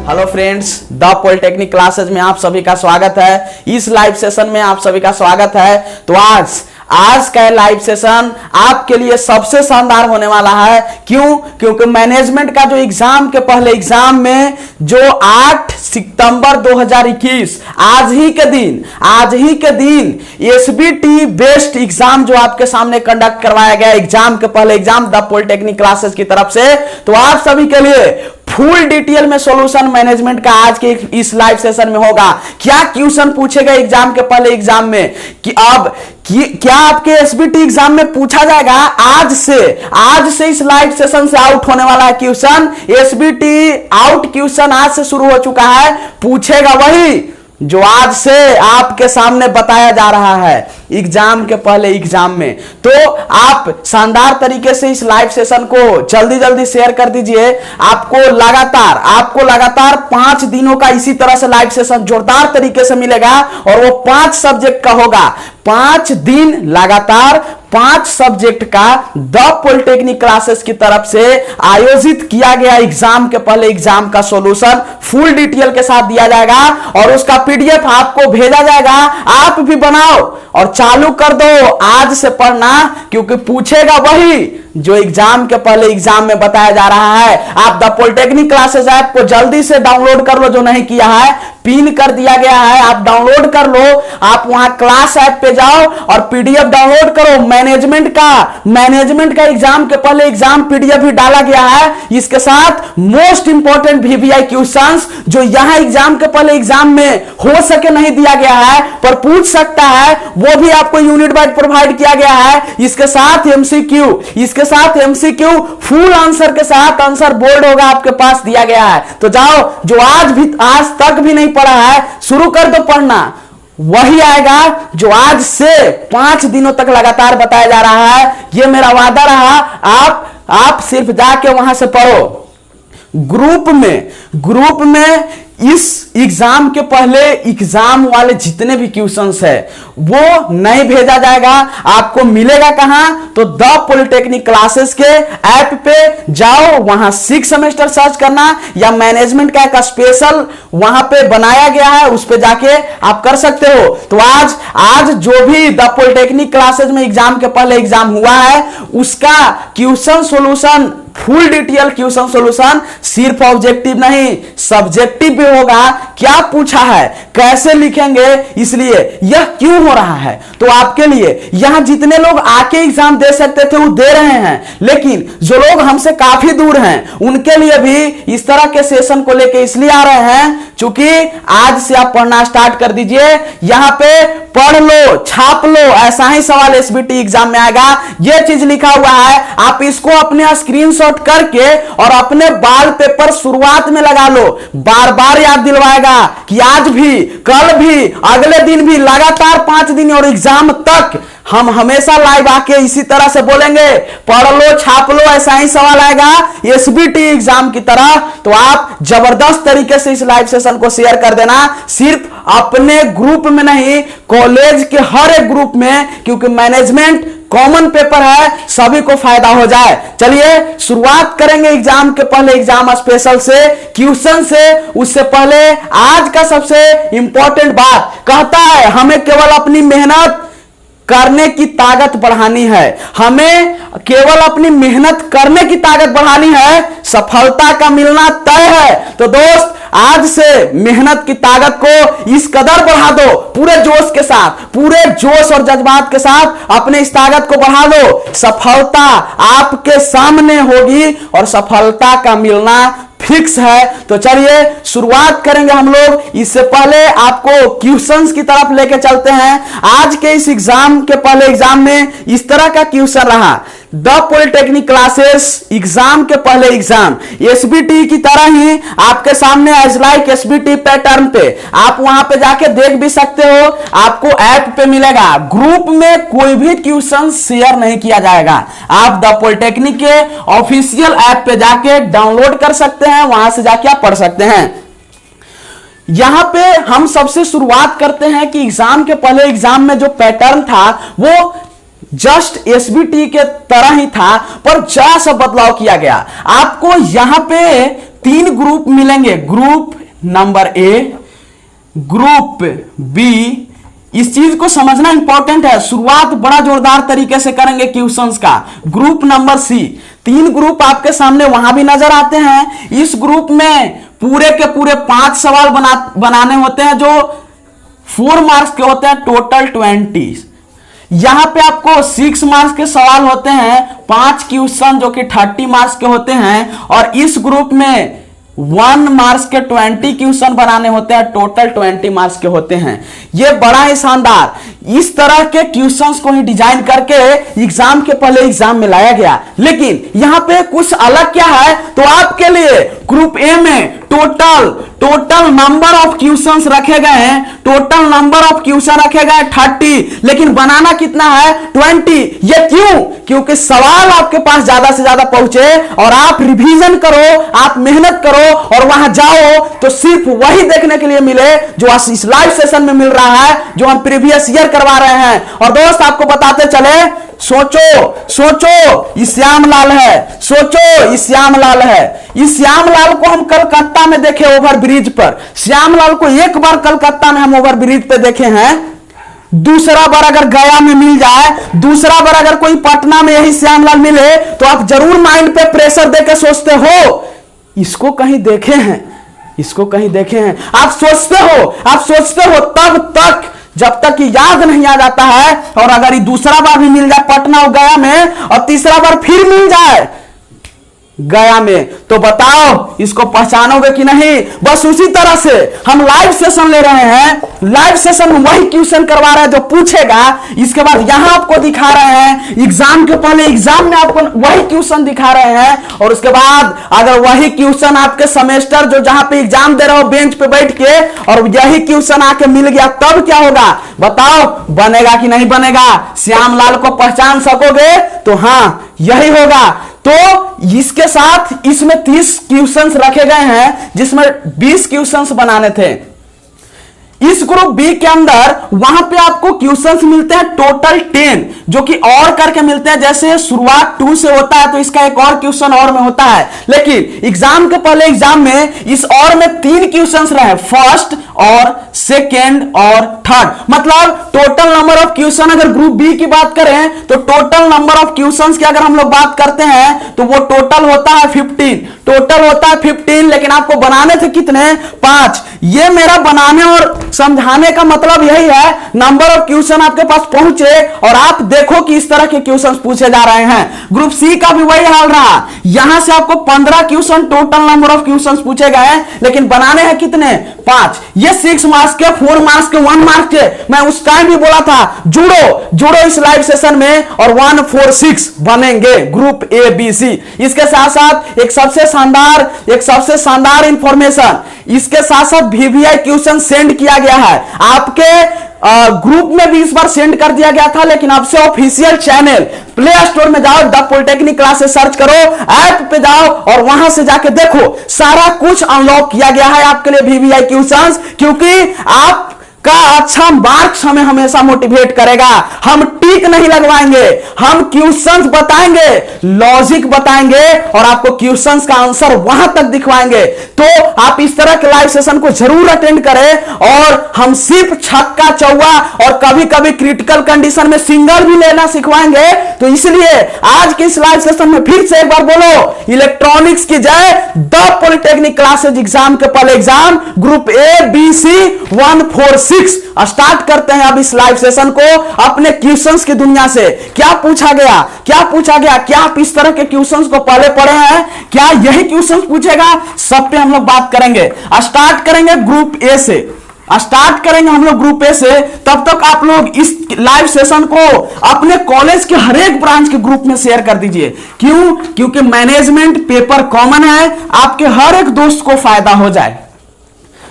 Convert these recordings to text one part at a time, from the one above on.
Hello friends, the polytechnic classes में आप सभी का स्वागत है। इस लाइव सेशन में आप सभी का स्वागत है। तो आज का लाइव सेशन आपके लिए सबसे शानदार होने वाला है। क्यों? क्योंकि मैनेजमेंट का जो एग्जाम के पहले एग्जाम में जो 8 सितंबर 2021 आज ही के दिन एसबीटी बेस्ड एग्जाम जो आपके सामने कंडक्ट करवाया गया, एग्जाम के पहले एग्जाम द पॉलिटेक्निक क्लासेस की तरफ से, तो आप सभी के लिए फुल डिटेल में सॉल्यूशन मैनेजमेंट का आज के इस लाइव सेशन में होगा। क्या क्वेश्चन पूछेगा एग्जाम के पहले एग्जाम में, कि अब क्या आपके एसबीटी एग्जाम में पूछा जाएगा। आज से इस लाइव सेशन से आउट होने वाला है क्वेश्चन। एसबीटी आउट क्वेश्चन आज से शुरू हो चुका है। पूछेगा वही जो आज से आपके सामने बताया जा रहा है एग्जाम के पहले एग्जाम में। तो आप शानदार तरीके से इस लाइव सेशन को जल्दी शेयर कर दीजिए। आपको लगातार 5 दिनों का इसी तरह से लाइव सेशन जोरदार तरीके से मिलेगा और वो 5 सब्जेक्ट का होगा। 5 दिन लगातार 5 सब्जेक्ट का द पॉलिटेक्निक क्लासेस की तरफ से आयोजित किया गया एग्जाम के पहले एग्जाम का सॉल्यूशन फुल डिटेल के साथ दिया जाएगा और उसका पीडीएफ आपको भेजा जाएगा। आप भी बनाओ और चालू कर दो आज से पढ़ना, क्योंकि पूछेगा वही जो एग्जाम के पहले एग्जाम में बताया जा रहा है। आप द पॉलिटेक्निक क्लासेस ऐप को जल्दी से डाउनलोड कर लो, जो नहीं किया है पिन कर दिया गया है, आप डाउनलोड कर लो। आप वहां क्लास ऐप पे जाओ और पीडीएफ डाउनलोड करो। मैनेजमेंट का एग्जाम के पहले एग्जाम पीडीएफ भी डाला गया है। इसके साथ मोस्ट इंपॉर्टेंट वीवीआई क्वेश्चंस जो यहां एग्जाम के पहले एग्जाम में हो सके नहीं दिया गया है पर पूछ सकता है, वो भी आपको यूनिट वाइज प्रोवाइड किया गया है। इसके साथ एमसीक्यू फुल आंसर के साथ आंसर बोर्ड होगा आपके पास दिया गया है। तो जाओ, जो आज तक भी नहीं पढ़ा है शुरू कर दो पढ़ना। वही आएगा जो आज से 5 दिनों तक लगातार बताया जा रहा है। यह मेरा वादा रहा। आप सिर्फ जाके वहां से पढ़ो। ग्रुप में इस एग्जाम के पहले एग्जाम वाले जितने भी क्वेश्चंस है वो नहीं भेजा जाएगा। आपको मिलेगा कहां? तो द पॉलिटेक्निक क्लासेस के ऐप पे जाओ, वहां 6 सेमेस्टर सर्च करना या मैनेजमेंट का एक स्पेशल वहां पे बनाया गया है, उस पे जाके आप कर सकते हो। तो आज जो भी द पॉलिटेक्निक क्लासेस में एग्जाम के पहले एग्जाम हुआ है उसका question solution full detail question solution सिर्फ ऑब्जेक्टिव नहीं सब्जेक्टिव भी होगा। क्या पूछा है, कैसे लिखेंगे, इसलिए यह क्यों हो रहा है। तो आपके लिए यहां जितने लोग आके एग्जाम दे सकते थे वो दे रहे हैं, लेकिन जो लोग हमसे काफी दूर हैं उनके लिए भी इस तरह के सेशन को लेके इसलिए आ रहे हैं क्योंकि आज से आप पढ़ना स्टार्ट कर दीजिए। यहां पे पढ़ लो, छाप लो, ऐसा ही सवाल एसबीटी एग्जाम में आएगा। यह चीज लिखा हुआ है, आप इसको अपने स्क्रीनशॉट करके और अपने बाल पेपर शुरुआत में लगा लो। बार बार याद दिलवाएगा कि आज भी, कल भी, अगले दिन भी, लगातार 5 दिन और एग्जाम तक हम हमेशा लाइव आके इसी तरह से बोलेंगे, पढ़ लो, छाप लो, ऐसा ही सवाल आएगा एसबीटी एग्जाम की तरह। तो आप जबरदस्त तरीके से इस लाइव सेशन को शेयर कर देना, सिर्फ अपने ग्रुप में नहीं, कॉलेज के हर एक ग्रुप में, क्योंकि मैनेजमेंट कॉमन पेपर है, सभी को फायदा हो जाए। चलिए शुरुआत करेंगे एग्जाम के पहले एग्जाम स्पेशल से, क्वेश्चन से। उससे पहले आज का सबसे इंपॉर्टेंट बात कहता है, हमें केवल अपनी मेहनत करने की ताकत बढ़ानी है। हमें केवल अपनी मेहनत करने की ताकत बढ़ानी है, सफलता का मिलना तय है। तो दोस्त, आज से मेहनत की ताकत को इस कदर बढ़ा दो, पूरे जोश के साथ, पूरे जोश और जज्बात के साथ अपने इस ताकत को बढ़ा दो। सफलता आपके सामने होगी और सफलता का मिलना फिक्स है। तो चलिए शुरुआत करेंगे हम लोग। इससे पहले आपको क्वेश्चंस की तरफ लेके चलते हैं। आज के इस एग्जाम के पहले एग्जाम में इस तरह का क्वेश्चन रहा, द पॉलिटेक्निक क्लासेस एग्जाम के पहले एग्जाम एसबीटी की तरह ही आपके सामने एज लाइक एसबीटी पैटर्न पे आप वहां पे जाके देख भी सकते हो। आपको ऐप पे मिलेगा। ग्रुप में कोई भी क्वेश्चन शेयर नहीं किया जाएगा। आप द पॉलिटेक्निक के ऑफिशियल ऐप पे जाके डाउनलोड कर सकते हैं, वहां से जाके आप पढ़ सकते हैं। यहां पे हम सबसे शुरुआत करते हैं कि एग्जाम के पहले एग्जाम में जो पैटर्न था वो जस्ट एसबीटी के तरह ही था, पर जरा सा बदलाव किया गया। आपको यहां पे 3 ग्रुप मिलेंगे, group number A, group B, इस चीज को समझना इंपॉर्टेंट है, शुरुआत बड़ा जोरदार तरीके से करेंगे क्वेश्चंस का। ग्रुप नंबर सी, 3 ग्रुप आपके सामने वहां भी नजर आते हैं। इस ग्रुप में पूरे के पूरे 5 सवाल बनाने होते हैं जो 4 मार्क्स के होते हैं, टोटल 20। यहां पे आपको 6 मार्क्स के सवाल होते हैं, 5 क्वेश्चन जो कि 30 मार्क्स के होते हैं, और इस ग्रुप में 1 मार्क्स के 20 क्वेश्चन बनाने होते हैं, टोटल 20 मार्क्स के होते हैं। ये बड़ा ही शानदार, इस तरह के क्वेश्चंस को ही डिजाइन करके एग्जाम के पहले एग्जाम में लाया गया। लेकिन यहां पे कुछ अलग क्या है, तो आपके लिए ग्रुप ए में टोटल नंबर ऑफ क्वेश्चंस रखे गए हैं, टोटल नंबर ऑफ क्वेश्चन रखे गए 30, लेकिन बनाना कितना है, 20। ये क्यों? क्योंकि सवाल आपके पास ज्यादा से ज्यादा पहुंचे और आप रिवीजन करो, आप मेहनत करो और वहां जाओ तो सिर्फ वही देखने के लिए मिले जो इस लाइव सेशन में मिल रहा है, जो हम प्रीवियस ईयर करवा रहे हैं। और दोस्त आपको बताते चले, सोचो इस श्यामलाल है, सोचो इस श्यामलाल है। इस श्यामलाल को हम कलकत्ता में देखे ओवर ब्रिज पर, श्यामलाल को एक बार कलकत्ता में हम ओवर ब्रिज पे देखे हैं, दूसरा बार अगर गया में मिल जाए, दूसरा बार अगर कोई पटना में यही श्यामलाल मिले तो आप जरूर माइंड पे प्रेशर देकर सोचते हो इसको कहीं देखे हैं, इसको कहीं देखे हैं। आप सोचते हो तब तक जब तक कि याद नहीं आ जाता है। और अगर ये दूसरा बार भी मिल जाए पटना और गया में, और तीसरा बार फिर मिल जाए गया में, तो बताओ इसको पहचानोगे कि नहीं। बस उसी तरह से हम लाइव सेशन ले रहे हैं, लाइव सेशन में वही क्वेश्चन करवा रहे हैं जो पूछेगा, इसके बाद यहां आपको दिखा रहे हैं, एग्जाम के पहले एग्जाम में आपको वही क्वेश्चन दिखा रहे हैं, और उसके बाद अगर वही क्वेश्चन आपके सेमेस्टर जो जहां पे एग्जाम दे रहे हो बेंच पे बैठ के, और यही क्वेश्चन आके मिल गया, तब क्या होगा बताओ, बनेगा कि नहीं बनेगा? श्यामलाल को पहचान सकोगे? तो हाँ यही होगा। तो इसके साथ इसमें 30 क्वेश्चंस रखे गए हैं जिसमें 20 क्वेश्चंस बनाने थे। इस ग्रुप बी के अंदर वहां पे आपको क्वेश्चंस मिलते हैं टोटल 10, जो कि और करके मिलते हैं। जैसे शुरुआत 2 से होता है तो इसका एक और क्वेश्चन और में होता है, लेकिन एग्जाम के पहले एग्जाम में इस और में 3 क्वेश्चंस रहे, फर्स्ट और सेकेंड और थर्ड। मतलब टोटल नंबर ऑफ क्वेश्चन अगर ग्रुप बी की बात करें तो टोटल नंबर ऑफ क्वेश्चंस की अगर हम लोग बात करते हैं तो वो टोटल होता है 15, टोटल होता है 15, लेकिन आपको बनाने थे कितने? 5। ये मेरा बनाने और समझाने का मतलब यही है, नंबर ऑफ क्वेश्चन आपके पास पहुंचे और आप देखो कि इस तरह के क्वेश्चन पूछे जा रहे हैं। ग्रुप सी का भी वही हाल रहा, यहां से आपको 15 question total number of question पूछे गए, लेकिन बनाने हैं कितने? 5। ये 6 मार्क्स के, 4 मार्क्स के, 1 मार्क्स के। मैं उस टाइम भी बोला था जुड़ो इस लाइव सेशन में, और 1, 4, 6 बनेंगे ग्रुप ए बी सी। इसके साथ साथ एक सबसे शानदार इंफॉर्मेशन, इसके साथ साथ वीवीआई क्वेश्चन सेंड किया गया है आपके ग्रुप में भी इस बार सेंड कर दिया गया था, लेकिन अब से ऑफिशियल चैनल प्ले स्टोर में जाओ, द पॉलिटेक्निक क्लासेस सर्च करो, ऐप पे जाओ और वहां से जाके देखो, सारा कुछ अनलॉक किया गया है आपके लिए वीवीआई क्वेश्चंस, क्योंकि आप का अच्छा मार्क्स हमें हमेशा मोटिवेट करेगा। हम टिक नहीं लगवाएंगे, हम क्वेश्चंस बताएंगे, लॉजिक बताएंगे और आपको क्वेश्चंस का आंसर वहां तक दिखवाएंगे। तो आप इस तरह के लाइव सेशन को जरूर अटेंड करें, और हम सिर्फ छक्का चौवा और कभी कभी क्रिटिकल कंडीशन में सिंगल भी लेना सिखवाएंगे। तो इसलिए आज के इस लाइव सेशन में फिर से एक बार बोलो, इलेक्ट्रॉनिक्स की जय। द पॉलिटेक्निक क्लासेज एग्जाम के पहले exam group A B C 1, 4, 6 start करते हैं अब इस लाइव सेशन को अपने क्वेश्चंस की दुनिया से। क्या पूछा गया, क्या आप इस तरह के क्वेश्चंस को पहले पढ़े हैं? क्या यही क्वेश्चंस पूछेगा? सब पे हम लोग बात करेंगे। स्टार्ट करेंगे ग्रुप ए से, स्टार्ट करेंगे हम लोग ग्रुप ए से। तब तक आप लोग इस लाइव सेशन को अपने कॉलेज के हर एक ब्रांच के ग्रुप में शेयर कर दीजिए। क्यों? क्योंकि मैनेजमेंट पेपर कॉमन है, आपके हर एक दोस्त को फायदा हो जाए।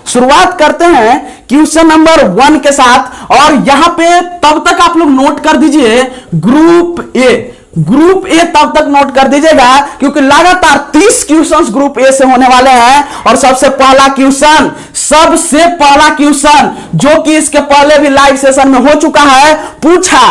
शुरुआत करते हैं क्वेश्चन नंबर 1 के साथ, और यहां पे तब तक आप लोग नोट कर दीजिए ग्रुप ए तब तक नोट कर दीजिएगा, क्योंकि लगातार 30 क्वेश्चंस ग्रुप ए से होने वाले हैं। और सबसे पहला क्वेश्चन जो कि इसके पहले भी लाइव सेशन में हो चुका है, पूछा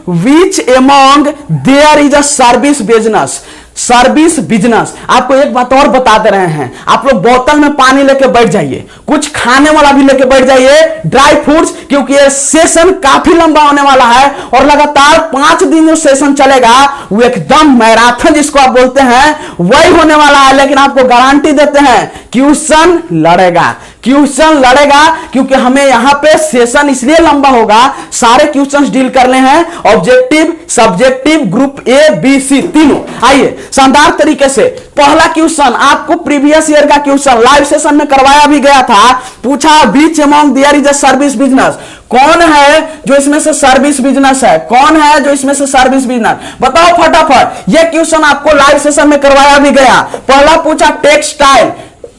which among there is a service business। Service business. आपको एक बात और बता दे रहे हैं, आप लोग बोतल में पानी लेके बैठ जाइए, कुछ खाने वाला भी लेके बैठ जाइए, ड्राई फ्रूट्स, क्योंकि ये सेशन काफी लंबा होने वाला है और लगातार 5 दिन जो सेशन चलेगा वो एकदम मैराथन जिसको आप बोलते हैं वही होने वाला है। लेकिन आपको गारंटी देते हैं क्वेश्चन लड़ेगा, क्वेश्चन लड़ेगा, क्योंकि हमें यहां पे सेशन इसलिए लंबा होगा, सारे क्वेश्चंस डील करने हैं, objective, subjective, group A B C तीनों। आइए शानदार तरीके से पहला क्वेश्चन आपको प्रीवियस ईयर का क्वेश्चन लाइव सेशन में करवाया भी गया था। पूछा which among there is a service business, कौन है जो इसमें से सर्विस बिजनेस है, कौन है जो इसमें से सर्विस बिजनेस, बताओ फटाफट। यह क्वेश्चन आपको लाइव सेशन में करवाया भी गया। पहला पूछा टेक्सटाइल,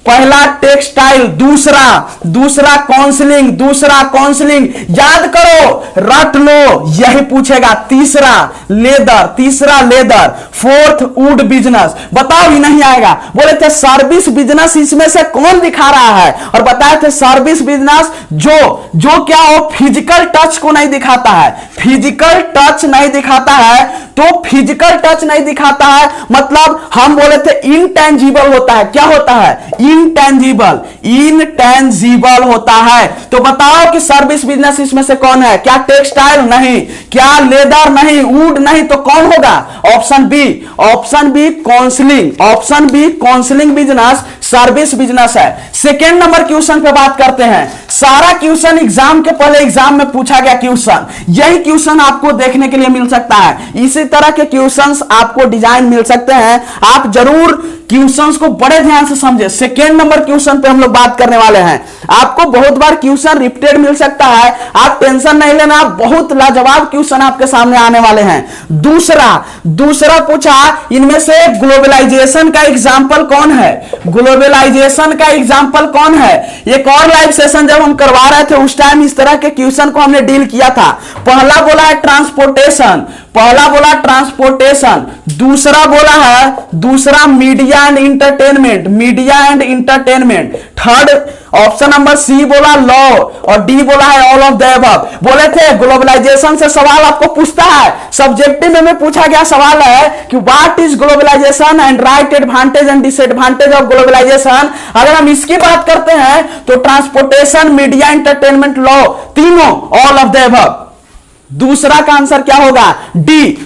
पहला टेक्सटाइल, दूसरा काउंसलिंग, दूसरा काउंसलिंग, याद करो, रट लो, यही पूछेगा। तीसरा लेदर, फोर्थ वुड बिजनेस, बताओ ही नहीं आएगा। बोले थे सर्विस बिजनेस इसमें से कौन दिखा रहा है, और बताए थे सर्विस बिजनेस जो क्या हो, फिजिकल टच को नहीं दिखाता है, फिजिकल टच नहीं दिखाता है। तो फिजिकल टच नहीं दिखाता है मतलब हम बोले थे इनटेंजिबल होता है। क्या होता है? इनटेंजिबल होता है। तो बताओ कि सर्विस बिजनेस इसमें से कौन है? क्या टेक्सटाइल? नहीं। क्या लेदर? नहीं। वुड? नहीं। तो कौन होगा? Option B counselling business service business है। सेकेंड नंबर क्वेश्चन पे बात करते हैं। सारा क्वेश्चन एग्जाम के पहले एग्जाम में पूछा गया क्वेश्चन, यही क्वेश्चन आपको देखने के लिए मिल सकता है। इसी तरह के क्वेश्चंस आपको डिजाइन मिल सकते हैं, आप जरूर क्वेश्चंस को बड़े ध्यान से समझे। सेकेंड नंबर क्वेश्चन पे हम लोग बात करने वाले हैं। आपको बहुत बार क्वेश्चन रिपीटेड मिल सकता है, आप टेंशन नहीं लेना, बहुत लाजवाब क्वेश्चन आपके सामने आने वाले हैं। दूसरा पूछा इनमें से ग्लोबलाइजेशन का एग्जाम्पल कौन है? ग्लोबलाइजेशन का एग्जाम्पल कौन है? एक और लाइव सेशन जब हम करवा रहे थे उस टाइम इस तरह के क्वेश्चन को हमने डील किया था। पहला बोला है ट्रांसपोर्टेशन, दूसरा media and entertainment, third option number C बोला लॉ, और डी बोला है ऑल ऑफ द अबव। बोले थे ग्लोबलाइजेशन से सवाल आपको पूछता है, सब्जेक्टिव में पूछा गया सवाल है कि what is globalisation and right advantage and disadvantage of globalization. अगर हम इसकी बात करते हैं तो ट्रांसपोर्टेशन, मीडिया, इंटरटेनमेंट, लॉ, तीनों ऑल ऑफ द अबव। दूसरा का आंसर क्या होगा? D.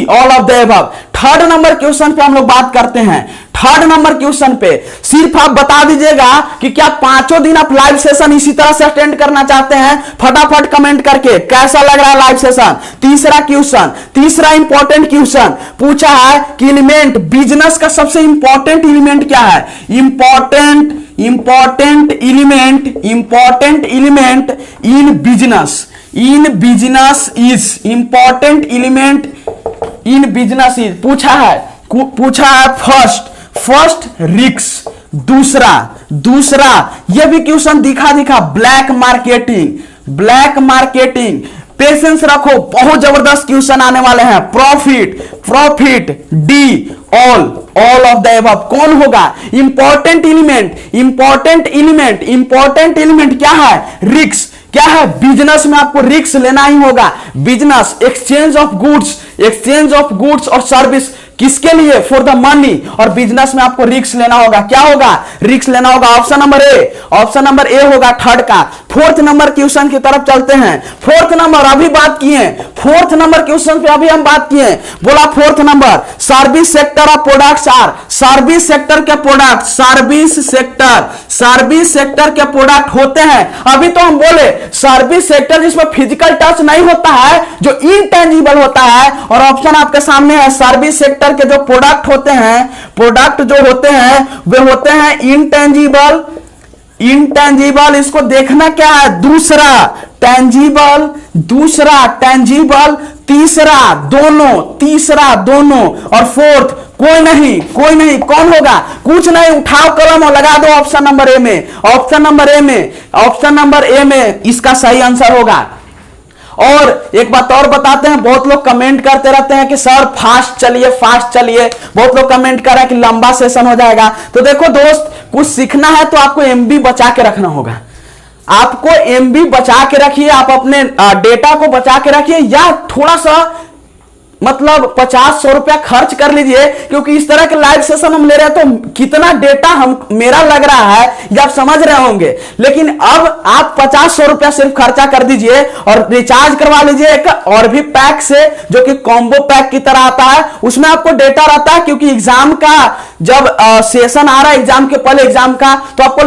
All of the above. Third number question पे हम लोग बात करते हैं। थर्ड नंबर क्वेश्चन पे सिर्फ आप बता दीजिएगा कि क्या 5 दिन आप लाइव सेशन इसी तरह से अटेंड करना चाहते हैं, फटाफट कमेंट करके कैसा लग रहा है लाइव सेशन। तीसरा इंपॉर्टेंट क्वेश्चन पूछा है कि एलिमेंट, बिजनेस का सबसे इंपॉर्टेंट एलिमेंट क्या है? Important element in business is पूछा है फर्स्ट रिस्क, दूसरा यह भी क्वेश्चन दिखा ब्लैक मार्केटिंग। पेशेंस रखो, बहुत जबरदस्त क्वेश्चन आने वाले हैं। Profit, D all of the above. कौन होगा? इंपॉर्टेंट एलिमेंट क्या है? रिस्क। क्या है? बिजनेस में आपको रिस्क लेना ही होगा। बिजनेस, एक्सचेंज ऑफ गुड्स और सर्विस, किसके लिए? For the money. और बिजनेस में आपको रिस्क लेना होगा। क्या होगा? रिस्क लेना होगा। ऑप्शन नंबर ए होगा थर्ड का। फोर्थ नंबर क्वेश्चन की तरफ चलते हैं। फोर्थ नंबर क्वेश्चन पे अभी हम बात किए। बोला fourth number service sector of products are, service sector के प्रोडक्ट होते हैं। अभी तो हम बोले सर्विस सेक्टर जिसमें फिजिकल टच नहीं होता है, जो इनटेंजिबल होता है। और ऑप्शन आपके सामने है सर्विस सेक्टर के जो प्रोडक्ट होते हैं वे होते हैं इंटेंजिबल। इसको देखना क्या है? दूसरा टेंजिबल, तीसरा दोनों, और फोर्थ कोई नहीं। कौन होगा? कुछ नहीं, उठाओ कलम और लगा दो ऑप्शन नंबर ए में इसका सही आंसर होगा। और एक बात और बताते हैं, बहुत लोग कमेंट करते रहते हैं कि सर फास्ट चलिए। बहुत लोग कमेंट कर रहे हैं कि लंबा सेशन हो जाएगा। तो देखो दोस्त, कुछ सीखना है तो आपको एमबी बचा के रखना होगा। आपको एमबी बचा के रखिए, आप अपने डेटा को बचा के रखिए, या थोड़ा सा मतलब 50-100 रुपया खर्च कर लीजिए, क्योंकि इस तरह के लाइव सेशन हम ले रहे हैं तो कितना डेटा हम मेरा लग रहा है ये आप समझ रहे होंगे। लेकिन अब आप 50-100 रुपया सिर्फ खर्चा कर दीजिए और रिचार्ज करवा लीजिए एक और भी पैक से, जो कि कॉम्बो पैक की तरह आता है। उसमें आपको डेटा रहता है, क्योंकि एग्जाम का जब सेशन आ रहा है, एग्जाम के पहले एग्जाम का, तो आपको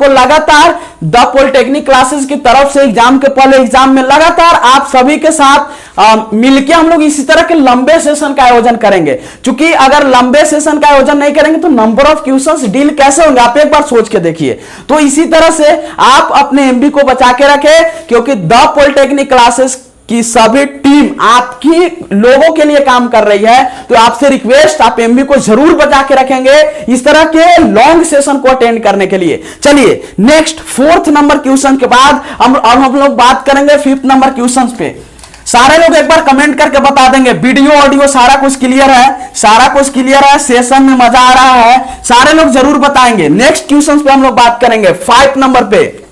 लगातार द पॉलिटेक्निक क्लासेस की तरफ से एग्जाम के पहले एग्जाम में लगातार आप सभी के साथ मिलके हम लोग इसी तरह के लंबे सेशन का आयोजन करेंगे। क्योंकि अगर लंबे सेशन का आयोजन नहीं करेंगे तो नंबर ऑफ क्वेश्चंस डील कैसे होंगे, आप एक बार सोच के देखिए। तो इसी तरह से आप अपने एमबी को बचा के रखें, क्योंकि द पॉलिटेक्निक क्लासेस कि सभी टीम आपकी लोगों के लिए काम कर रही है। तो आपसे रिक्वेस्ट, आप एमबी को जरूर बचा के रखेंगे इस तरह के लॉन्ग सेशन को अटेंड करने के लिए। चलिए नेक्स्ट 4th नंबर क्वेश्चन के बाद अब हम लोग बात करेंगे 5th नंबर क्वेश्चन पे। सारे लोग एक बार कमेंट करके बता देंगे वीडियो ऑडियो सारा कुछ क्लियर है, सारा कुछ क्लियर है, सेशन में मजा आ रहा है, सारे लोग जरूर बताएंगे। नेक्स्ट क्वेश्चन पे हम लोग बात करेंगे 5 नंबर पे।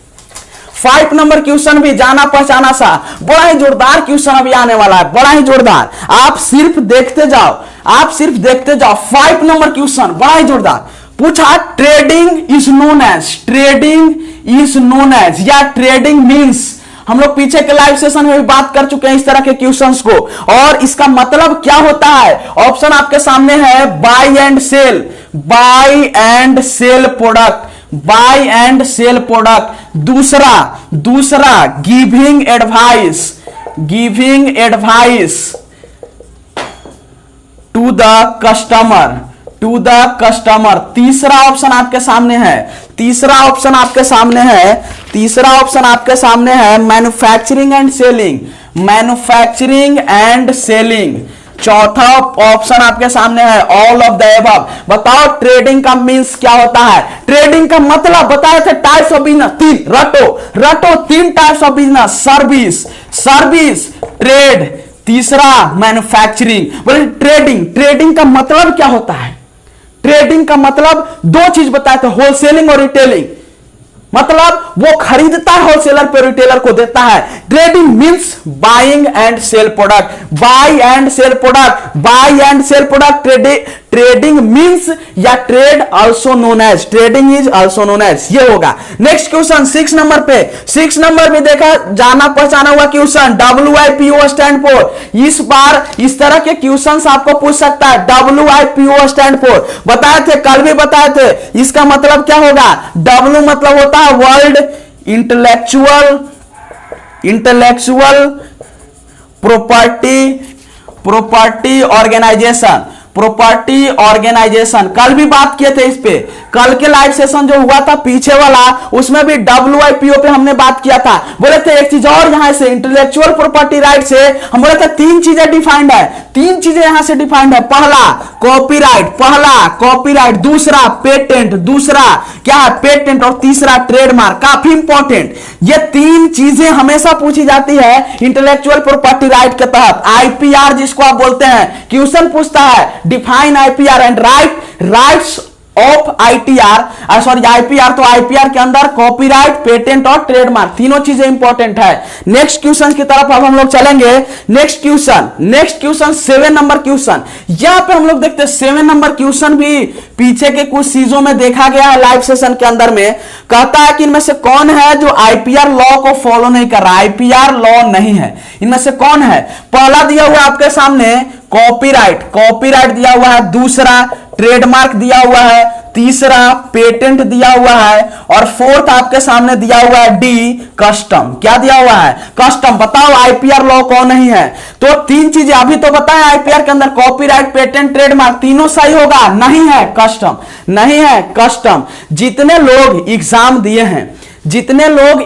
5 नंबर क्वेश्चन भी जाना पहचाना सा बड़ा ही जोरदार क्वेश्चन अभी आने वाला है, बड़ा ही जोरदार। आप सिर्फ देखते जाओ 5 नंबर क्वेश्चन बड़ा ही जोरदार पूछा। ट्रेडिंग इज नोन एज या ट्रेडिंग मीन्स, हम लोग पीछे के लाइव सेशन में भी बात कर चुके हैं इस तरह के क्वेश्चंस को, और इसका मतलब क्या होता है। ऑप्शन आपके सामने है buy and sell product, buy and sell product. दूसरा giving advice to the customer. तीसरा ऑप्शन आपके सामने है मैन्युफैक्चरिंग एंड सेलिंग। चौथा ऑप्शन आपके सामने है ऑल ऑफ द अबव। बताओ ट्रेडिंग का मींस क्या होता है। ट्रेडिंग का मतलब बताए थे टाइप्स ऑफ बिजनेस, 3 रटो 3 types of business, service trade, तीसरा मैन्युफैक्चरिंग। बोले ट्रेडिंग का मतलब क्या होता है। ट्रेडिंग का मतलब 2 चीज बताए थे, होलसेलिंग और रिटेलिंग। मतलब वो खरीदता है होलसेलर पे, रिटेलर को देता है। Trading means buying and sell product. Trading means या trade also known as, trading is also known as, ये होगा। नेक्स्ट क्वेश्चन 6 नंबर पे। 6 नंबर में देखा जाना पहचाना हुआ क्वेश्चन WIPO स्टैंड फॉर। इस बार इस तरह के क्वेश्चंस आपको पूछ सकता है। WIPO स्टैंड फॉर बताए थे, कल भी बताए थे। इसका मतलब क्या होगा। W मतलब होता है वर्ल्ड इंटेलेक्चुअल प्रॉपर्टी ऑर्गेनाइजेशन। कल भी बात किए थे इस पे, कल के लाइव सेशन जो हुआ था पीछे वाला, उसमें भी WIPO पे हमने बात किया था। बोले थे एक चीज और यहां से इंटेलेक्चुअल प्रॉपर्टी राइट से हम बोले थे 3 चीजें डिफाइंड है, 3 चीजें यहां से डिफाइंड है। पहला कॉपीराइट, दूसरा पेटेंट, और तीसरा ट्रेडमार्क। काफी इंपॉर्टेंट, ये 3 चीजें हमेशा पूछी जाती है इंटेलेक्चुअल प्रॉपर्टी राइट के तहत। IPR जिसको आप बोलते हैं, क्वेश्चन पूछता है define IPR and rights of IPR। तो IPR के अंदर कॉपीराइट, पेटेंट और ट्रेडमार्क, तीनों चीजें इंपॉर्टेंट है। नेक्स्ट क्वेश्चन की तरफ अब हम लोग चलेंगे। Next question 7 number question. यहां पे हम लोग देखते हैं 7 नंबर क्वेश्चन भी पीछे के कुछ चीजों में देखा गया है लाइव सेशन के अंदर में। कहता है कि इनमें से कौन है जो IPR लॉ को फॉलो नहीं कर रहा, IPR लॉ नहीं है, इनमें से कौन है। पहला दिया हुआ आपके सामने कॉपीराइट दिया हुआ है, दूसरा ट्रेडमार्क दिया हुआ है, तीसरा पेटेंट दिया हुआ है, और 4th आपके सामने दिया हुआ है D कस्टम। क्या दिया हुआ है, कस्टम। बताओ IPR लॉ कौन नहीं है। तो 3 चीजें अभी तो बताया IPR के अंदर कॉपीराइट, पेटेंट, ट्रेडमार्क, तीनों सही होगा। नहीं है कस्टम। जितने लोग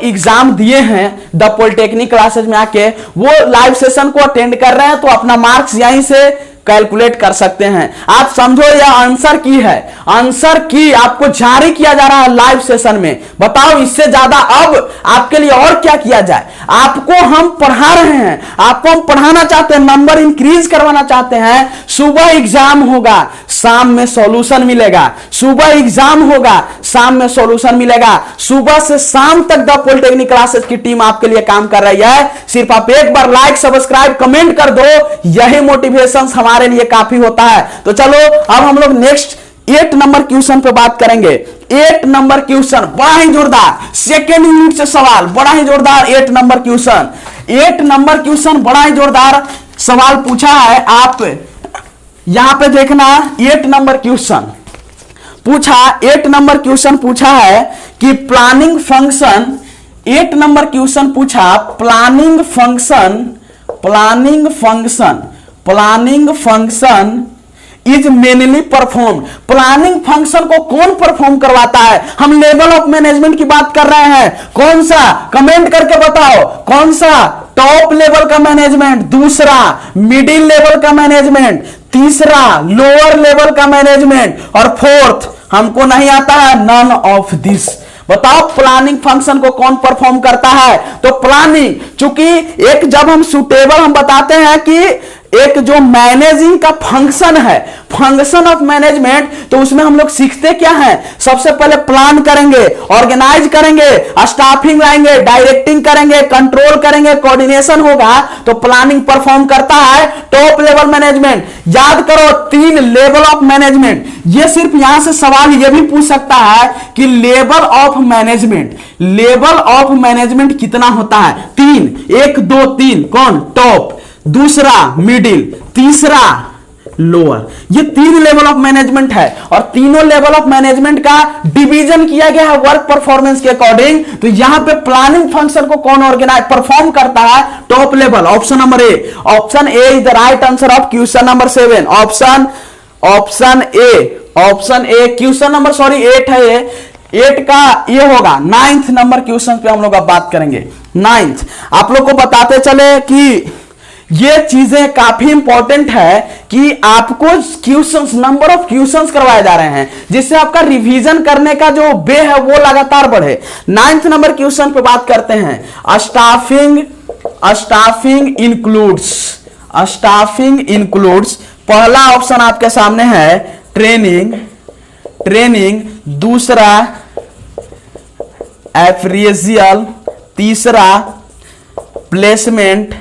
एग्जाम दिए हैं द पॉलिटेक्निक क्लासेज में आके, वो लाइव सेशन को अटेंड कर रहे हैं, तो अपना मार्क्स यहीं से कैलकुलेट कर सकते हैं। आप समझो यह आंसर की है, आंसर की आपको जारी किया जा रहा है लाइव सेशन में। बताओ इससे ज्यादा अब आपके लिए और क्या किया जाए। आपको हम पढ़ा रहे हैं, आपको हम पढ़ाना चाहते हैं, नंबर इंक्रीज करवाना चाहते हैं। सुबह एग्जाम होगा, शाम में सॉल्यूशन मिलेगा। सुबह एग्जाम होगा, शाम में सॉल्यूशन मिलेगा। सुबह से शाम तक द पॉलिटेक्निक क्लासेस की टीम आपके लिए काम कर रही है। सिर्फ आप एक बार लाइक, सब्सक्राइब, कमेंट कर दो, यही मोटिवेशन हमारे लिए काफी होता है। तो चलो अब हम लोग नेक्स्ट 8 नंबर क्वेश्चन पे बात करेंगे। 8 नंबर क्वेश्चन बड़ा ही जोरदार, सेकेंड यूनिट से सवाल, बड़ा ही जोरदार 8 नंबर क्वेश्चन। 8 नंबर क्वेश्चन बड़ा ही जोरदार सवाल पूछा है। आप यहां पे देखना, 8 नंबर क्वेश्चन पूछा, 8 नंबर क्वेश्चन पूछा है कि प्लानिंग फंक्शन, 8 नंबर क्वेश्चन पूछा planning function, planning function, planning function is mainly perform. Planning function को कौन परफॉर्म करवाता है? हम लेवल ऑफ मैनेजमेंट की बात कर रहे हैं। कौन सा? कमेंट करके बताओ कौन सा? टॉप लेवल का मैनेजमेंट, दूसरा मिडिल लेवल का मैनेजमेंट, तीसरा लोअर लेवल का मैनेजमेंट, और फोर्थ हमको नहीं आता है नन ऑफ दिस। बताओ प्लानिंग फंक्शन को कौन परफॉर्म करता है? तो प्लानिंग, चूंकि एक जब हम सुटेबल हम बताते हैं कि एक जो मैनेजिंग का फंक्शन है, फंक्शन ऑफ मैनेजमेंट, तो उसमें हम लोग सीखते क्या है? सबसे पहले प्लान करेंगे, ऑर्गेनाइज करेंगे, स्टाफिंग लाएंगे, डायरेक्टिंग करेंगे, कंट्रोल करेंगे, कोऑर्डिनेशन होगा, तो प्लानिंग परफॉर्म करता है टॉप लेवल मैनेजमेंट। याद करो 3 लेवल ऑफ मैनेजमेंट। ये सिर्फ यहां से सवाल ये भी पूछ सकता है कि level of management, level of management कितना होता है? 3, 1 2 3। कौन? टॉप, दूसरा मिडिल, तीसरा लोअर। ये 3 लेवल ऑफ मैनेजमेंट है, और तीनों लेवल ऑफ मैनेजमेंट का डिवीजन किया गया है वर्क परफॉर्मेंस के अकॉर्डिंग। तो यहां पे प्लानिंग फंक्शन को कौन ऑर्गेनाइज परफॉर्म करता है? Top level. Option number A, option A is the right answer of question number 7। Option A, option A question number 8 है ये। 8 का ये होगा 9th नंबर क्वेश्चन पे हम लोग अब बात करेंगे। 9th आप लोग को बताते चले कि ये चीजें काफी इंपॉर्टेंट है कि आपको क्वेश्चंस, नंबर ऑफ क्वेश्चंस करवाए जा रहे हैं, जिससे आपका रिवीजन करने का जो वे है वो लगातार बढ़े। 9th नंबर क्वेश्चन पे बात करते हैं। स्टाफिंग इंक्लूड्स, स्टाफिंग इंक्लूड्स, पहला ऑप्शन आपके सामने है ट्रेनिंग, ट्रेनिंग, दूसरा अप्रेजियल, तीसरा प्लेसमेंट,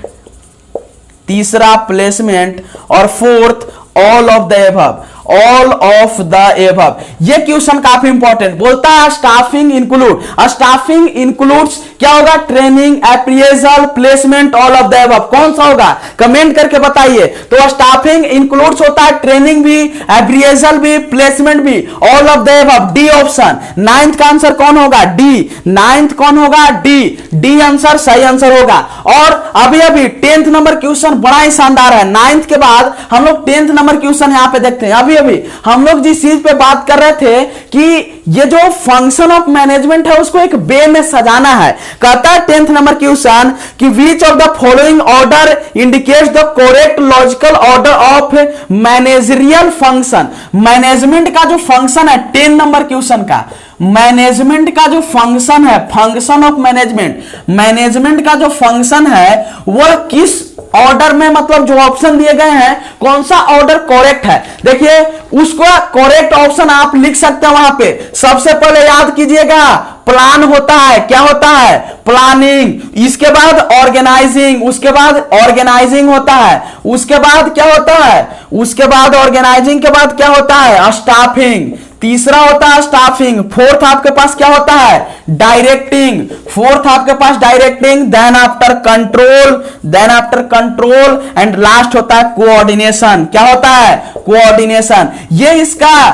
तीसरा प्लेसमेंट, और fourth all of the above, all of the above. ये क्वेश्चन काफी इंपॉर्टेंट बोलता है स्टाफिंग इंक्लूड। स्टाफिंग इंक्लूड्स क्या होगा? Training, appraisal, placement, all of the above. कौन सा होगा? कमेंट करके बताइए। तो स्टाफिंग इंक्लूड्स होता है ट्रेनिंग भी, अप्रेजल भी, प्लेसमेंट भी, all of the above. D option. 9th का आंसर कौन होगा? डी। 9th कौन होगा? डी। डी आंसर सही आंसर होगा। और अभी अभी 10th नंबर क्वेश्चन बड़ा ही शानदार है। 9th के बाद हम लोग 10th नंबर क्वेश्चन यहां पे देखते हैं। अभी हम लोग जिस चीज पे बात कर रहे थे कि ये जो फंक्शन ऑफ मैनेजमेंट है उसको एक वे में सजाना है। कहता है 10th नंबर क्वेश्चन कि which of the following order indicates the correct logical order of managerial function. Management का जो फंक्शन है 10 नंबर क्वेश्चन का, मैनेजमेंट का जो फंक्शन है, फंक्शन ऑफ मैनेजमेंट, मैनेजमेंट का जो फंक्शन है वह किस ऑर्डर में, मतलब जो ऑप्शन दिए गए हैं कौन सा ऑर्डर करेक्ट है। देखिए उसको करेक्ट ऑप्शन आप लिख सकते हैं वहां पे। सबसे पहले याद कीजिएगा प्लान होता है, क्या होता है? प्लानिंग, इसके बाद ऑर्गेनाइजिंग, उसके बाद ऑर्गेनाइजिंग होता है, उसके बाद क्या होता है? उसके बाद ऑर्गेनाइजिंग के बाद क्या होता है? स्टाफिंग, तीसरा होता है स्टाफिंग, फोर्थ आपके पास क्या होता है? डायरेक्टिंग, फोर्थ आपके पास directing, then after control, then after control, and last होता है कोऑर्डिनेशन। क्या होता है? कोऑर्डिनेशन। ये इसका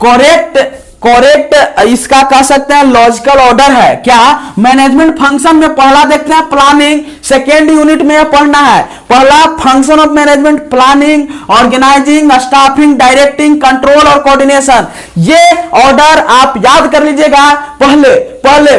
करेक्ट इसका कह सकते हैं लॉजिकल ऑर्डर है। क्या? मैनेजमेंट फंक्शन में पहला देखते हैं प्लानिंग, सेकेंड यूनिट में पढ़ना है पहला function of management, planning, organising, staffing, directing, control और कोऑर्डिनेशन। ये ऑर्डर आप याद कर लीजिएगा। पहले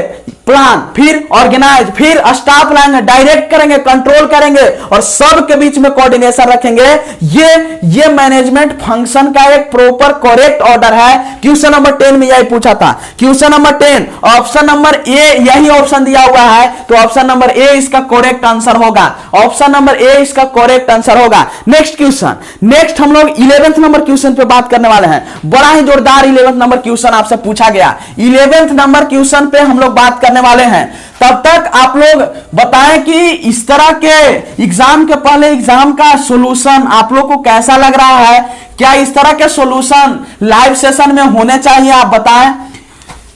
प्लान, फिर ऑर्गेनाइज, फिर स्टाफ लाएंगे, डायरेक्ट करेंगे, कंट्रोल करेंगे और सबके बीच में कोऑर्डिनेशन रखेंगे। ये मैनेजमेंट फंक्शन का एक प्रॉपर करेक्ट ऑर्डर है। क्वेश्चन नंबर 10 में यही पूछा था। क्वेश्चन नंबर 10 ऑप्शन नंबर ए, यही ऑप्शन दिया हुआ है, तो ऑप्शन नंबर ए इसका करेक्ट आंसर होगा। ऑप्शन नंबर ए इसका करेक्ट आंसर होगा। नेक्स्ट क्वेश्चन, नेक्स्ट हम लोग 11th नंबर क्वेश्चन पे बात करने वाले हैं। बड़ा ही जोरदार 11th नंबर क्वेश्चन आपसे पूछा गया। 11th नंबर क्वेश्चन पे हम लोग बात करने वाले हैं। तब तक आप लोग बताएं कि इस तरह के एग्जाम के पहले एग्जाम का सॉल्यूशन आप लोग को कैसा लग रहा है। क्या इस तरह के सॉल्यूशन लाइव सेशन में होने चाहिए? आप बताएं।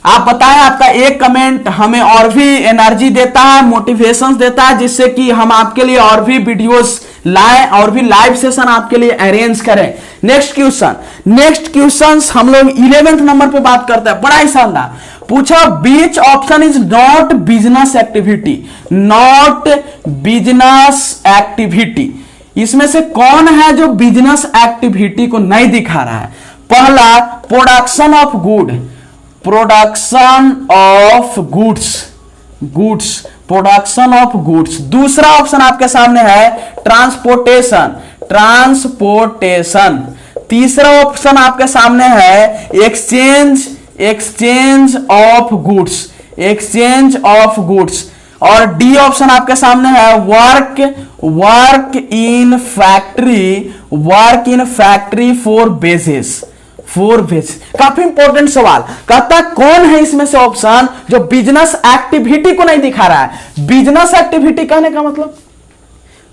आपका एक कमेंट हमें और भी एनर्जी देता है, मोटिवेशन देता है, जिससे कि हम आपके लिए और भी वीडियोस लाएं और भी लाइव सेशन आपके लिए अरेंज करें। नेक्स्ट क्वेश्चन हम लोग 11th नंबर पे बात करते हैं। बड़ा ही शानदार पूछा, which option is not business activity. Not business activity, इसमें से कौन है जो बिजनेस एक्टिविटी को नहीं दिखा रहा है? पहला, production of good, production of goods, production of goods. दूसरा ऑप्शन आपके सामने है ट्रांसपोर्टेशन। तीसरा ऑप्शन आपके सामने है एक्सचेंज ऑफ गुड्स। और डी ऑप्शन आपके सामने है work in factory for badges. काफी इंपॉर्टेंट सवाल। कहता कौन है इसमें से ऑप्शन जो बिजनेस एक्टिविटी को नहीं दिखा रहा है? बिजनेस एक्टिविटी कहने का मतलब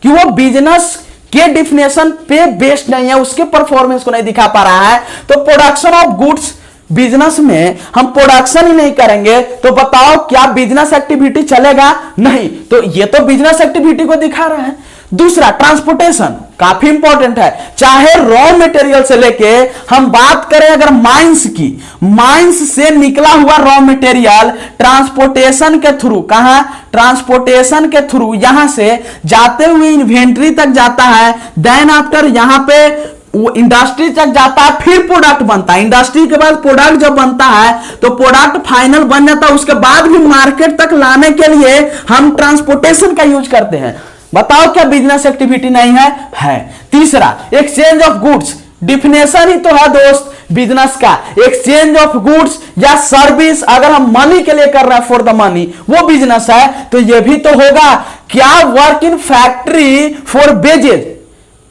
कि वो बिजनेस के डिफिनेशन पे बेस्ड नहीं है, उसके परफॉर्मेंस को नहीं दिखा पा रहा है। तो प्रोडक्शन ऑफ गुड्स, बिजनेस में हम प्रोडक्शन ही नहीं करेंगे तो बताओ क्या बिजनेस एक्टिविटी चलेगा? नहीं। तो ये तो बिजनेस एक्टिविटी को दिखा रहा है। दूसरा, ट्रांसपोर्टेशन, काफी इंपॉर्टेंट है। चाहे रॉ मटेरियल से लेके हम बात करें अगर माइंस की, माइंस से निकला हुआ रॉ मटेरियल ट्रांसपोर्टेशन के थ्रू, कहां? ट्रांसपोर्टेशन के थ्रू यहां से जाते हुए इन्वेंट्री तक जाता है, देन आफ्टर यहां पे वो इंडस्ट्री तक जाता है, फिर प्रोडक्ट बनता है। इंडस्ट्री के बाद प्रोडक्ट जब बनता है तो प्रोडक्ट फाइनल बन जाता है, उसके बाद भी मार्केट तक लाने के लिए हम ट्रांसपोर्टेशन का यूज करते हैं। बताओ क्या बिजनेस एक्टिविटी नहीं है? तीसरा, एक्सचेंज ऑफ गुड्स, डिफिनेशन ही तो है दोस्त बिजनेस का। एक्सचेंज ऑफ गुड्स या सर्विस अगर हम मनी के लिए कर रहे हैं, फॉर द मनी, वो बिजनेस है, तो ये भी तो होगा। क्या work in factory for wages,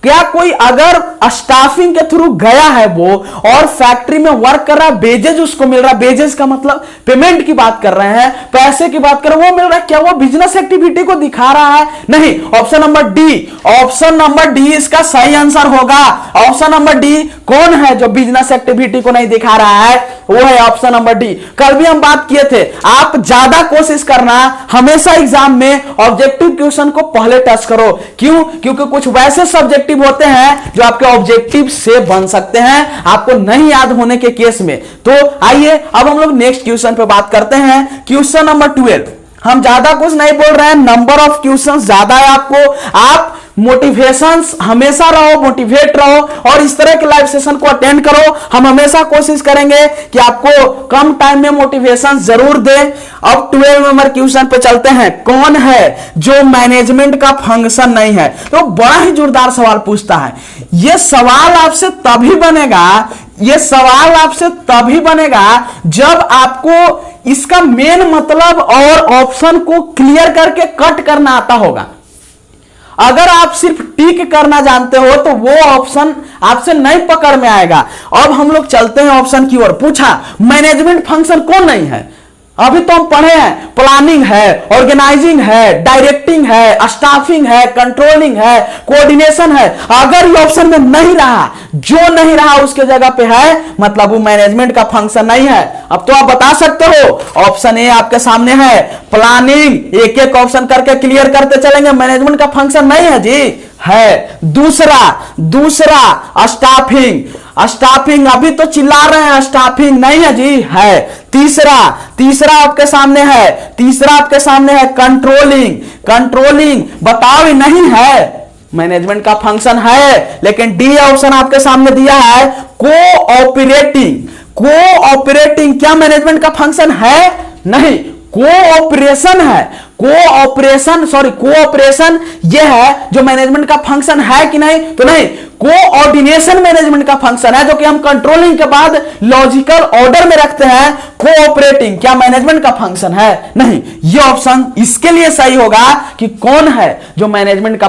क्या कोई अगर स्टाफिंग के थ्रू गया है वो और फैक्ट्री में वर्क कर रहा है, बेजेज उसको मिल रहा है, बेजेज का मतलब पेमेंट की बात कर रहे हैं, पैसे की बात कर रहे हैं, वो मिल रहा है, क्या वो बिजनेस एक्टिविटी को दिखा रहा है? नहीं। ऑप्शन नंबर डी इसका सही आंसर होगा। ऑप्शन नंबर डी कौन है जो बिजनेस एक्टिविटी को नहीं दिखा रहा है? वो है ऑप्शन नंबर डी। कल भी हम बात किए थे, आप ज्यादा कोशिश करना हमेशा एग्जाम में ऑब्जेक्टिव क्वेश्चन को पहले टच करो। क्यों? क्योंकि कुछ वैसे सब्जेक्टिव होते हैं जो आपके ऑब्जेक्टिव से बन सकते हैं आपको नहीं याद होने के केस में। तो आइए अब हम लोग नेक्स्ट क्वेश्चन पे बात करते हैं। Question number 12। हम ज्यादा कुछ नहीं बोल रहे हैं, नंबर ऑफ क्वेश्चंस ज्यादा है आपको। आप मोटिवेशंस हमेशा रहो, मोटिवेट रहो और इस तरह के लाइव सेशन को अटेंड करो। हम हमेशा कोशिश करेंगे कि आपको कम टाइम में मोटिवेशन जरूर दें। अब 12 नंबर क्वेश्चन पे चलते हैं। कौन है जो मैनेजमेंट का फंक्शन नहीं है? तो बड़ा ही जोरदार सवाल पूछता है। यह सवाल आपसे तभी बनेगा जब आपको इसका मेन मतलब और ऑप्शन को क्लियर करके कट करना आता होगा। अगर आप सिर्फ टिक करना जानते हो तो वो ऑप्शन आपसे नहीं पकड़ में आएगा। अब हम लोग चलते हैं ऑप्शन की ओर। पूछा मैनेजमेंट फंक्शन कौन नहीं है? अभी तो हम पढ़े हैं, प्लानिंग है, ऑर्गेनाइजिंग है, डायरेक्टिंग है, स्टाफिंग है, कंट्रोलिंग है, कोऑर्डिनेशन है। अगर ये ऑप्शन में नहीं रहा, जो नहीं रहा उसके जगह पे है, मतलब वो मैनेजमेंट का फंक्शन नहीं है। अब तो आप बता सकते हो, ऑप्शन ए आपके सामने है, प्लानिंग। एक एक ऑप्शन करके क्लियर करते चलेंगे, मैनेजमेंट का फंक्शन नहीं है जी, है। दूसरा स्टाफिंग, अभी तो चिल्ला रहे हैं, स्टाफिंग नहीं है जी, है। तीसरा आपके सामने है कंट्रोलिंग, बताओ नहीं है, मैनेजमेंट का फंक्शन है। लेकिन डी ऑप्शन आपके सामने दिया है कोऑपरेटिंग, क्या मैनेजमेंट का फंक्शन है? नहीं। कोऑपरेशन है, कोऑपरेशन ये है जो मैनेजमेंट का फंक्शन है कि नहीं, तो नहीं, कोऑर्डिनेशन मैनेजमेंट का फंक्शन है जो कि हम कंट्रोलिंग के बाद लॉजिकल ऑर्डर में रखते हैं। कोऑपरेटिंग क्या मैनेजमेंट का फंक्शन है? नहीं। ये ऑप्शन इसके लिए सही होगा कि कौन है जो मैनेजमेंट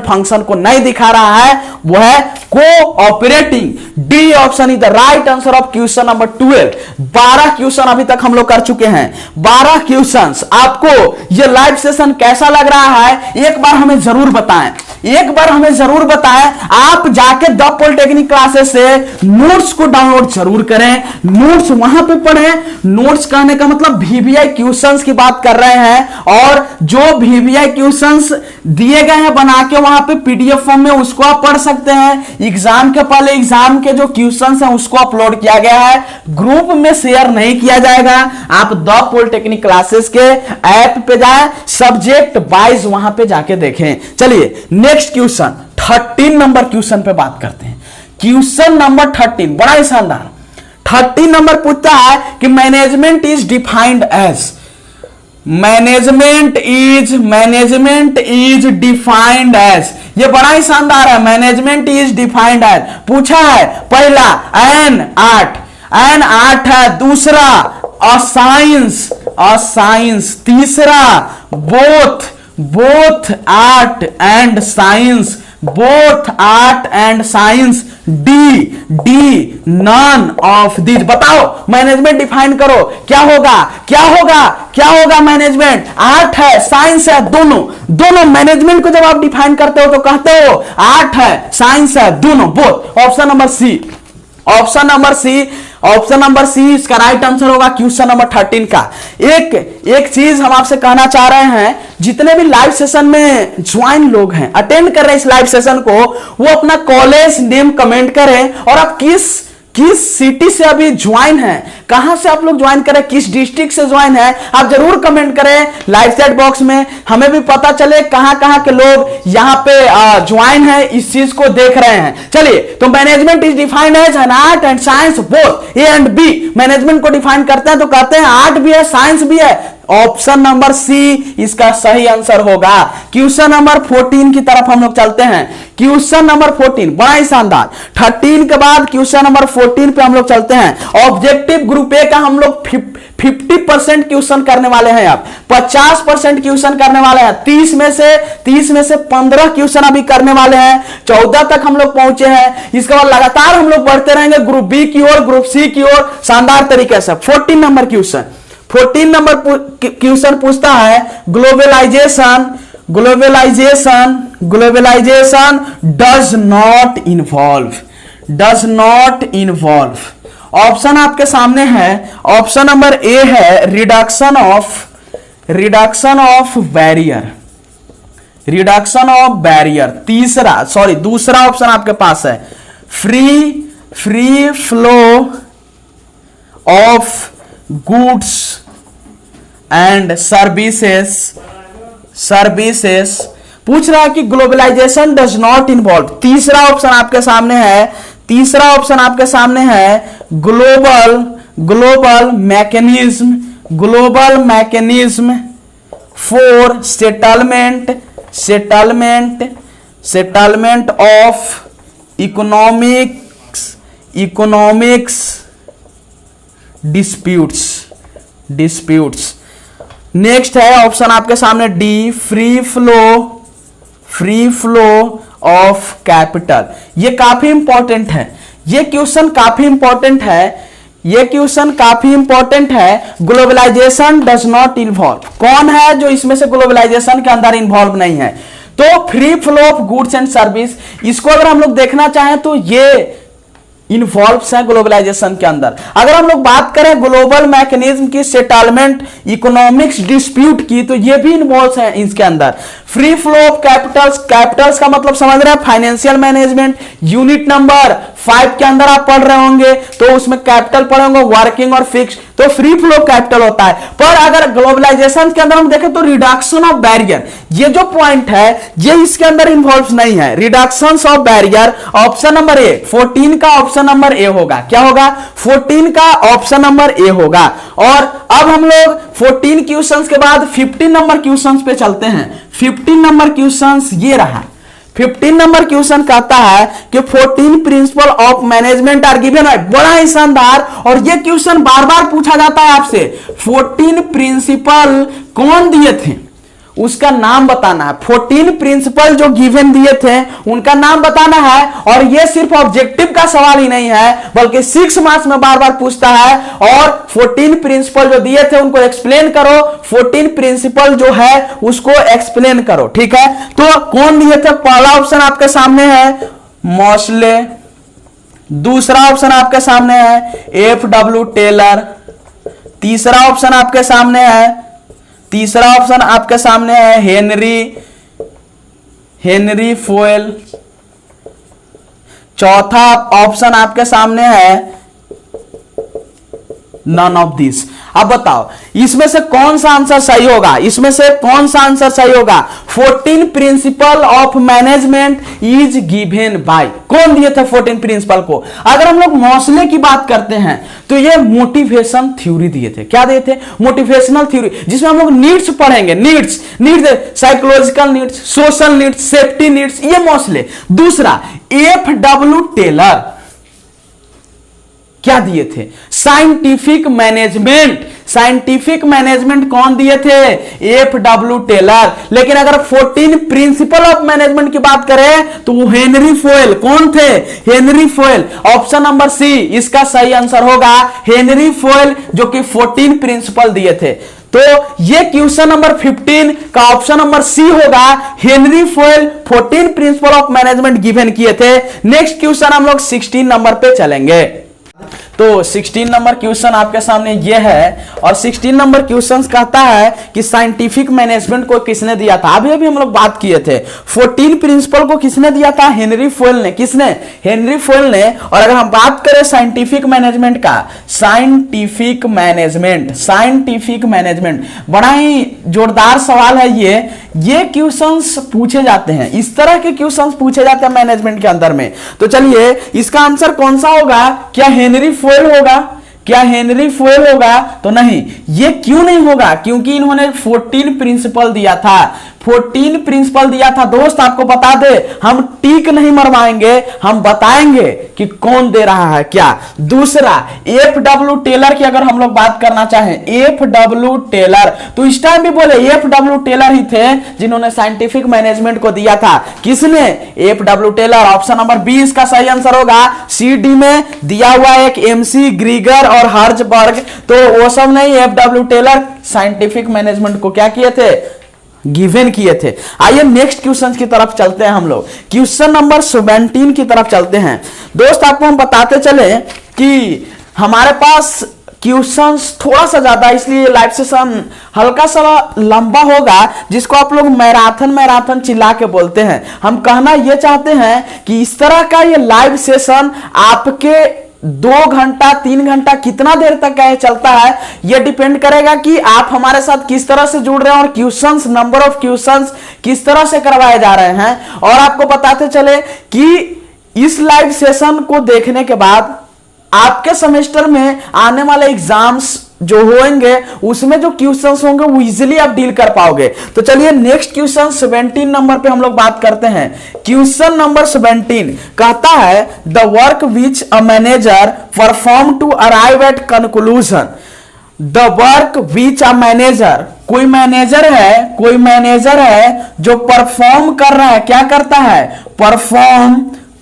फंक्शन को नहीं दिखा रहा है, वो है cooperating. D option is the right answer of question number 12। 12 question अभी तक हम लोग कर चुके हैं, 12 क्वेश्चंस। आपको ये लाइव सेशन कैसा लग रहा है एक बार हमें जरूर बताएं, एक बार हमें जरूर बताएं। आप जाके द पॉलिटेक्निक क्लासेस से नोट्स को डाउनलोड जरूर करें, नोट्स वहां पे पढ़ें। नोट्स कहने का मतलब वीवीआई क्वेश्चंस की बात कर रहे हैं, और जो वीवीआई क्वेश्चंस दिए गए हैं बना के वहां पे पीडीएफ फॉर्म में, उसको आप पढ़ सकते हैं। एग्जाम के पहले एग्जाम के जो क्वेश्चंस हैं उसको अपलोड किया गया है, ग्रुप में शेयर नहीं किया जाएगा। आप द पॉलिटेक्निक क्लासेस के ऐप पे जाए, सब्जेक्ट वाइज वहां पे जाके देखें। चलिए नेक्स्ट क्वेश्चन 13 नंबर क्वेश्चन पे बात करते हैं। क्वेश्चन नंबर 13 बड़ा ही शानदार। 13 नंबर पूछता है कि management is defined as, management is defined as, ये बड़ा ही शानदार है। मैनेजमेंट इज डिफाइंड एज पूछा है। पहला एन आर्ट है, दूसरा अ साइंस, तीसरा both art and science, D none of this. बताओ मैनेजमेंट डिफाइन करो, क्या होगा मैनेजमेंट? आर्ट है, साइंस है, दोनों मैनेजमेंट को जब आप डिफाइन करते हो तो कहते हो आर्ट है, साइंस है, दोनों, बोथ। ऑप्शन नंबर सी इसका राइट आंसर होगा क्वेश्चन नंबर 13 का। एक चीज हम आपसे कहना चाह रहे हैं, जितने भी लाइव सेशन में ज्वाइन लोग हैं, अटेंड कर रहे हैं इस लाइव सेशन को, वो अपना कॉलेज नेम कमेंट करें और आप किस सिटी से अभी ज्वाइन है, कहां से आप लोग ज्वाइन करें, किस डिस्ट्रिक्ट से ज्वाइन है, आप जरूर कमेंट करें लाइव चैट बॉक्स में, हमें भी पता चले कहां के लोग यहां पे ज्वाइन है, इस चीज को देख रहे हैं। चलिए, तो management is defined as an art and science both, A and B. Management को डिफाइन करते हैं तो कहते हैं आर्ट भी है, साइंस भी है। ऑप्शन नंबर सी इसका सही आंसर होगा। क्वेश्चन नंबर 14 की तरफ हम लोग चलते हैं। क्वेश्चन नंबर 14 बड़ा ही शानदार। 13 के बाद क्वेश्चन नंबर 14 पे हम लोग चलते हैं। ऑब्जेक्टिव ग्रुप ए का हम लोग 50% क्वेश्चन करने वाले हैं, अब 50% क्वेश्चन करने वाले हैं। 30 में से 15 क्वेश्चन अभी करने वाले हैं, 14 तक हम लोग पहुंचे हैं। इसके बाद लगातार हम लोग बढ़ते रहेंगे ग्रुप बी की ओर, ग्रुप सी की ओर, शानदार तरीके से। 14 नंबर क्वेश्चन पूछता है globalization does not involve. Option आपके सामने है। ऑप्शन नंबर ए है रिडक्शन ऑफ बैरियर। दूसरा ऑप्शन आपके पास है free flow of goods and services. पूछ रहा है कि ग्लोबलाइजेशन डज नॉट इन्वॉल्व। तीसरा ऑप्शन आपके सामने है global mechanism for settlement of economics disputes. Next है ऑप्शन आपके सामने D free flow of capital. ये काफी इंपॉर्टेंट है, ये क्वेश्चन काफी इंपॉर्टेंट है। ग्लोबलाइजेशन डज नॉट इन्वॉल्व, कौन है जो इसमें से ग्लोबलाइजेशन के अंदर इन्वॉल्व नहीं है? तो free flow of goods and service, इसको अगर हम लोग देखना चाहें तो ये इन्वॉल्व है ग्लोबलाइजेशन के अंदर। अगर हम लोग बात करें ग्लोबल मैकेनिज्म की, सेटलमेंट इकोनॉमिक्स डिस्प्यूट की, तो ये भी इन्वॉल्व है इसके अंदर। फ्री फ्लो ऑफ कैपिटल्स का मतलब समझ रहे हैं फाइनेंशियल मैनेजमेंट। यूनिट नंबर 5 के अंदर आप पढ़ रहे होंगे तो उसमें कैपिटल पढ़े होंगे, वर्किंग और फिक्स, तो फ्री फ्लो कैपिटल होता है। पर अगर ग्लोबलाइजेशन के अंदर हम देखें तो रिडक्शन ऑफ बैरियर, ये जो पॉइंट है ये इसके अंदर इन्वॉल्व नहीं है। Reduction of barrier option number ए, 14 का ऑप्शन नंबर ए होगा। क्या होगा? 14 का ऑप्शन नंबर ए होगा। और अब हम लोग 14 क्वेश्चंस के बाद 15 नंबर क्वेश्चंस पे चलते हैं। 15 नंबर क्वेश्चंस ये रहा। 15 नंबर क्वेश्चन कहता है कि 14 principle of management are given है। बड़ा ही शानदार, और ये क्वेश्चन बार बार पूछा जाता है आपसे। 14 प्रिंसिपल कौन दिए थे उसका नाम बताना है। 14 प्रिंसिपल जो गिवन दिए थे उनका नाम बताना है। और ये सिर्फ ऑब्जेक्टिव का सवाल ही नहीं है बल्कि 6 मार्क्स में बार बार पूछता है। और 14 प्रिंसिपल जो दिए थे उनको एक्सप्लेन करो, 14 प्रिंसिपल जो है उसको एक्सप्लेन करो। ठीक है, तो कौन दिए थे? पहला ऑप्शन आपके सामने है मॉसले, दूसरा ऑप्शन आपके सामने है एफ.डब्ल्यू. टेलर, तीसरा ऑप्शन आपके सामने है हेनरी फोयल, चौथा ऑप्शन आपके सामने है नन ऑफ दिस। अब बताओ इसमें से कौन सा आंसर सही होगा? 14 principle of management is given by, कौन दिए थे 14 प्रिंसिपल को? अगर हम लोग मॉसले की बात करते हैं तो ये मोटिवेशन थ्योरी दिए थे। क्या दिए थे? मोटिवेशनल थ्योरी, जिसमें हम लोग नीड्स पढ़ेंगे। Needs psychological needs, social needs, safety needs, ये मॉसले। दूसरा एफ.डब्ल्यू. टेलर क्या दिए थे? साइंटिफिक मैनेजमेंट कौन दिए थे? एफ.डब्ल्यू. टेलर। लेकिन अगर 14 प्रिंसिपल ऑफ मैनेजमेंट की बात करें तो वो हेनरी फोयल। कौन थे? Henry Fayol. Option number C इसका सही आंसर होगा हेनरी फोयल, जो कि 14 प्रिंसिपल दिए थे। तो ये क्वेश्चन नंबर 15 का ऑप्शन नंबर सी होगा Henry Foyle 14 principle of management given किए थे। नेक्स्ट क्वेश्चन हम लोग 16 नंबर पे चलेंगे। तो 16 नंबर क्वेश्चन आपके सामने ये है, और 16 नंबर क्वेश्चन कहता है कि साइंटिफिक मैनेजमेंट को किसने दिया था? अभी हम लोग बात किए थे 14 प्रिंसिपल को किसने दिया था? हेनरी फोयल ने। किसने? हेनरी फोयल ने। और अगर हम बात करें साइंटिफिक मैनेजमेंट का, साइंटिफिक मैनेजमेंट बड़ा ही जोरदार सवाल है। ये क्वेश्चंस पूछे जाते हैं, इस तरह के क्वेश्चंस पूछे जाते हैं मैनेजमेंट के अंदर में। तो चलिए इसका आंसर कौन सा होगा? क्या हेनरी फोयल होगा? तो नहीं, ये क्यों नहीं होगा? क्योंकि इन्होंने 14 प्रिंसिपल दिया था। 14 प्रिंसिपल दिया था दोस्त। आपको बता दे, हम टीक नहीं मरवाएंगे, हम बताएंगे कि कौन दे रहा है क्या। दूसरा एफ.डब्ल्यू. टेलर की अगर हम लोग बात करना चाहें, एफ.डब्ल्यू. टेलर, तो इस टाइम भी बोले एफ.डब्ल्यू. टेलर ही थे जिन्होंने साइंटिफिक मैनेजमेंट को दिया था। किसने? एफ.डब्ल्यू. टेलर। ऑप्शन नंबर 20 का सही आंसर होगा। सी डी में दिया हुआ एक एमसी ग्रीगर और हर्जबर्ग, तो वो सब नहीं, एफ.डब्ल्यू. टेलर साइंटिफिक मैनेजमेंट को क्या किए थे? गिवन किए थे। आइए नेक्स्ट क्वेश्चन की तरफ चलते हैं। हम लोग क्वेश्चन नंबर 17 की तरफ चलते हैं। दोस्त आपको हम बताते चले कि हमारे पास क्वेश्चंस थोड़ा सा ज्यादा, इसलिए लाइव सेशन हल्का सा लंबा होगा, जिसको आप लोग मैराथन चिल्ला के बोलते हैं। हम कहना यह चाहते हैं कि इस तरह का ये लाइव सेशन आपके 2 घंटा 3 घंटा कितना देर तक का चलता है, यह डिपेंड करेगा कि आप हमारे साथ किस तरह से जुड़ रहे हैं और क्वेश्चंस, नंबर ऑफ क्वेश्चंस किस तरह से करवाए जा रहे हैं। और आपको बताते चले कि इस लाइव सेशन को देखने के बाद आपके सेमेस्टर में आने वाले एग्जाम्स जो होंगे उसमें जो क्वेश्चंस होंगे वो इजीली आप डील कर पाओगे। तो चलिए नेक्स्ट क्वेश्चन 17 नंबर पे हम लोग बात करते हैं। क्वेश्चन नंबर 17 कहता है the work which a manager perform to arrive at conclusion. The work which a manager, कोई मैनेजर है जो परफॉर्म कर रहा है, क्या करता है? Perform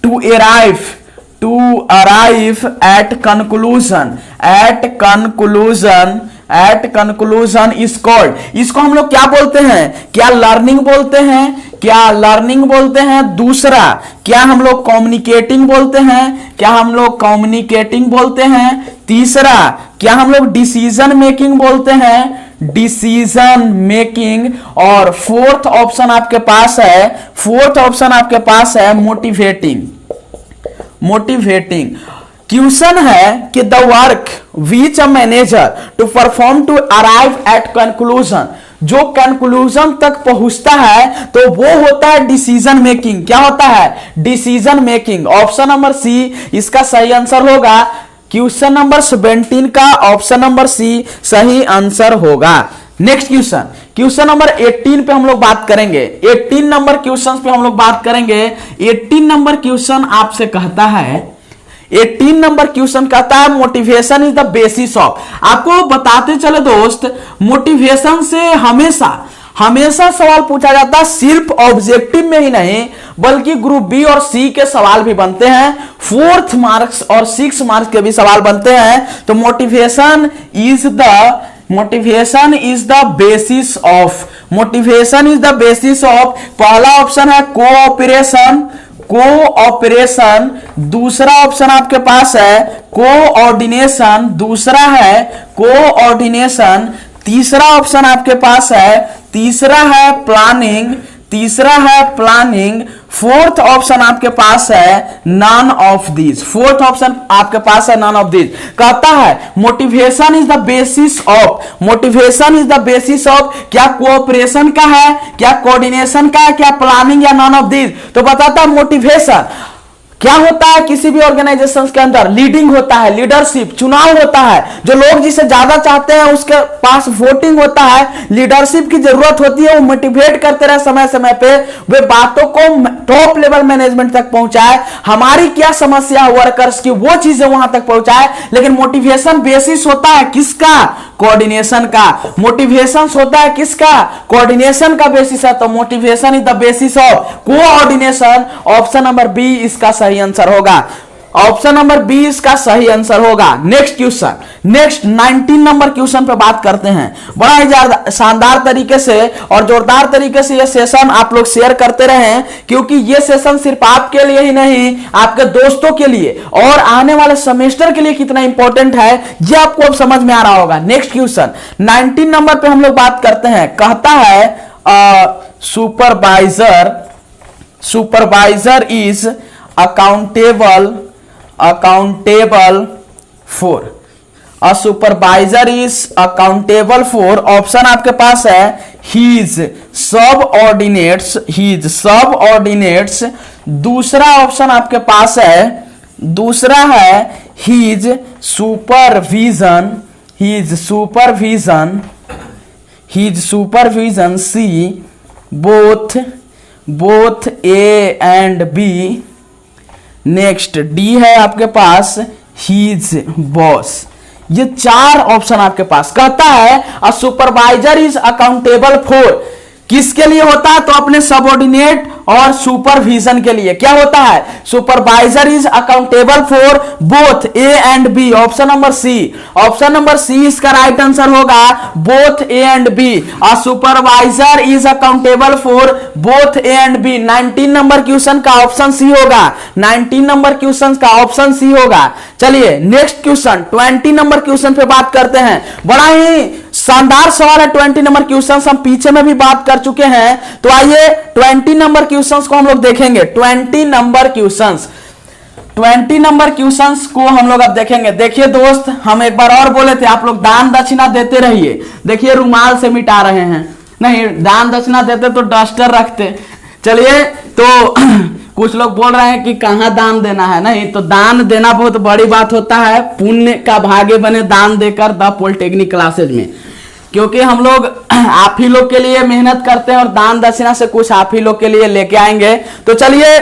to arrive at conclusion is called. इसको हम लोग क्या बोलते हैं? क्या लर्निंग बोलते हैं? दूसरा क्या हम लोग कम्युनिकेटिंग बोलते हैं? तीसरा क्या हम लोग डिसीजन मेकिंग बोलते हैं? और फोर्थ ऑप्शन आपके पास है मोटिवेटिंग। मोटिवेटिंग। क्वेश्चन है कि the work which a manager to perform to arrive at conclusion, जो कंक्लूजन तक पहुंचता है तो वो होता है डिसीजन मेकिंग। क्या होता है? Decision making. Option number C इसका सही आंसर होगा। क्वेश्चन नंबर 17 का ऑप्शन नंबर सी सही आंसर होगा। नेक्स्ट क्वेश्चन, क्वेश्चन नंबर 18 पे हम लोग बात करेंगे। 18 नंबर क्वेश्चन पे हम लोग बात करेंगे। 18 नंबर क्वेश्चन आपसे कहता है, 18 नंबर क्वेश्चन कहता है motivation is the basis of. आपको बताते चले दोस्त, मोटिवेशन से हमेशा सवाल पूछा जाता है, सिर्फ ऑब्जेक्टिव में ही नहीं बल्कि ग्रुप बी और सी के सवाल भी बनते हैं, 4th मार्क्स और 6 मार्क्स के भी सवाल बनते हैं। तो motivation is the basis of, motivation is the basis of. पहला ऑप्शन है कोऑपरेशन, दूसरा ऑप्शन आपके पास है कोऑर्डिनेशन, दूसरा है कोऑर्डिनेशन, तीसरा ऑप्शन आपके पास है प्लानिंग, फोर्थ ऑप्शन आपके पास है none of these, fourth option आपके पास है नन ऑफ दीज। कहता है motivation is the basis of, क्या कोऑपरेशन का है, क्या कोऑर्डिनेशन का है, क्या प्लानिंग या नन ऑफ दीज। तो बताता है मोटिवेशन क्या होता है, किसी भी ऑर्गेनाइजेशन के अंदर लीडिंग होता है, लीडरशिप, चुनाव होता है, जो लोग जिसे ज्यादा चाहते हैं उसके पास वोटिंग होता है, लीडरशिप की जरूरत होती है, वो मोटिवेट करते रहे समय समय पे, वे बातों को टॉप लेवल मैनेजमेंट तक पहुंचाए, हमारी क्या समस्या है वर्कर्स की वो चीजें वहां तक पहुंचाए। लेकिन मोटिवेशन बेसिस होता है किसका? कोऑर्डिनेशन का। मोटिवेशन होता है किसका? कोऑर्डिनेशन का बेसिस है। तो motivation is the basis of coordination. Option number B इसका सही आंसर होगा। ऑप्शन नंबर बी इसका सही आंसर होगा। Next question, next 19 number question पे बात करते हैं। बड़ा ही शानदार तरीके से और जोरदार तरीके से ये सेशन आप लोग शेयर करते रहे, क्योंकि ये सेशन सिर्फ आपके लिए ही नहीं, आपके दोस्तों के लिए और आने वाले सेमेस्टर के लिए कितना इंपॉर्टेंट है ये आपको अब समझ में आ रहा होगा। नेक्स्ट क्वेश्चन 19 नंबर पे हम लोग बात करते हैं। कहता है supervisor is accountable for, a supervisor is accountable for, option आपके पास है his subordinates, दूसरा ऑप्शन आपके पास है, दूसरा है his supervision, C both A and B। Next D है आपके पास हीज बॉस। ये 4 ऑप्शन आपके पास। कहता है अ सुपरवाइजर इज अकाउंटेबल फॉर, किसके लिए होता है? तो अपने सबऑर्डिनेट और सुपरविजन के लिए। क्या होता है? Supervisor is accountable for both A and B. Option number C, option number C इसका राइट आंसर होगा, both A and B. A supervisor is accountable for both A and B. 19 number question का option C होगा, 19 number question का option C होगा। चलिए next question 20 number question पे बात करते हैं। बड़ा ही शानदार सवाल है 20 नंबर क्वेश्चन, हम पीछे में भी बात कर चुके हैं। तो आइए 20 नंबर क्वेश्चंस को हम लोग देखेंगे। 20 नंबर क्वेश्चंस को हम लोग अब देखेंगे। देखिए दोस्त, हम एक बार और बोले थे आप लोग दान दक्षिणा देते रहिए। देखिए रुमाल से मिटा रहे हैं, नहीं दान दक्षिणा देते तो डस्टर रखते। चलिए तो कुछ लोग बोल रहे हैं कि कहां दान देना है, नहीं तो दान देना बहुत बड़ी बात होता है। पुण्य का भागे बने दान देकर द पॉलिटेक्निक क्लासेज में, क्योंकि हम लोग आप ही लोग के लिए मेहनत करते हैं और दान दक्षिणा से कुछ आप ही लोग के लिए लेके आएंगे। तो चलिए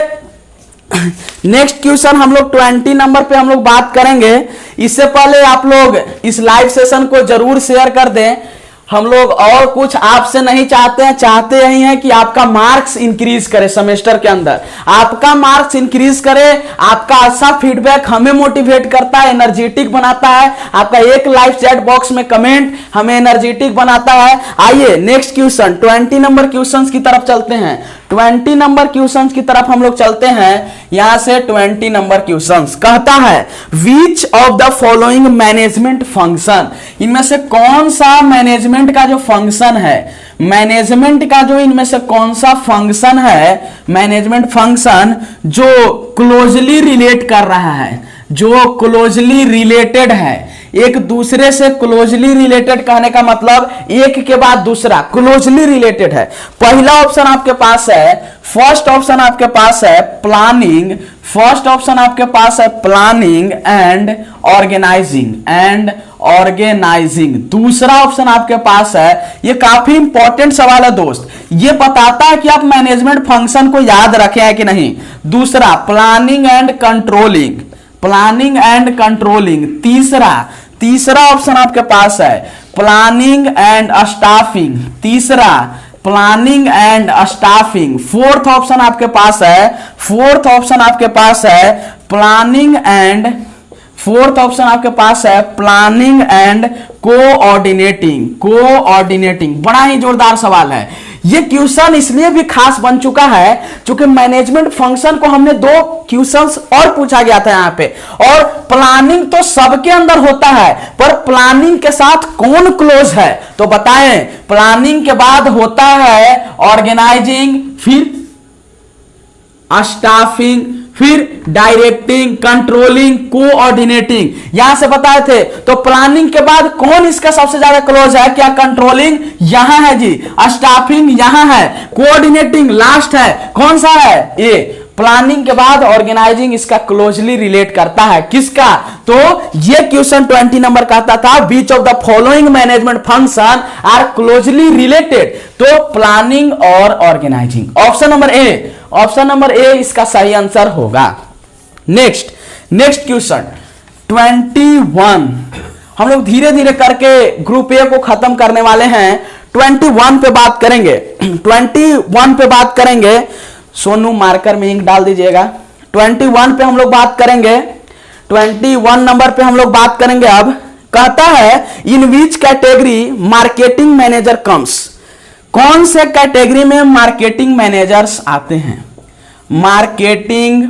नेक्स्ट क्वेश्चन हम लोग 20 नंबर पे हम लोग बात करेंगे। इससे पहले आप लोग इस लाइव सेशन को जरूर शेयर कर दें। हम लोग और कुछ आपसे नहीं चाहते हैं, चाहते यही हैं कि आपका मार्क्स इंक्रीज करे सेमेस्टर के अंदर, आपका मार्क्स इंक्रीज करे। आपका अच्छा फीडबैक हमें मोटिवेट करता है, एनर्जेटिक बनाता है। आपका एक लाइव चैट बॉक्स में कमेंट हमें एनर्जेटिक बनाता है। आइए नेक्स्ट क्वेश्चन 20 नंबर क्वेश्चंस की तरफ चलते हैं। 20 नंबर क्वेश्चंस की तरफ हम लोग चलते हैं। यहां से 20 नंबर क्वेश्चंस कहता है which of the following management function, इनमें से कौन सा मैनेजमेंट का जो फंक्शन है, मैनेजमेंट का जो इनमें से कौन सा फंक्शन है, मैनेजमेंट फंक्शन जो क्लोजली रिलेट कर रहा है, जो क्लोजली रिलेटेड है, एक दूसरे से क्लोजली रिलेटेड कहने का मतलब एक के बाद दूसरा क्लोजली रिलेटेड है। पहला ऑप्शन आपके पास है, फर्स्ट ऑप्शन आपके पास है प्लानिंग, फर्स्ट ऑप्शन आपके पास है प्लानिंग एंड ऑर्गेनाइजिंग, दूसरा ऑप्शन आपके पास है, ये काफी इंपॉर्टेंट सवाल है दोस्त, ये बताता है कि आप मैनेजमेंट फंक्शन को याद रखे हैं कि नहीं। दूसरा planning and controlling, planning and controlling, तीसरा ऑप्शन आपके पास है प्लानिंग एंड स्टाफिंग, तीसरा planning and staffing, fourth option आपके पास है, फोर्थ ऑप्शन आपके पास है प्लानिंग एंड, फोर्थ ऑप्शन आपके पास है प्लानिंग एंड कोऑर्डिनेटिंग। बड़ा ही जोरदार सवाल है ये क्वेश्चन, इसलिए भी खास बन चुका है क्योंकि मैनेजमेंट फंक्शन को हमने 2 क्वेश्चंस और पूछा गया था यहां पे, और प्लानिंग तो सबके अंदर होता है पर प्लानिंग के साथ कौन क्लोज है, तो बताएं। प्लानिंग के बाद होता है ऑर्गेनाइजिंग, फिर स्टाफिंग, फिर डायरेक्टिंग, कंट्रोलिंग, कोऑर्डिनेटिंग, यहां से बताए थे। तो प्लानिंग के बाद कौन इसका सबसे ज्यादा क्लोज है, क्या कंट्रोलिंग यहां है जी, स्टाफिंग यहां है, कोऑर्डिनेटिंग लास्ट है, कौन सा है ये, प्लानिंग के बाद ऑर्गेनाइजिंग इसका क्लोजली रिलेट करता है, किसका, तो ये क्वेश्चन 20 नंबर कहता था which of the following management function are closely related, तो प्लानिंग और organizing. Option number A, option number A इसका सही आंसर होगा। नेक्स्ट क्वेश्चन 21, हम लोग धीरे धीरे करके ग्रुप ए को खत्म करने वाले हैं, 21 पे बात करेंगे, 21 पे बात करेंगे। सोनू मार्कर में इंक डाल दीजिएगा। 21 पे हम लोग बात करेंगे, 21 नंबर पे हम लोग बात करेंगे। अब कहता है in which category marketing manager comes, कौन से कैटेगरी में मार्केटिंग मैनेजर्स आते हैं, मार्केटिंग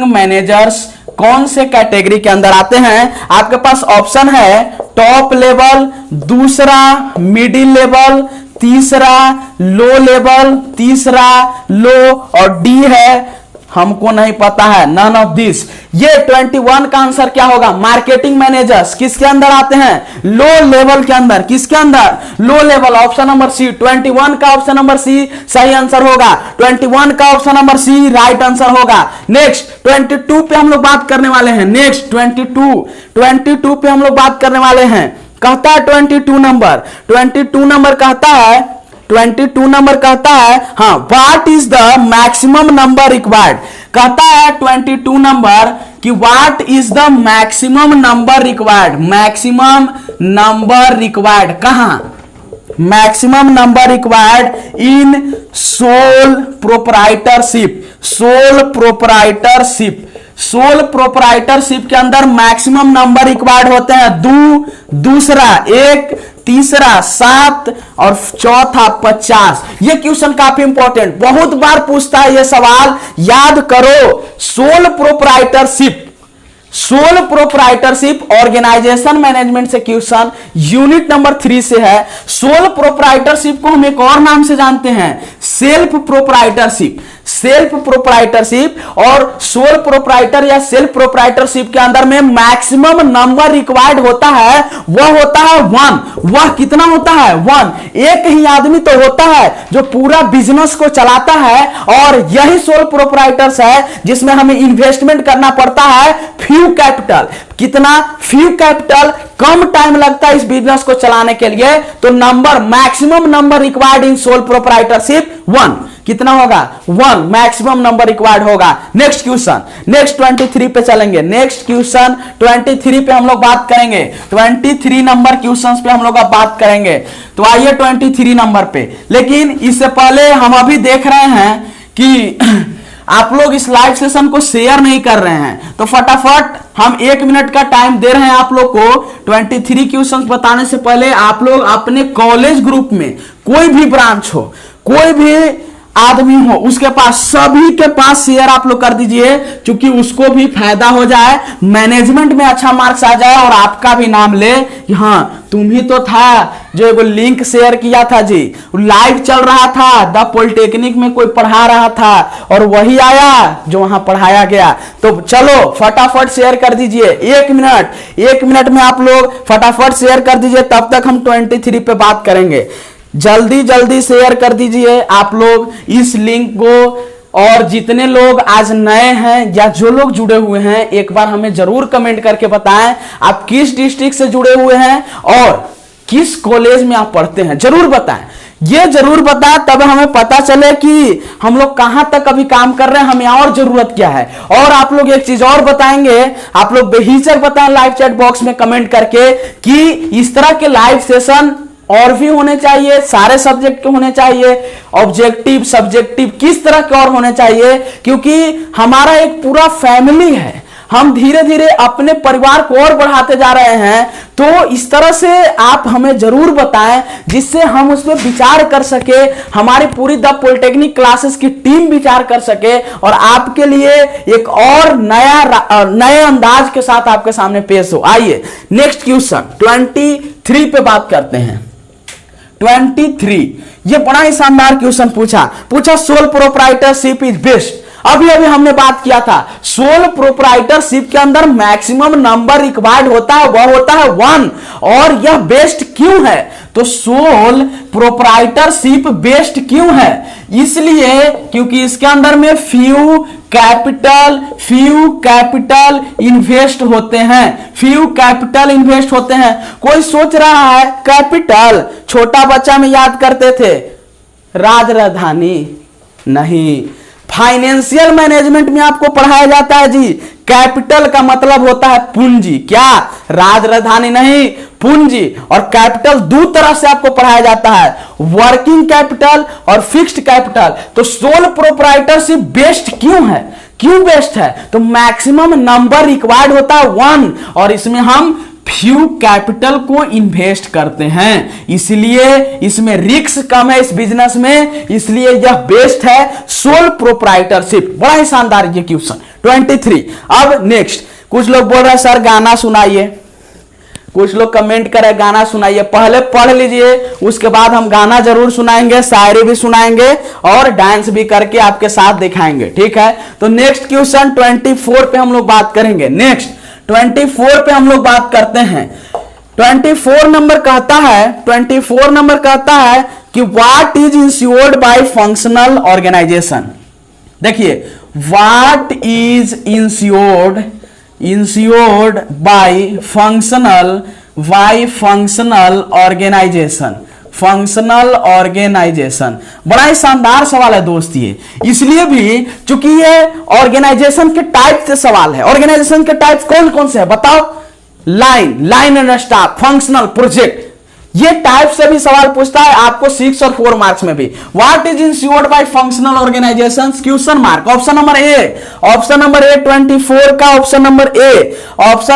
मैनेजर्स कौन से कैटेगरी के अंदर आते हैं। आपके पास ऑप्शन है टॉप लेवल, दूसरा मिडिल लेवल, तीसरा लो लेवल, तीसरा लो, और डी है हमको नहीं पता है, नन ऑफ दिस। ये 21 का आंसर क्या होगा, मार्केटिंग मैनेजर्स किसके अंदर आते हैं, लो लेवल के अंदर, किसके अंदर, low level, option number C, 21 का ऑप्शन नंबर सी सही आंसर होगा, 21 का option number C right answer होगा। नेक्स्ट 22 पे हम लोग बात करने वाले हैं, नेक्स्ट 22 पे हम लोग बात करने वाले हैं। कहता है 22 नंबर कहता है, 22 नंबर कहता है हाँ, what is the maximum number required, कहता है 22 नंबर कि what is the maximum number required, maximum number required कहां, maximum number required in sole proprietorship के अंदर मैक्सिमम नंबर रिक्वायर्ड होते हैं दूसरा 1, तीसरा 7 और चौथा 50। ये क्वेश्चन काफी इंपॉर्टेंट, बहुत बार पूछता है ये सवाल, याद करो। सोल प्रोप्राइटरशिप ऑर्गेनाइजेशन मैनेजमेंट से क्वेश्चन यूनिट नंबर 3 से है। सोल प्रोप्राइटरशिप को हम एक और नाम से जानते हैं, सेल्फ प्रोप्राइटरशिप और सोल प्रोप्राइटर या सेल्फ प्रोप्राइटरशिप के अंदर में मैक्सिमम नंबर रिक्वायर्ड होता है, वह होता है 1। वह कितना होता है, 1। एक ही आदमी तो होता है जो पूरा बिजनेस को चलाता है, और यही सोल प्रोप्राइटर्स है जिसमें हमें इन्वेस्टमेंट करना पड़ता है फ्यू कैपिटल। कितना, फ्यू कैपिटल, कम टाइम लगता है इस बिजनेस को चलाने के लिए, तो number, maximum number required in sole proprietorship 1। कितना होगा, 1 मैक्सिमम नंबर रिक्वायर्ड होगा। नेक्स्ट क्वेश्चन, नेक्स्ट 23 पे चलेंगे। नेक्स्ट क्वेश्चन 23 पे हम लोग बात करेंगे, 23 नंबर क्वेश्चंस पे हम लोग अब बात करेंगे। तो आइए 23 नंबर पे, लेकिन इससे पहले हम अभी देख रहे हैं कि आप लोग इस लाइव सेशन को शेयर नहीं कर रहे हैं, तो फटाफट हम 1 मिनट का टाइम दे रहे हैं आप लोग को। 23 क्वेश्चंस बताने से पहले आप लोग अपने कॉलेज ग्रुप में कोई भी ब्रांच हो, कोई भी आदमी हो उसके पास, सभी के पास शेयर आप लोग कर दीजिए, क्योंकि उसको भी फायदा हो जाए, मैनेजमेंट में अच्छा मार्क्स आ जाए और आपका भी नाम ले, हाँ तुम ही तो था जो एगो लिंक शेयर किया था जी, लाइव चल रहा था, द पॉलिटेक्निक में कोई पढ़ा रहा था और वही आया जो वहां पढ़ाया गया। तो चलो फटाफट शेयर कर दीजिए, 1 मिनट में आप लोग फटाफट शेयर कर दीजिए, तब तक हम 23 पे बात करेंगे। जल्दी जल्दी शेयर कर दीजिए आप लोग इस लिंक को। और जितने लोग आज नए हैं या जो लोग जुड़े हुए हैं, एक बार हमें जरूर कमेंट करके बताएं आप किस डिस्ट्रिक्ट से जुड़े हुए हैं और किस कॉलेज में आप पढ़ते हैं, जरूर बताएं। ये जरूर बताएं, तब हमें पता चले कि हम लोग कहां तक अभी काम कर रहे हैं, हमें और जरूरत क्या है। और आप लोग एक चीज और बताएंगे, आप लोग बेहिचक बताएं लाइव चैट बॉक्स में कमेंट करके कि इस तरह के लाइव सेशन और भी होने चाहिए, सारे सब्जेक्ट के होने चाहिए, ऑब्जेक्टिव सब्जेक्टिव किस तरह के और होने चाहिए, क्योंकि हमारा एक पूरा फैमिली है, हम धीरे धीरे अपने परिवार को और बढ़ाते जा रहे हैं। तो इस तरह से आप हमें जरूर बताएं जिससे हम उस पर विचार कर सके, हमारी पूरी द पॉलिटेक्निक क्लासेस की टीम विचार कर सके और आपके लिए एक और नए अंदाज के साथ आपके सामने पेश हो। आइए नेक्स्ट क्वेश्चन 23 पे बात करते हैं। 23 ये बड़ा ही शानदार क्वेश्चन पूछा सोल प्रोप्राइटरशिप इज बेस्ट। अभी हमने बात किया था, सोल प्रोप्राइटरशिप के अंदर मैक्सिमम नंबर रिक्वायर्ड होता है, वह होता है 1। और यह बेस्ट क्यों है? तो सोल प्रोप्राइटरशिप बेस्ट क्यों है? इसलिए क्योंकि इसके अंदर में फ्यू कैपिटल इन्वेस्ट होते हैं, फ्यू कैपिटल इन्वेस्ट होते हैं। कोई सोच रहा है कैपिटल छोटा बच्चा में याद करते थे, राजधानी नहीं, फाइनेंशियल मैनेजमेंट में आपको पढ़ाया जाता है जी, कैपिटल का मतलब होता है पूंजी, क्या राजधानी नहीं, पूंजी। और कैपिटल दो तरह से आपको पढ़ाया जाता है, वर्किंग कैपिटल और फिक्स्ड कैपिटल। तो सोल प्रोप्राइटरशिप बेस्ट क्यों है? क्यों बेस्ट है? तो मैक्सिमम नंबर रिक्वायर्ड होता है 1 और इसमें हम फ्यू कैपिटल को इन्वेस्ट करते हैं, इसलिए इसमें रिस्क कम है इस बिजनेस में, इसलिए यह बेस्ट है सोल प्रोप्राइटरशिप। बड़ा ही शानदार ये क्वेश्चन 23। अब नेक्स्ट, कुछ लोग बोल रहे हैं सर गाना सुनाइए, कुछ लोग कमेंट कर रहे हैं गाना सुनाइए। पहले पढ़ लीजिए, उसके बाद हम गाना जरूर सुनाएंगे, शायरी भी सुनाएंगे और डांस भी करके आपके साथ दिखाएंगे, ठीक है। तो नेक्स्ट क्वेश्चन 24 पे हम लोग बात करेंगे। नेक्स्ट 24 पे हम लोग बात करते हैं। 24 नंबर कहता है कि what is ensured by functional organization. देखिए, what is ensured by functional organization. बड़ा ही शानदार सवाल है दोस्त ये, इसलिए भी चूंकि ये ऑर्गेनाइजेशन के टाइप से सवाल है। ऑर्गेनाइजेशन के टाइप कौन कौन से है बताओ? Line and staff, functional, project, ये टाइप से भी सवाल पूछता है आपको 6 और 4 मार्क्स में भी। What is ensured by functional organisation, question mark. Option number A 24 का ऑप्शन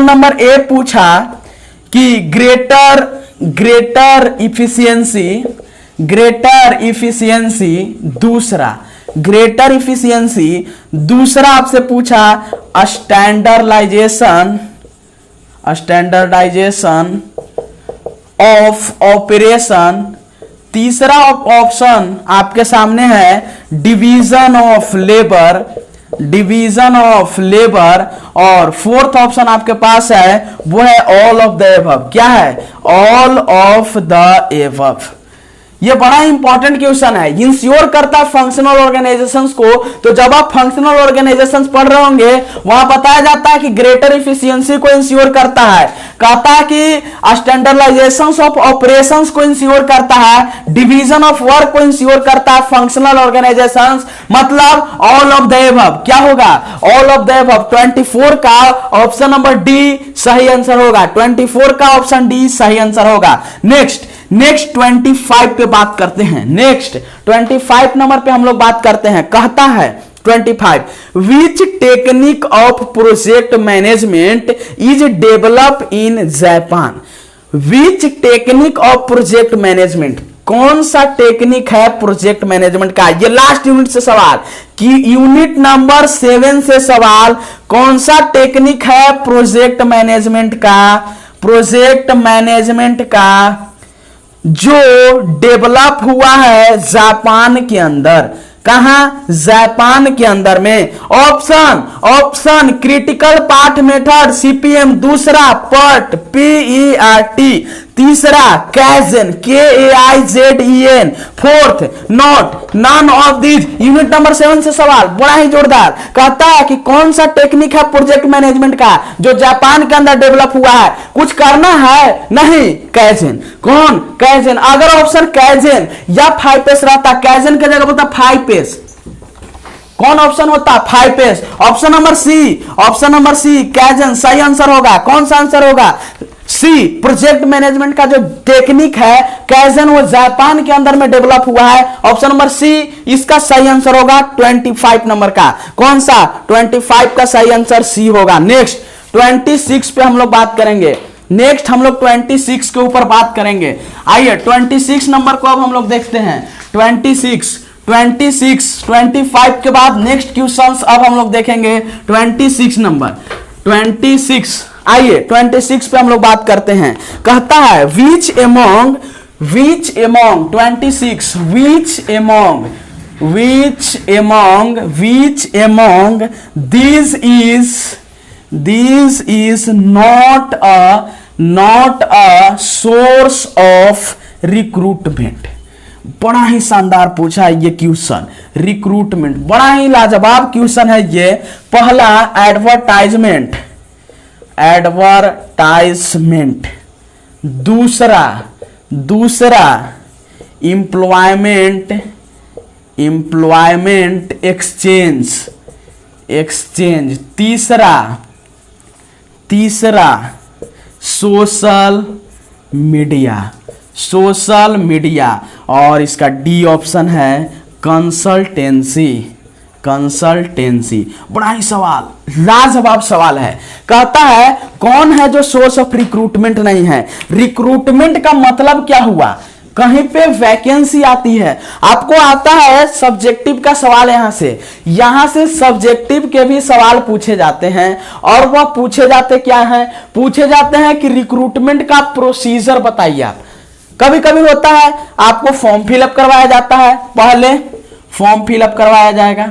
नंबर ए पूछा कि ग्रेटर इफिशियंसी, दूसरा आपसे पूछा स्टैंडर्डाइजेशन ऑफ ऑपरेशन, तीसरा ऑप्शन आपके सामने है डिवीजन ऑफ लेबर और फोर्थ ऑप्शन आपके पास है वो है ऑल ऑफ द एबव। क्या है? All of the above. ये बड़ा इंपॉर्टेंट क्वेश्चन है, इंश्योर करता है फंक्शनल ऑर्गेनाइजेशंस को। तो जब आप फंक्शनल ऑर्गेनाइजेशंस पढ़ रहे होंगे वहां बताया जाता है कि ग्रेटर इफिशियंसी को इंश्योर करता है, कहता है कि स्टैंडर्डाइजेशन ऑफ ऑपरेशंस को इंश्योर करता है, डिवीजन ऑफ वर्क को इंश्योर करता है फंक्शनल ऑर्गेनाइजेशंस, मतलब ऑल ऑफ द एबव। क्या होगा? All of the above. 24 का ऑप्शन नंबर डी सही आंसर होगा, 24 का ऑप्शन डी सही आंसर होगा। नेक्स्ट 25 पे बात करते हैं। नेक्स्ट 25 नंबर पे हम लोग बात करते हैं। कहता है 25 which technique of project management is develop in Japan. Which technique of project management, कौन सा टेक्निक है प्रोजेक्ट मैनेजमेंट का। ये लास्ट यूनिट से सवाल कि यूनिट नंबर 7 से सवाल, कौन सा टेक्निक है प्रोजेक्ट मैनेजमेंट का, प्रोजेक्ट मैनेजमेंट का जो डेवलप हुआ है जापान के अंदर। कहां? जापान के अंदर में। Option critical path method CPM, दूसरा पर्ट PERT, तीसरा kaizen KAIZEN, fourth not, none of these. Unit number 7 से सवाल बड़ा ही जोरदार, कहता है कि कौन सा टेक्निक है प्रोजेक्ट मैनेजमेंट का जो जापान के अंदर डेवलप हुआ है। कुछ करना है नहीं, कैजन। कौन? कैजन। अगर ऑप्शन कैजन या 5S रहता, कैजन की जगह बोलता 5S, कौन ऑप्शन होता? 5S। Option number C kaizen सही आंसर होगा। कौन सा आंसर होगा? सी। प्रोजेक्ट मैनेजमेंट का जो टेक्निक है कैजन, वो जापान के अंदर में डेवलप हुआ है। ऑप्शन नंबर सी इसका सही आंसर होगा 25 नंबर का। कौन सा? 25 का सही आंसर सी होगा। नेक्स्ट 26 पे हम लोग बात करेंगे। नेक्स्ट हम लोग 26 के ऊपर बात करेंगे। आइए 26 नंबर को अब हम लोग देखते हैं। 26 25 के बाद नेक्स्ट क्वेश्चंस अब हम लोग देखेंगे 26 नंबर। 26 आइए 26 पे हम लोग बात करते हैं। कहता है which among 26 which among these is not a source of recruitment। बड़ा ही शानदार पूछा है ये क्वेश्चन। रिक्रूटमेंट बड़ा ही लाजवाब क्वेश्चन है ये। पहला एडवर्टाइजमेंट, दूसरा एम्प्लॉयमेंट एक्सचेंज, तीसरा सोशल मीडिया और इसका डी ऑप्शन है कंसल्टेंसी। बड़ा ही सवाल, लाजवाब सवाल है। कहता है कौन है जो सोर्स ऑफ रिक्रूटमेंट नहीं है। रिक्रूटमेंट का मतलब क्या हुआ? कहीं पे वैकेंसी आती है, आपको आता है सब्जेक्टिव का सवाल, यहां से सब्जेक्टिव के भी सवाल पूछे जाते हैं। और वह पूछे जाते क्या है? पूछे जाते हैं कि रिक्रूटमेंट का प्रोसीजर बताइए आप। कभी कभी होता है आपको फॉर्म फिलअप करवाया जाता है, पहले फॉर्म फिलअप करवाया जाएगा,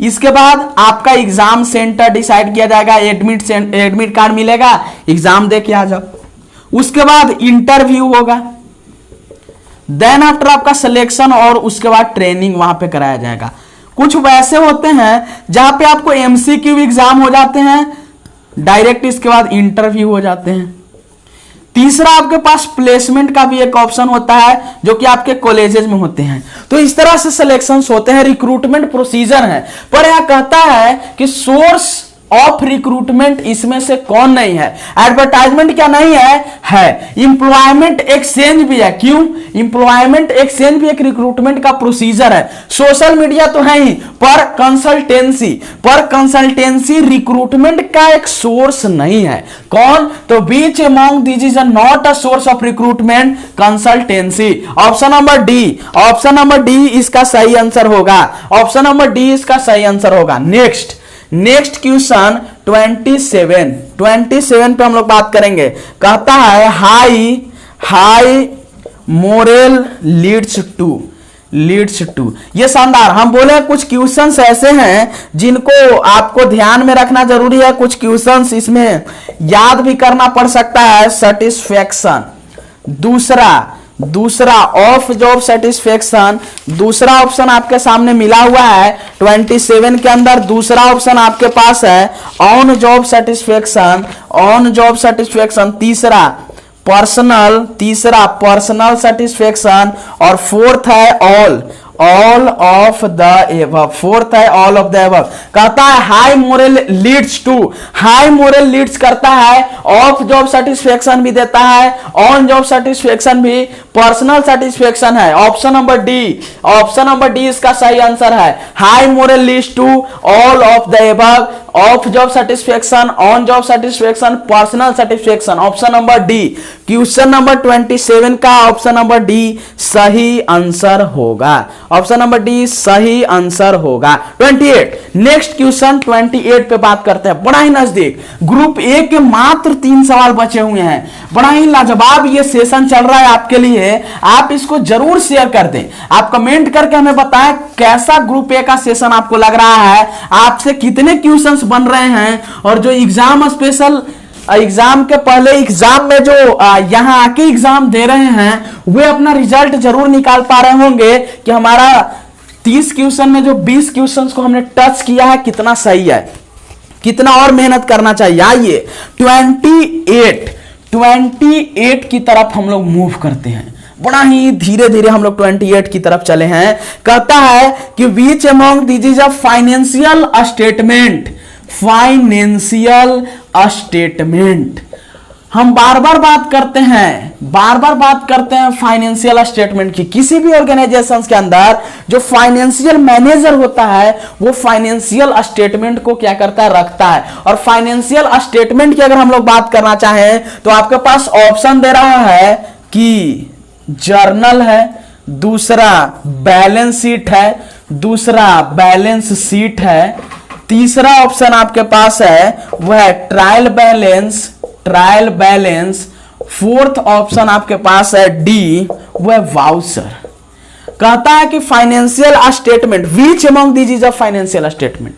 इसके बाद आपका एग्जाम सेंटर डिसाइड किया जाएगा, एडमिट कार्ड मिलेगा, एग्जाम दे के आ जाओ। उसके बाद इंटरव्यू होगा, देन आफ्टर आपका सिलेक्शन और उसके बाद ट्रेनिंग वहां पे कराया जाएगा। कुछ वैसे होते हैं जहां पे आपको MCQ एग्जाम हो जाते हैं डायरेक्ट, इसके बाद इंटरव्यू हो जाते हैं। तीसरा आपके पास प्लेसमेंट का भी एक ऑप्शन होता है जो कि आपके कॉलेजेस में होते हैं। तो इस तरह से सिलेक्शंस होते हैं, रिक्रूटमेंट प्रोसीजर है। पर यह कहता है कि सोर्स ऑफ रिक्रूटमेंट इसमें से कौन नहीं है? एडवर्टाइजमेंट क्या नहीं है? इंप्लॉयमेंट एक्सचेंज भी है। क्यों? इंप्लॉयमेंट एक्सचेंज भी एक रिक्रूटमेंट का प्रोसीजर है। सोशल मीडिया तो है ही, पर कंसल्टेंसी रिक्रूटमेंट का एक सोर्स नहीं है। कौन? तो which among this is not a source of recruitment, consultancy. Option number D इसका सही आंसर होगा। ऑप्शन नंबर डी इसका सही आंसर होगा। नेक्स्ट क्वेश्चन 27 पे हम लोग बात करेंगे। कहता है हाई मोरल लीड्स टू। ये शानदार, हम बोले कुछ क्वेश्चंस ऐसे हैं जिनको आपको ध्यान में रखना जरूरी है, कुछ क्वेश्चंस इसमें याद भी करना पड़ सकता है। सेटिस्फेक्शन, दूसरा ऑफ जॉब सेटिस्फेक्शन, दूसरा ऑप्शन आपके सामने मिला हुआ है 27 के अंदर। दूसरा ऑप्शन आपके पास है ऑन जॉब सेटिस्फेक्शन, तीसरा पर्सनल सेटिस्फेक्शन और फोर्थ है ऑल ऑफ द एबव। कहता है हाई मोरल लीड्स करता है, ऑफ जॉब सेटिस्फेक्शन भी देता है, ऑन जॉब सेटिस्फेक्शन भी, पर्सनल सेटिस्फेक्शन है। ऑप्शन नंबर डी इसका सही आंसर है। High moral leads to all of the above, off job satisfaction, on job satisfaction, personal satisfaction. Option number D, question number 27 का option number D सही answer होगा। Option number D सही answer होगा। 28 next question 28 पे बात करते हैं, बड़ा ही नजदीक। ग्रुप ए के मात्र 3 सवाल बचे हुए हैं। बड़ा ही लाजवाब ये सेशन चल रहा है आपके लिए, आप इसको जरूर शेयर कर दें। आप कमेंट करके हमें बताएं कैसा ग्रुप ए का सेशन आपको लग रहा है, आपसे कितने क्वेश्चंस बन रहे हैं, और जो एग्जाम स्पेशल एग्जाम के पहले एग्जाम में जो यहां आके एग्जाम दे रहे हैं वे अपना रिजल्ट जरूर निकाल पा रहे होंगे कि हमारा 30 क्वेश्चन में जो 20 क्वेश्चंस को हमने टच किया है कितना सही है, कितना और मेहनत करना चाहिए। आइए 28 की तरफ हम लोग मूव करते हैं। बड़ा ही धीरे धीरे हम लोग 28 की तरफ चले हैं। कहता है कि विच among this is a financial statement, financial statement. हम बार बार बात करते हैं फाइनेंशियल स्टेटमेंट की। किसी भी ऑर्गेनाइजेशन के अंदर जो फाइनेंशियल मैनेजर होता है वो फाइनेंशियल स्टेटमेंट को क्या करता है, रखता है। और फाइनेंशियल स्टेटमेंट की अगर हम लोग बात करना चाहें तो आपके पास ऑप्शन दे रहा है कि जर्नल है, दूसरा बैलेंस शीट है, दूसरा बैलेंस शीट है, तीसरा ऑप्शन आपके पास है वह है ट्रायल बैलेंस, फोर्थ ऑप्शन आपके पास है डी वह वाउचर। कहता है कि financial statement, which among this is a financial statement,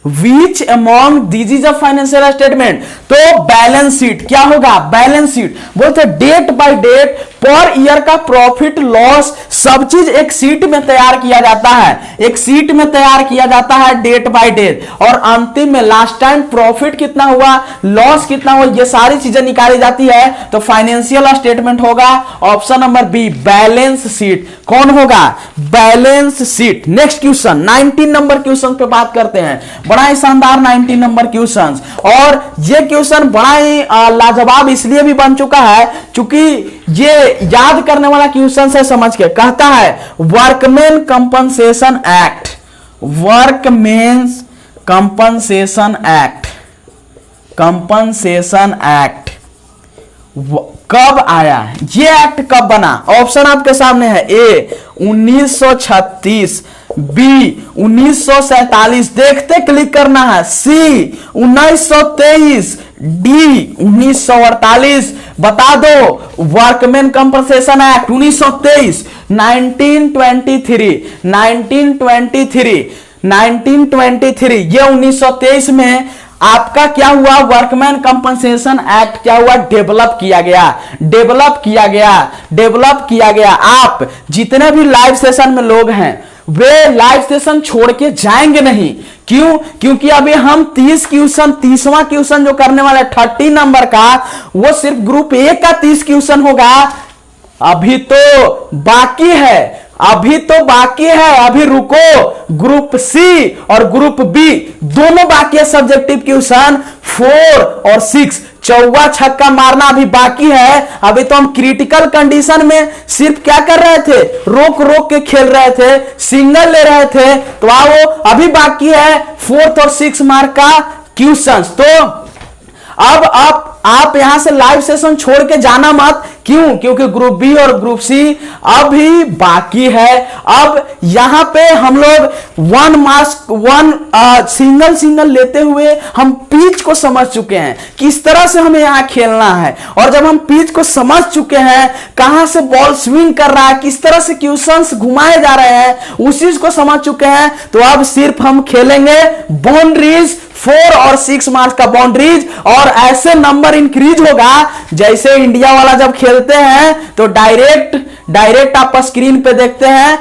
which among this is a financial statement. तो बैलेंस शीट क्या होगा, बैलेंस शीट बोलते डेट बाय डेट पर ईयर का प्रॉफिट लॉस सब चीज एक सीट में तैयार किया जाता है, एक सीट में तैयार किया जाता है डेट बाय डेट, और अंतिम में लास्ट टाइम प्रॉफिट कितना हुआ, लॉस कितना हुआ, ये सारी चीजें निकाली जाती है। तो फाइनेंशियल स्टेटमेंट होगा option number be balance sheet. कौन होगा, balance sheet. Next question 19 number question पे बात करते हैं। बड़ा ही शानदार 19 नंबर क्वेश्चन, और ये क्वेश्चन बड़ा ही लाजवाब इसलिए भी बन चुका है क्योंकि ये याद करने वाला क्वेश्चन है, समझ के। कहता है workman compensation act, workman compensation act, compensation act कब आया, ये एक्ट कब बना। ऑप्शन आपके सामने है, ए 1936, बी 1947, देखते क्लिक करना है, सी 1923, डी 1948। बता दो, वर्कमैन कंपनसेशन एक्ट 1923, 1923 ये 1923 में आपका क्या हुआ, वर्कमैन कंपनसेशन एक्ट क्या हुआ, डेवलप किया गया। आप जितने भी लाइव सेशन में लोग हैं वे लाइव सेशन छोड़ के जाएंगे नहीं। क्यों, क्योंकि अभी हम 30वां क्वेश्चन जो करने वाले 30 नंबर का, वो सिर्फ ग्रुप ए का 30 क्वेश्चन होगा। अभी तो बाकी है, अभी रुको। ग्रुप सी और ग्रुप बी दोनों बाकी है सब्जेक्टिव क्वेश्चन 4 और 6, चौवा छक्का मारना अभी बाकी है। अभी तो हम क्रिटिकल कंडीशन में सिर्फ क्या कर रहे थे, रोक के खेल रहे थे, सिंगल ले रहे थे। तो आओ अभी बाकी है 4th और 6 मार्क का क्वेश्चन। तो अब आप यहां से लाइव सेशन छोड़ के जाना मत। क्यों, क्योंकि ग्रुप बी और ग्रुप सी अभी बाकी है। अब यहां पे हम लोग सिंगल लेते हुए हम पिच को समझ चुके हैं, किस तरह से हमें यहां खेलना है। और जब हम पिच को समझ चुके हैं, कहां से बॉल स्विंग कर रहा है, किस तरह से क्वेश्चंस घुमाए जा रहे हैं, उस चीज को समझ चुके हैं। तो अब सिर्फ हम खेलेंगे बाउंड्रीज, 4 और 6 मार्क्स का बाउंड्रीज, और ऐसे नंबर इंक्रीज होगा जैसे इंडिया वाला जब खेलते हैं तो डायरेक्ट आप स्क्रीन पे देखते हैं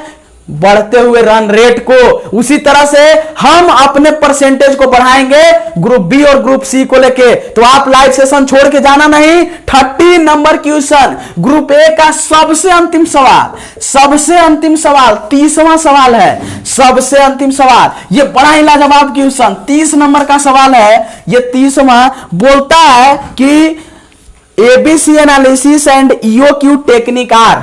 बढ़ते हुए रन रेट को, उसी तरह से हम अपने परसेंटेज को बढ़ाएंगे ग्रुप बी और ग्रुप सी को लेके। तो आप लाइव सेशन छोड़ के जाना नहीं। 30 नंबर क्वेश्चन ग्रुप ए का सबसे अंतिम सवाल 30वां सवाल है, सबसे अंतिम सवाल। ये बड़ा ही लाजवाब क्वेश्चन 30 नंबर का सवाल है। ये 30वां बोलता है कि ABC analysis and EOQ technique are,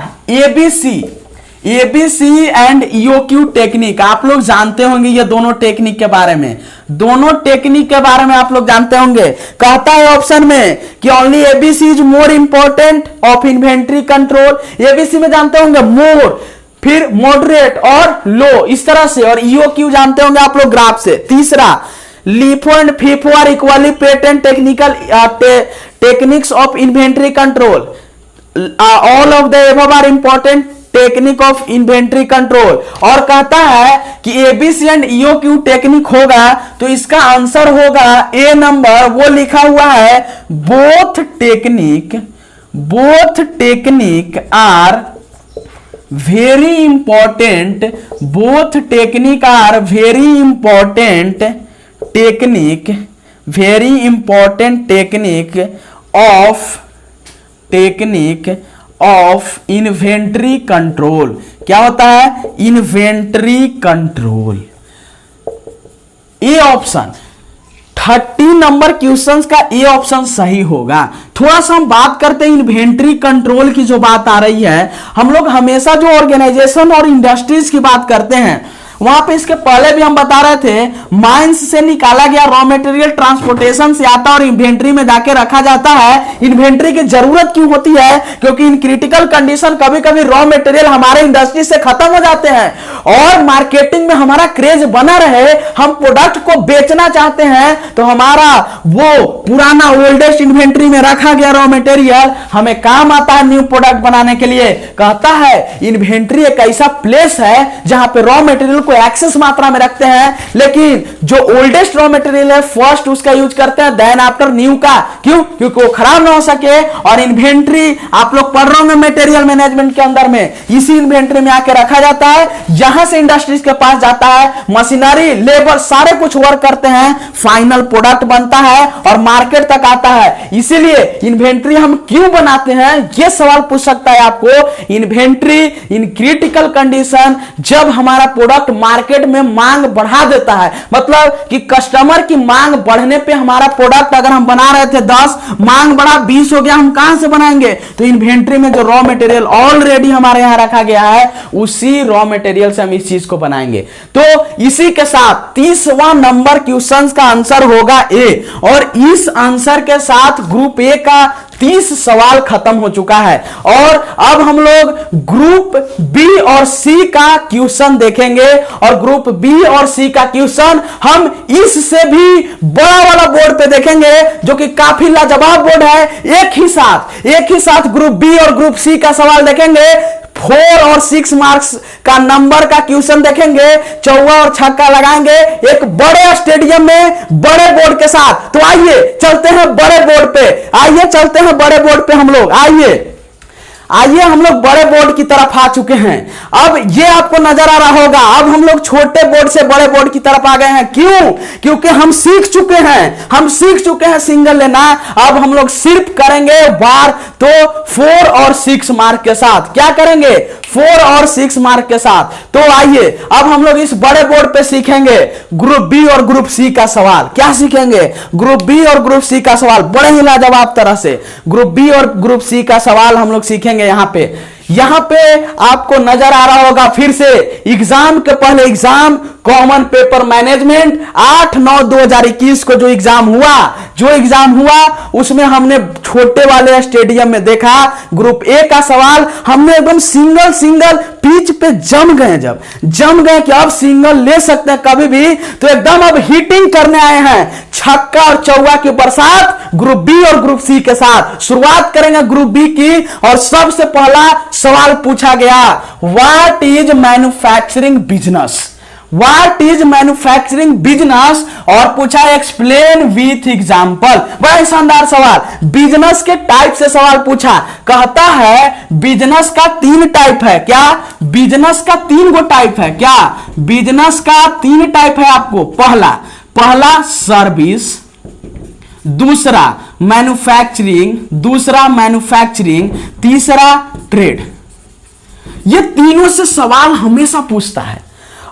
ABC and EOQ technique, आप लोग जानते होंगे ये दोनों टेक्निक के बारे में, दोनों टेक्निक के बारे में आप लोग जानते होंगे। कहता है ऑप्शन में कि only ABC is more important of inventory control, ABC में जानते होंगे मोर, फिर मॉडरेट और लो, इस तरह से, और ईओक्यू जानते होंगे आप लोग ग्राफ से। तीसरा, LIFO and FIFO are equally patent technical techniques of inventory control, all of the above are important technique of inventory control. और कहता है कि एबीसी एंड ईओक्यू टेक्निक होगा तो इसका आंसर होगा ए नंबर, वो लिखा हुआ है both technique are very important, both technique are very important technique of inventory control. क्या होता है? Inventory control. A option 30 number questions का ए ऑप्शन सही होगा। थोड़ा सा हम बात करते हैं इन्वेंट्री कंट्रोल की, जो बात आ रही है, हम लोग हमेशा जो ऑर्गेनाइजेशन और इंडस्ट्रीज की बात करते हैं वहां पे इसके पहले भी हम बता रहे थे, माइंस से निकाला गया रॉ मटेरियल ट्रांसपोर्टेशन से आता है और इन्वेंट्री में जाके रखा जाता है। इन्वेंट्री की जरूरत क्यों होती है? क्योंकि इन क्रिटिकल कंडीशन कभी कभी रॉ मटेरियल हमारे इंडस्ट्री से खत्म हो जाते हैं और मार्केटिंग में हमारा क्रेज बना रहे, हम प्रोडक्ट को बेचना चाहते हैं, तो हमारा वो पुराना ओल्डेस्ट इन्वेंट्री में रखा गया रॉ मटेरियल हमें काम आता है न्यू प्रोडक्ट बनाने के लिए। कहता है इन्वेंट्री एक ऐसा प्लेस है जहां पे रॉ मटेरियल को एक्सेस मात्रा में रखते हैं, लेकिन जो ओल्डेस्ट रॉ मटेरियल है फर्स्ट उसका यूज करते हैं, देन आफ्टर न्यू का। क्यों? क्योंकि वो खराब ना हो सके। और इन्वेंट्री आप लोग पढ़ रहे होंगे मटेरियल मैनेजमेंट के अंदर में, इसी इन्वेंट्री में आके रखा जाता है, यहां से इंडस्ट्रीज के पास जाता है, मशीनरी लेबर सारे कुछ वर्क करते हैं, फाइनल प्रोडक्ट बनता है और मार्केट तक आता है। इसीलिए इन्वेंट्री हम क्यों बनाते हैं, यह सवाल पूछ सकता है आपको। इन्वेंट्री इन क्रिटिकल कंडीशन, जब हमारा प्रोडक्ट मार्केट में मांग बढ़ा देता है, मतलब कि कस्टमर की मांग बढ़ने पे हमारा प्रोडक्ट अगर हम बना रहे थे 10, मांग बढ़ा 20 हो गया, हम कहां से बनाएंगे? तो इन्वेंट्री में जो रॉ मटेरियल ऑलरेडी हमारे यहां रखा गया है उसी रॉ मटेरियल से हम इस चीज को बनाएंगे। तो इसी के साथ 30वां नंबर क्वेश्चन का आंसर होगा ए, और इस आंसर के साथ ग्रुप ए का 30 सवाल खत्म हो चुका है। और अब हम लोग ग्रुप बी और सी का क्वेश्चन देखेंगे, और ग्रुप बी और सी का क्वेश्चन हम इससे भी बड़ा वाला बोर्ड पे देखेंगे जो कि काफी लाजवाब बोर्ड है। एक ही साथ ग्रुप बी और ग्रुप सी का सवाल देखेंगे, 4 और 6 मार्क्स का नंबर का क्वेश्चन देखेंगे, चौवा और छक्का लगाएंगे एक बड़े स्टेडियम में बड़े बोर्ड के साथ। तो आइए चलते हैं बड़े बोर्ड पे, हम लोग आइए हम लोग बड़े बोर्ड की तरफ आ चुके हैं। अब ये आपको नजर आ रहा होगा, अब हम लोग छोटे बोर्ड से बड़े बोर्ड की तरफ आ गए हैं। क्यों? क्योंकि हम सीख चुके हैं सिंगल लेना। अब हम लोग सिर्फ करेंगे बार, तो 4 और 6 मार्क के साथ। क्या करेंगे? 4 और 6 मार्क के साथ। तो आइए अब हम लोग इस बड़े बोर्ड पे सीखेंगे ग्रुप बी और ग्रुप सी का सवाल। क्या सीखेंगे? ग्रुप बी और ग्रुप सी का सवाल बड़े ही लाजवाब तरह से। ग्रुप बी और ग्रुप सी का सवाल हम लोग सीखेंगे। यहां पे आपको नजर आ रहा होगा फिर से एग्जाम के पहले एग्जाम कॉमन पेपर मैनेजमेंट 8/9/2021 को जो एग्जाम हुआ उसमें हमने छोटे वाले स्टेडियम में देखा ग्रुप ए का सवाल। हमने एकदम सिंगल पिच पे जम गए कि अब सिंगल ले सकते हैं कभी भी, तो एकदम अब हिटिंग करने आए हैं, छक्का और चौवा की बरसात ग्रुप बी और ग्रुप सी के साथ। शुरुआत करेंगे ग्रुप बी की, और सबसे पहला सवाल पूछा गया, व्हाट इज मैन्युफैक्चरिंग बिजनेस, और पूछा एक्सप्लेन विथ एग्जांपल। बड़ा शानदार सवाल, बिजनेस के टाइप से सवाल पूछा। कहता है बिजनेस का 3 टाइप है। क्या? बिजनेस का 3 गो टाइप है। क्या? बिजनेस का 3 टाइप है आपको। पहला सर्विस, दूसरा मैन्युफैक्चरिंग, तीसरा ट्रेड। ये तीनों से सवाल हमेशा पूछता है।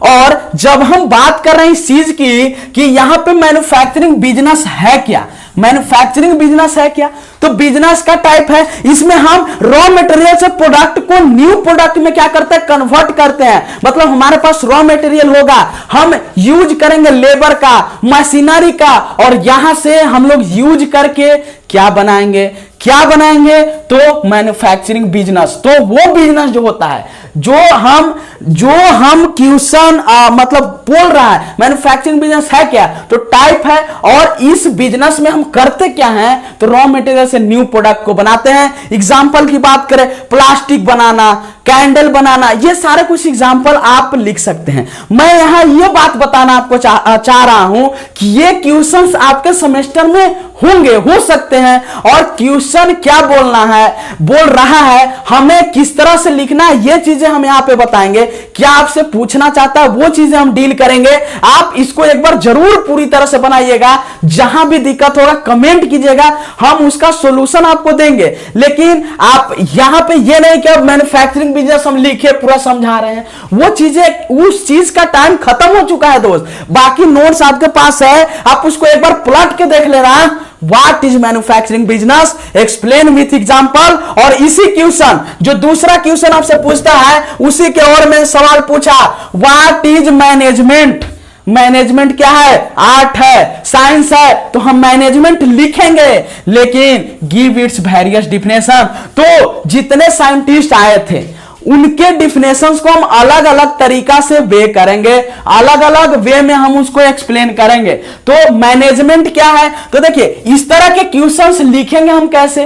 और जब हम बात कर रहे हैं इस चीज की कि यहां पे मैन्युफैक्चरिंग बिजनेस है क्या, मैन्युफैक्चरिंग बिजनेस है क्या, तो बिजनेस का टाइप है, इसमें हम रॉ मटेरियल से प्रोडक्ट को न्यू प्रोडक्ट में क्या करते हैं, कन्वर्ट करते हैं। मतलब हमारे पास रॉ मटेरियल होगा, हम यूज करेंगे लेबर का, मशीनरी का, और यहां से हम लोग यूज करके क्या बनाएंगे, क्या बनाएंगे, तो मैन्युफैक्चरिंग बिजनेस। तो वो बिजनेस जो होता है जो हम क्वेश्चन मतलब बोल रहा है मैन्युफैक्चरिंग बिजनेस है क्या, तो टाइप है, और इस बिजनेस में हम करते क्या हैं, तो रॉ मटेरियल से न्यू प्रोडक्ट को बनाते हैं। एग्जांपल की बात करें, प्लास्टिक बनाना, कैंडल बनाना, ये सारे कुछ एग्जांपल आप लिख सकते हैं। मैं यहां ये बात बताना आपको चाह रहा हूं कि ये क्वेश्चंस आपके सेमेस्टर में होंगे, हो सकते हैं, और क्वेश्चन क्या बोल रहा है, हमें किस तरह से लिखना है, ये चीजें हम यहां पे बताएंगे। क्या आपसे पूछना चाहता है वो चीजें हम डील करेंगे। आप इसको एक बार जरूर पूरी तरह से बनाइएगा, जहां भी दिक्कत होगा कमेंट कीजिएगा, हम उसका सॉल्यूशन आपको देंगे। लेकिन आप यहां पे ये नहीं कि अब मैन्युफैक्चरिंग बिजनेस हम लिखे पूरा समझा रहे हैं, वो चीजें, उस चीज का टाइम खत्म हो चुका है दोस्त। बाकी नोट्स आपके पास है, आप उसको एक बार पलट के देख लेना। What is manufacturing business? Explain with example। और इसी क्वेश्चन जो दूसरा क्वेश्चन आपसे पूछता है उसी के और में सवाल पूछा, What is management? मैनेजमेंट क्या है, आर्ट है, साइंस है, तो हम मैनेजमेंट लिखेंगे, लेकिन गिव इट्स वेरियस डिफिनेशन। तो जितने साइंटिस्ट आए थे उनके डिफिनेशंस को हम अलग अलग तरीका से वे करेंगे, अलग अलग वे में हम उसको एक्सप्लेन करेंगे। तो मैनेजमेंट क्या है, तो देखिए इस तरह के क्वेश्चंस लिखेंगे हम कैसे।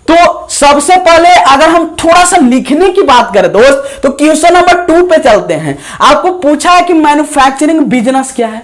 तो सबसे पहले अगर हम थोड़ा सा लिखने की बात करें दोस्त, तो क्वेश्चन नंबर 2 पे चलते हैं। आपको पूछा है कि मैन्युफैक्चरिंग बिजनेस क्या है,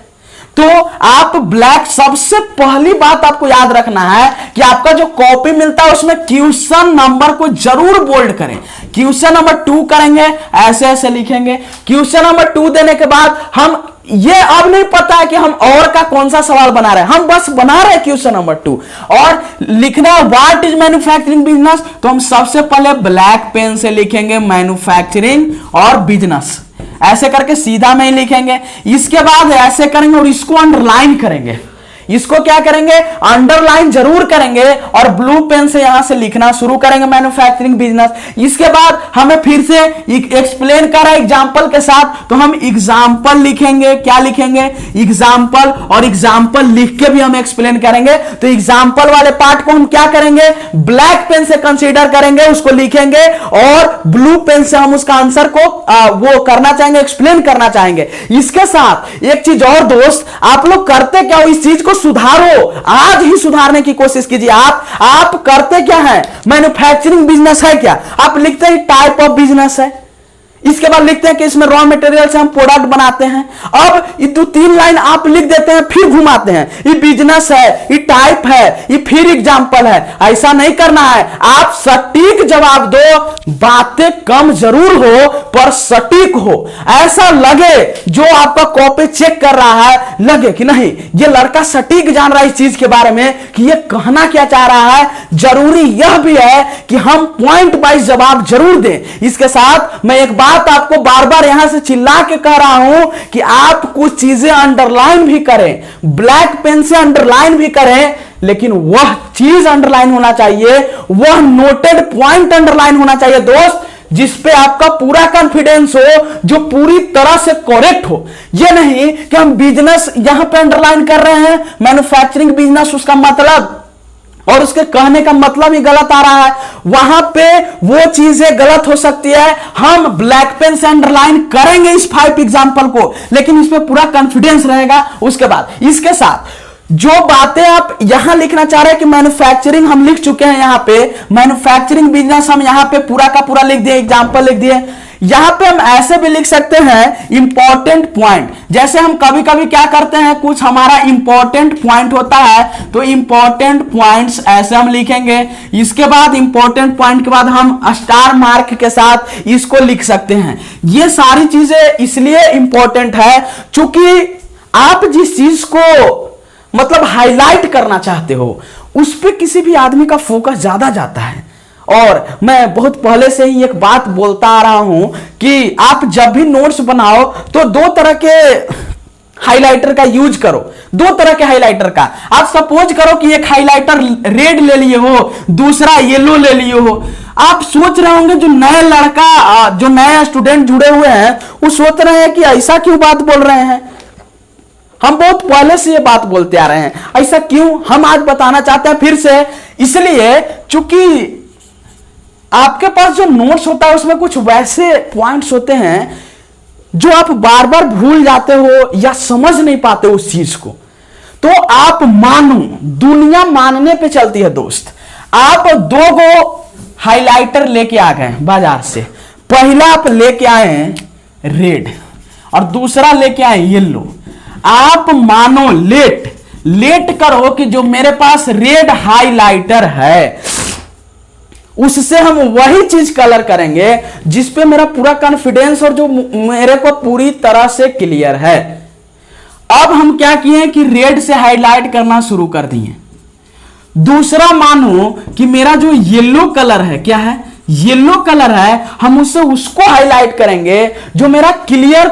तो आप ब्लैक, सबसे पहली बात आपको याद रखना है कि आपका जो कॉपी मिलता है उसमें क्वेश्चन नंबर को जरूर बोल्ड करें। क्वेश्चन नंबर 2 करेंगे, ऐसे ऐसे लिखेंगे। क्वेश्चन नंबर 2 देने के बाद हम ये अब नहीं पता है कि हम और का कौन सा सवाल बना रहे हैं, हम बस बना रहे हैं क्वेश्चन नंबर 2। और लिखना व्हाट इज मैन्युफैक्चरिंग बिजनेस, तो हम सबसे पहले ब्लैक पेन से लिखेंगे मैन्युफैक्चरिंग और बिजनेस, ऐसे करके सीधा में ही लिखेंगे। इसके बाद ऐसे करेंगे और इसको अंडरलाइन करेंगे, इसको क्या करेंगे, अंडरलाइन जरूर करेंगे, और ब्लू पेन से यहां से लिखना शुरू करेंगे मैन्युफैक्चरिंग बिजनेस। इसके बाद हमें फिर से एक्सप्लेन करा एग्जांपल के साथ, तो हम एग्जांपल लिखेंगे, क्या लिखेंगे, एग्जांपल, और एग्जांपल लिख के भी हम एक्सप्लेन करेंगे। तो एग्जांपल वाले पार्ट को हम क्या करेंगे, ब्लैक पेन से कंसीडर करेंगे, उसको लिखेंगे, और ब्लू पेन से हम उसका आंसर को वो करना चाहेंगे, एक्सप्लेन करना चाहेंगे। इसके साथ एक चीज और दोस्त, आप लोग करते क्या हो, इस चीज को सुधारो, आज ही सुधारने की कोशिश कीजिए। आप करते क्या है, मैन्युफैक्चरिंग बिजनेस है क्या, आप लिखते हैं टाइप ऑफ बिजनेस है, इसके बाद लिखते हैं कि इसमें रॉ मटेरियल से हम प्रोडक्ट बनाते हैं। अब ये 2-3 लाइन आप लिख देते हैं, फिर घुमाते हैं, ये बिजनेस है, ये टाइप है, ये फिर एग्जांपल है। ऐसा नहीं करना है, आप सटीक जवाब दो, बातें कम जरूर हो पर सटीक हो, ऐसा लगे जो आपका कॉपी चेक कर रहा है, लगे कि नहीं ये लड़का सटीक जान रहा है इस चीज के बारे में कि ये कहना क्या चाह रहा है। जरूरी यह भी है कि हम पॉइंट वाइज जवाब जरूर दें। इसके साथ मैं एक बात आपको बार बार यहां से चिल्ला के कह रहा हूं कि आप कुछ चीजें अंडरलाइन भी करें, ब्लैक पेन से अंडरलाइन भी करें, लेकिन वह चीज अंडरलाइन होना चाहिए, वह नोटेड पॉइंट अंडरलाइन होना चाहिए दोस्त, जिस पे आपका पूरा कॉन्फिडेंस हो, जो पूरी तरह से करेक्ट हो। ये नहीं कि हम बिजनेस यहां पे अंडरलाइन कर रहे हैं, मैन्युफैक्चरिंग बिजनेस उसका मतलब और उसके कहने का मतलब ही गलत आ रहा है, वहां पे वो चीजें गलत हो सकती है। हम ब्लैक पेन से अंडरलाइन करेंगे इस 5 एग्जांपल को, लेकिन इसमें पूरा कॉन्फिडेंस रहेगा। उसके बाद इसके साथ जो बातें आप यहां लिखना चाह रहे हैं कि मैन्युफैक्चरिंग हम लिख चुके हैं, यहां पे मैन्युफैक्चरिंग बिजनेस हम यहां पे पूरा का पूरा लिख दिए, एग्जांपल लिख दिए। यहां पे हम ऐसे भी लिख सकते हैं इंपॉर्टेंट पॉइंट, जैसे हम कभी कभी क्या करते हैं, कुछ हमारा इंपॉर्टेंट पॉइंट होता है तो इंपॉर्टेंट पॉइंट्स ऐसे हम लिखेंगे। इसके बाद इंपॉर्टेंट पॉइंट के बाद हम स्टार मार्क के साथ इसको लिख सकते हैं। ये सारी चीजें इसलिए इंपॉर्टेंट है क्योंकि आप जिस चीज को मतलब हाईलाइट करना चाहते हो उस पर किसी भी आदमी का फोकस ज्यादा जाता है, और मैं बहुत पहले से ही एक बात बोलता आ रहा हूं कि आप जब भी नोट्स बनाओ तो दो तरह के हाइलाइटर का यूज करो। दो तरह के हाइलाइटर का। आप सपोज करो कि एक हाइलाइटर रेड ले लिए हो, दूसरा येलो ले लिए हो। आप सोच रहे होंगे जो नया लड़का, जो नया स्टूडेंट जुड़े हुए हैं, वो सोच रहे हैं कि ऐसा क्यों बात बोल रहे हैं। हम बहुत पहले से ये बात बोलते आ रहे हैं, ऐसा क्यों, हम आज बताना चाहते हैं फिर से। इसलिए चूंकि आपके पास जो नोट्स होता है उसमें कुछ वैसे पॉइंट्स होते हैं जो आप बार बार भूल जाते हो या समझ नहीं पाते उस चीज को। तो आप मानो, दुनिया मानने पे चलती है दोस्त। आप दो गो हाइलाइटर लेके आ गए बाजार से। पहला आप लेके आए हैं रेड और दूसरा लेके आए येलो। आप मानो लेट करो कि जो मेरे पास रेड हाइलाइटर है उससे हम वही चीज कलर करेंगे जिस पे मेरा पूरा कॉन्फिडेंस और जो मेरे को पूरी तरह से क्लियर है। अब हम क्या किए कि रेड से हाईलाइट करना शुरू कर दिए। दूसरा मानो कि मेरा जो येलो कलर है, क्या है, येलो कलर है, हम उससे उसको हाईलाइट करेंगे जो मेरा क्लियर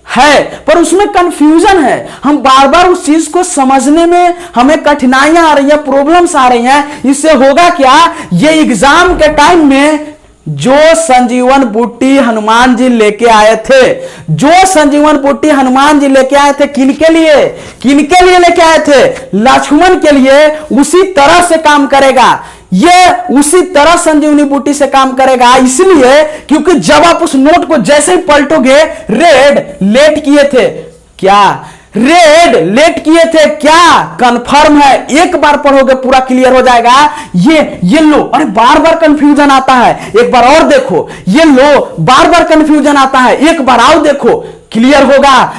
है पर उसमें कंफ्यूजन है। हम बार बार उस चीज को समझने में हमें कठिनाइयां आ रही है, प्रॉब्लम्स आ रही हैं। इससे होगा क्या, ये एग्जाम के टाइम में जो संजीवन बूटी हनुमान जी लेके आए थे, जो संजीवन बूटी हनुमान जी लेके आए थे, किनके लिए लेके आए थे, लक्ष्मण के लिए, उसी तरह से काम करेगा। ये उसी तरह संजीवनी बूटी से काम करेगा। इसलिए क्योंकि जब आप उस नोट को जैसे ही पलटोगे, रेड लेट किए थे, क्या रेड लेट किए थे, क्या कंफर्म है, एक बार पढ़ोगे पूरा क्लियर हो जाएगा। ये येलो, अरे बार बार कंफ्यूजन आता है, एक बार और देखो। येलो, बार बार कंफ्यूजन आता है, एक बार आओ देखो, क्लियर होगा।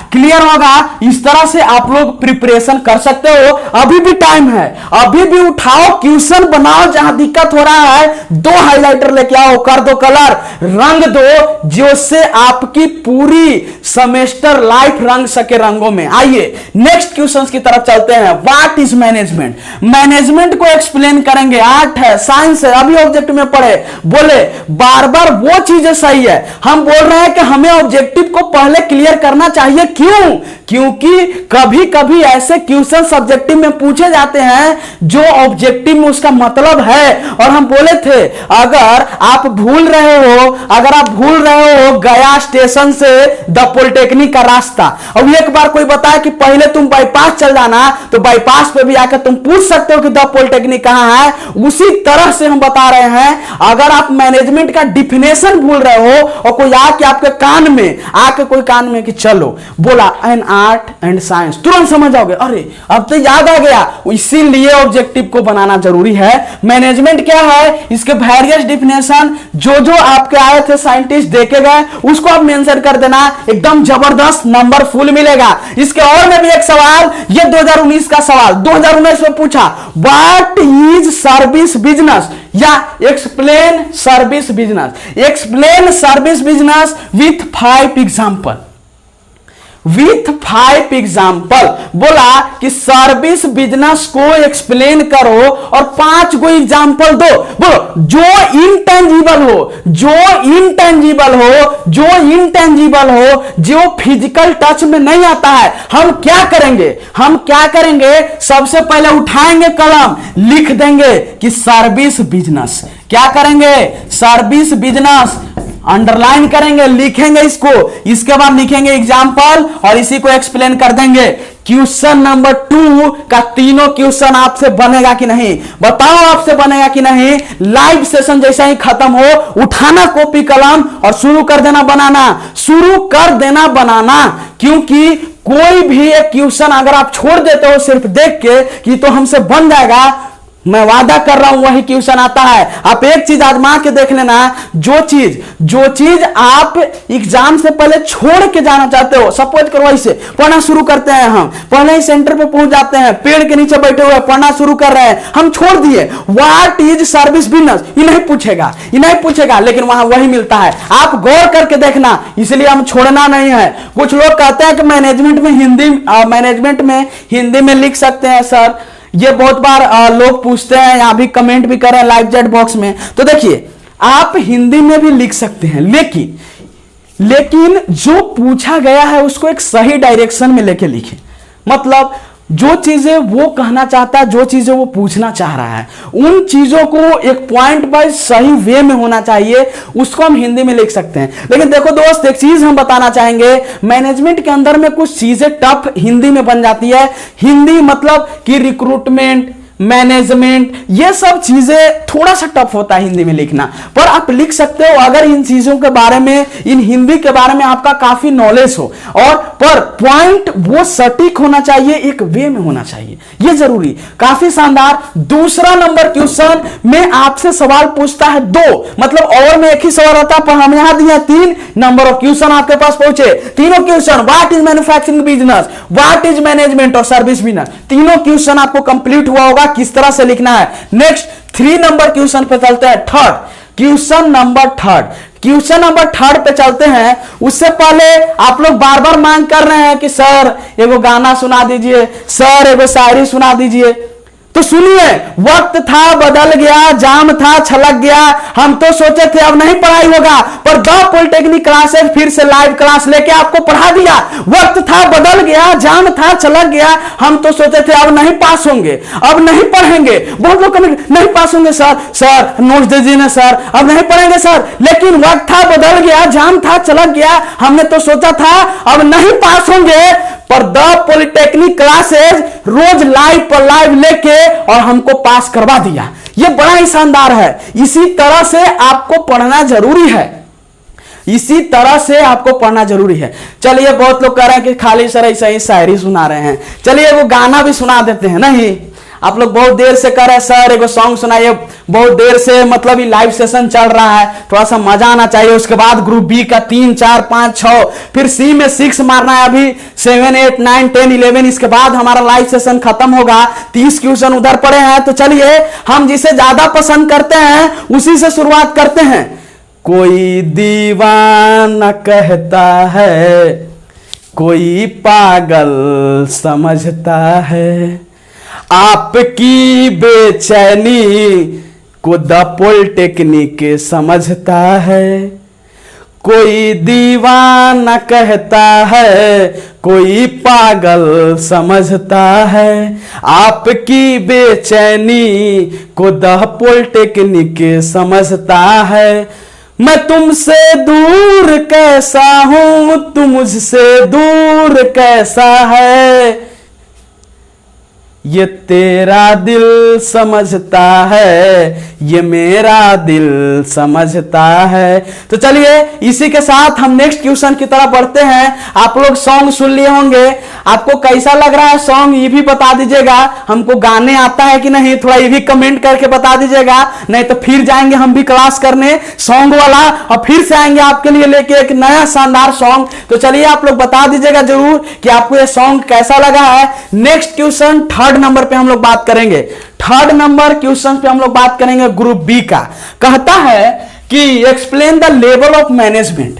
इस तरह से आप लोग प्रिपरेशन कर सकते हो। अभी भी टाइम है, अभी भी उठाओ, क्वेश्चन बनाओ। जहां दिक्कत हो रहा है, दो हाइलाइटर लेके आओ, कर दो कलर, रंग दो, जिससे आपकी पूरी सेमेस्टर लाइफ रंग सके रंगों में। आइए नेक्स्ट क्वेश्चन की तरफ चलते हैं। What is management? मैनेजमेंट को एक्सप्लेन करेंगे। आर्ट है, साइंस है, अभी ऑब्जेक्टिव में पढ़े, बोले बार बार वो चीजें सही है। हम बोल रहे हैं कि हमें ऑब्जेक्टिव को पहले क्लियर करना चाहिए। क्यों? क्योंकि कभी कभी ऐसे क्वेश्चन सब्जेक्टिव में पूछे जाते हैं जो ऑब्जेक्टिव में उसका मतलब है। और हम बोले थे अगर आप भूल रहे हो गया स्टेशन से द पॉलिटेक्निक का रास्ता, अब एक बार कोई बताए कि पहले तुम बाईपास चल जाना, तो बाईपास पे भी आकर तुम पूछ सकते हो कि द पॉलिटेक्निक कहां है। उसी तरह से हम बता रहे हैं, अगर आप मैनेजमेंट का डिफिनेशन भूल रहे हो और कोई आके आपके कान में कि चलो बोला एन आर्ट एंड साइंस, तुरंत समझ जाओगे, अरे अब तो याद आ गया। इसीलिए ऑब्जेक्टिव को बनाना जरूरी है। मैनेजमेंट क्या है, इसके वेरियस डिफिनेशन जो आपके आए थे साइंटिस्ट देखे गए, उसको आप मेंशन कर देना, एकदम जबरदस्त नंबर फुल मिलेगा। इसके और में भी एक सवाल, ये 2019 का सवाल 2019 में पूछा, व्हाट इज सर्विस बिजनेस, या explain service business with 5 example. बोला कि सर्विस बिजनेस को एक्सप्लेन करो और 5 गो एग्जाम्पल दो। बोलो जो इनटेंजिबल हो, जो फिजिकल टच में नहीं आता है। हम क्या करेंगे, सबसे पहले उठाएंगे कलम, लिख देंगे कि सर्विस बिजनेस। क्या करेंगे, सर्विस बिजनेस, अंडरलाइन करेंगे, लिखेंगे इसको, इसके बाद लिखेंगे एग्जाम्पल और इसी को एक्सप्लेन कर देंगे। क्वेश्चन नंबर 2 का तीनों क्वेश्चन आपसे बनेगा कि नहीं, बताओ आपसे बनेगा कि नहीं। लाइव सेशन जैसा ही खत्म हो, उठाना कॉपी कलम और शुरू कर देना बनाना। क्योंकि कोई भी एक क्वेश्चन अगर आप छोड़ देते हो सिर्फ देख के कि तो हमसे बन जाएगा, मैं वादा कर रहा हूं वही क्वेश्चन आता है। आप एक चीज आजमा के देख लेना, जो चीज आप एग्जाम से पहले छोड़ के जाना चाहते हो, सपोज करो ऐसे पढ़ना शुरू करते हैं, हम पहले ही सेंटर पे पहुंच जाते हैं, पेड़ के नीचे बैठे हुए पढ़ना शुरू कर रहे हैं, हम छोड़ दिए, व्हाट इज सर्विस बिजनेस, ये नहीं पूछेगा, लेकिन वहां वही मिलता है। आप गौर करके देखना, इसलिए हम छोड़ना नहीं है। कुछ लोग कहते हैं कि मैनेजमेंट में हिंदी में लिख सकते हैं सर, ये बहुत बार लोग पूछते हैं, यहाँ भी कमेंट भी करें लाइव चैट बॉक्स में। तो देखिए आप हिंदी में भी लिख सकते हैं, लेकिन जो पूछा गया है उसको एक सही डायरेक्शन में लेके लिखें। मतलब जो चीजें वो कहना चाहता है, जो चीजें वो पूछना चाह रहा है, उन चीजों को एक पॉइंट बाय सही वे में होना चाहिए, उसको हम हिंदी में लिख सकते हैं। लेकिन देखो दोस्त, एक चीज हम बताना चाहेंगे, मैनेजमेंट के अंदर में कुछ चीजें टफ हिंदी में बन जाती है। हिंदी मतलब कि रिक्रूटमेंट, मैनेजमेंट, ये सब चीजें थोड़ा सा टफ होता है हिंदी में लिखना, पर आप लिख सकते हो अगर इन चीजों के बारे में, इन हिंदी के बारे में आपका काफी नॉलेज हो, और पर पॉइंट वो सटीक होना चाहिए, एक वे में होना चाहिए, ये जरूरी। काफी शानदार। दूसरा नंबर क्वेश्चन में आपसे सवाल पूछता है 2, मतलब और में एक ही सवाल होता है, पर हम यहां दिया 3 नंबर ऑफ क्वेश्चन आपके पास पहुंचे। तीनों question, what is manufacturing business, what is management और सर्विस बिजनेस, तीनों क्वेश्चन आपको कंप्लीट हुआ होगा किस तरह से लिखना है। नेक्स्ट 3 नंबर क्वेश्चन पे चलते हैं। क्वेश्चन नंबर थर्ड पे चलते हैं। उससे पहले आप लोग बार बार मांग कर रहे हैं कि सर एगो गाना सुना दीजिए, सर एगो शायरी सुना दीजिए। तो सुनिए, वक्त था बदल गया, जाम था छलक गया, हम तो सोचे थे अब नहीं पढ़ाई होगा, पर द पॉलिटेक्निक क्लासेस फिर से लाइव क्लास लेके आपको पढ़ा दिया। वक्त था बदल गया, जाम था छलक गया, हम तो सोचे थे अब नहीं पास होंगे, अब नहीं पढ़ेंगे। बहुत लोग कमेंट, नहीं पास होंगे सर नोट्स दीजिए ना सर, अब नहीं पढ़ेंगे सर। लेकिन वक्त था बदल गया, जाम था छलक गया, हमने तो सोचा था अब नहीं पास होंगे, पर द पॉलिटेक्निक क्लासेस रोज लाइव पर लाइव लेके और हमको पास करवा दिया। ये बड़ा ही शानदार है। इसी तरह से आपको पढ़ना जरूरी है, इसी तरह से आपको पढ़ना जरूरी है। चलिए, बहुत लोग कह रहे हैं कि खाली सर ऐसा ही शायरी सुना रहे हैं, चलिए वो गाना भी सुना देते हैं। नहीं, आप लोग बहुत देर से कह रहे हैं सर एगो सॉन्ग सुनाइए, बहुत देर से, मतलब ये लाइव सेशन चल रहा है, थोड़ा सा मजा आना चाहिए। उसके बाद ग्रुप बी का 3, 4, 5, 6, फिर सी में 6 मारना है, अभी 7, 8, 9, 10, 11, इसके बाद हमारा लाइव सेशन खत्म होगा। 30 क्वेश्चन उधर पड़े हैं। तो चलिए हम जिसे ज्यादा पसंद करते हैं उसी से शुरुआत करते हैं। कोई दीवाना कहता है, कोई पागल समझता है, आपकी बेचैनी को द पॉलिटेक्निक समझता है। कोई दीवाना कहता है, कोई पागल समझता है, आपकी बेचैनी को द पॉलिटेक्निक समझता है। मैं तुमसे दूर कैसा हूं, तुम मुझसे दूर कैसा है, ये तेरा दिल समझता है, ये मेरा दिल समझता है। तो चलिए इसी के साथ हम नेक्स्ट क्वेश्चन की तरफ बढ़ते हैं। आप लोग सॉन्ग सुन लिए होंगे, आपको कैसा लग रहा है सॉन्ग ये भी बता दीजिएगा। हमको गाने आता है कि नहीं, थोड़ा ये भी कमेंट करके बता दीजिएगा, नहीं तो फिर जाएंगे हम भी क्लास करने सॉन्ग वाला, और फिर से आएंगे आपके लिए लेके एक नया शानदार सॉन्ग। तो चलिए आप लोग बता दीजिएगा जरूर कि आपको ये सॉन्ग कैसा लगा है। नेक्स्ट क्वेश्चन 3rd नंबर पे हम लोग बात करेंगे। 3rd नंबर क्वेश्चन पे हम लोग बात करेंगे ग्रुप बी का। कहता है कि explain the level of management,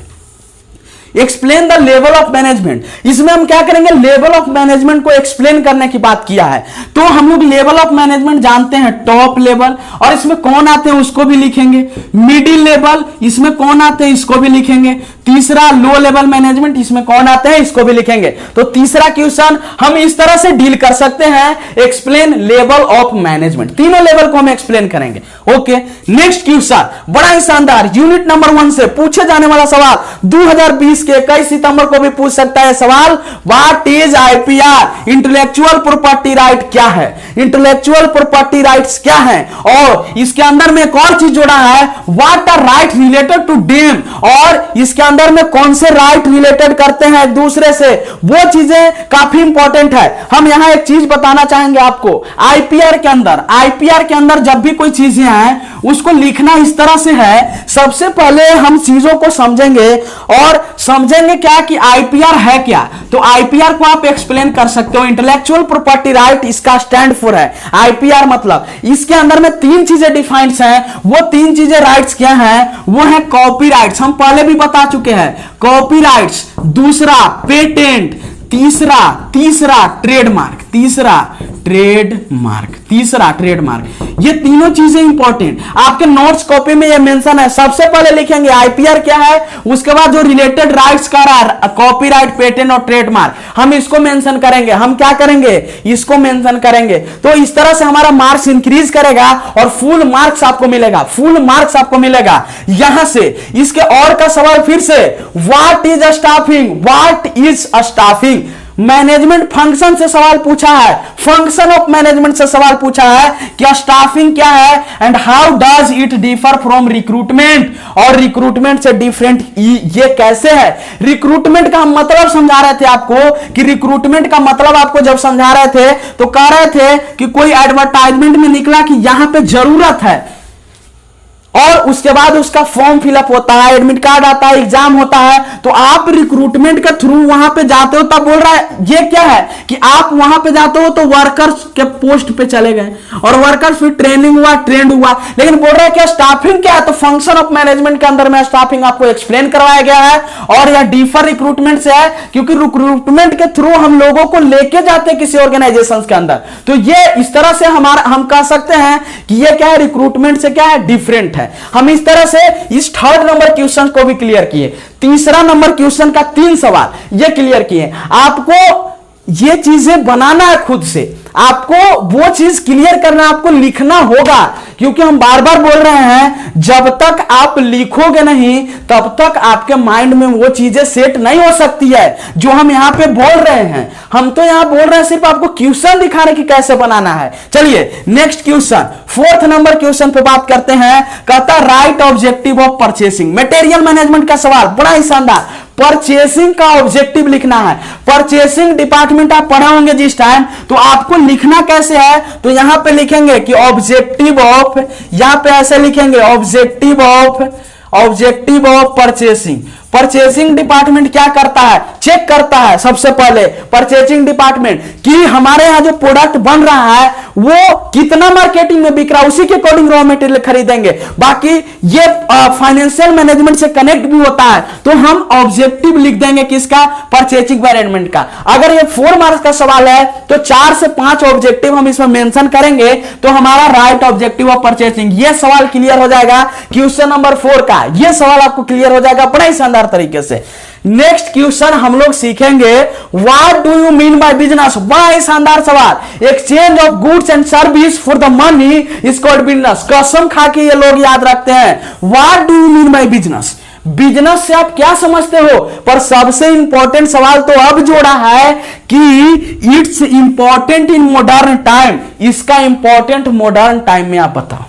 explain the level of management. इसमें हम क्या करेंगे, लेवल ऑफ मैनेजमेंट को एक्सप्लेन करने की बात किया है। तो हम लोग लेवल ऑफ मैनेजमेंट जानते हैं, टॉप लेवल, और इसमें कौन आते हैं उसको भी लिखेंगे। मिडिल लेवल, इसमें कौन आते हैं इसको भी लिखेंगे। तीसरा लो लेवल मैनेजमेंट, इसमें कौन आते हैं इसको भी लिखेंगे। तो तीसरा क्वेश्चन हम इस तरह से डील कर सकते हैं, एक्सप्लेन लेवल ऑफ मैनेजमेंट। तीनों लेवल को हम एक्सप्लेन करेंगे। ओके, नेक्स्ट क्वेश्चन बड़ा ही शानदार, यूनिट नंबर 1 से पूछे जाने वाला सवाल, 2020 के 21 सितंबर को भी पूछ सकता है सवाल। What is IPR, intellectual property right क्या है, इंटेलेक्चुअल प्रॉपर्टी राइट्स क्या है, और इसके अंदर में एक और चीज जोड़ा है, what are right related to them, और इसके अंदर में कौन से राइट रिलेटेड करते हैं एक दूसरे से, वो चीजें काफी इंपॉर्टेंट है। हम यहां एक चीज बताना चाहेंगे आपको, आईपीआर के अंदर जब भी कोई चीजें हैं उसको लिखना इस तरह से है। सबसे पहले हम चीजों को समझेंगे और समझेंगे क्या कि आईपीआर है क्या। तो आईपीआर को आप एक्सप्लेन कर सकते हो, इंटेलेक्चुअल प्रॉपर्टी राइट इसका स्टैंड फॉर है। आईपीआर मतलब इसके अंदर में 3 चीजें डिफाइंड हैं, वो 3 चीजें राइट्स क्या हैं, वो है कॉपीराइट्स, हम पहले भी बता चुके हैं, कॉपीराइट्स, दूसरा पेटेंट, तीसरा ट्रेडमार्क, तीसरा ट्रेडमार्क, तीसरा ट्रेडमार्क। ये तीनों चीजें इंपॉर्टेंट आपके नोट्स कॉपी में ये मेंशन है। सबसे पहले लिखेंगे आईपीआर क्या है, उसके बाद जो रिलेटेड राइट्स का कॉपीराइट, पेटेंट और ट्रेडमार्क, हम इसको मेंशन करेंगे। हम क्या करेंगे, इसको मेंशन करेंगे। तो इस तरह से हमारा मार्क्स इंक्रीज करेगा और फुल मार्क्स आपको मिलेगा, फुल मार्क्स आपको मिलेगा। यहां से इसके और का सवाल फिर से, what is staffing, what is staffing, management function से सवाल पूछा है, फंक्शन ऑफ मैनेजमेंट से सवाल पूछा है कि स्टाफिंग क्या है and how does it differ from recruitment, और रिक्रूटमेंट से डिफरेंट ये कैसे है। रिक्रूटमेंट का हम मतलब समझा रहे थे आपको कि रिक्रूटमेंट का मतलब आपको जब समझा रहे थे तो कह रहे थे कि कोई एडवर्टाइजमेंट में निकला कि यहां पे जरूरत है और उसके बाद उसका फॉर्म फिलअप होता है, एडमिट कार्ड आता है, एग्जाम होता है, तो आप रिक्रूटमेंट के थ्रू वहां पे जाते हो। तब बोल रहा है ये क्या है कि आप वहां पे जाते हो तो वर्कर्स के पोस्ट पे चले गए और वर्कर्स फिर ट्रेनिंग हुआ, ट्रेंड हुआ, लेकिन बोल रहा है कि स्टाफिंग क्या है, तो फंक्शन ऑफ मैनेजमेंट के अंदर में स्टाफिंग आपको एक्सप्लेन करवाया गया है और यह डिफर रिक्रूटमेंट से है क्योंकि रिक्रूटमेंट के थ्रू हम लोगों को लेके जाते हैं किसी ऑर्गेनाइजेशन के अंदर। तो ये इस तरह से हम कह सकते हैं कि ये क्या है, रिक्रूटमेंट से क्या है, डिफरेंट है। हम इस तरह से इस थर्ड नंबर क्वेश्चन को भी क्लियर किए। तीसरा नंबर क्वेश्चन का 3 सवाल ये क्लियर किए। आपको ये चीजें बनाना है खुद से, आपको वो चीज क्लियर करना, आपको लिखना होगा क्योंकि हम बार बार बोल रहे हैं जब तक आप लिखोगे नहीं तब तक आपके माइंड में वो चीजें सेट नहीं हो सकती है जो हम यहां पे बोल रहे हैं। हम तो यहां बोल रहे हैं सिर्फ आपको क्वेश्चन दिखाने की कैसे बनाना है। चलिए next question, 4th number question पे बात करते हैं। कहता right objective of purchasing, material management का सवाल, बड़ा ही शानदार। परचेसिंग का ऑब्जेक्टिव लिखना है। परचेसिंग डिपार्टमेंट आप पढ़े होंगे जिस टाइम, तो आपको लिखना कैसे है, तो यहां पे लिखेंगे कि ऑब्जेक्टिव ऑफ, यहां पे ऐसे लिखेंगे objective of purchasing. Purchasing department क्या करता है, चेक करता है सबसे पहले परचेसिंग डिपार्टमेंट कि हमारे यहां जो प्रोडक्ट बन रहा है वो कितना मार्केटिंग में बिक रहा है, उसी के अकॉर्डिंग रॉ मटेरियल खरीदेंगे। बाकी ये फाइनेंशियल मैनेजमेंट से कनेक्ट भी होता है, तो हम ऑब्जेक्टिव लिख देंगे किसका, परचेसिंग मैनेजमेंट का। अगर ये 4 मार्क्स का सवाल है तो 4 से 5 ऑब्जेक्टिव हम इसमें मेंशन करेंगे तो हमारा राइट ऑब्जेक्टिव ऑफ परचेसिंग, ये सवाल क्लियर हो जाएगा। क्वेश्चन नंबर 4 का ये सवाल आपको क्लियर हो जाएगा बड़ा ही शानदार तरीके से। नेक्स्ट क्वेश्चन हम लोग सीखेंगे what do you mean by business, बड़ा ही शानदार सवाल। Exchange of goods and service for the money is called business. कसम खा के ये लोग याद रखते हैं what do you mean by business, business से आप क्या समझते हो। पर सबसे इंपॉर्टेंट सवाल तो अब जोड़ा है कि it's important in modern time, इसका इंपॉर्टेंट मॉडर्न टाइम में आप बताओ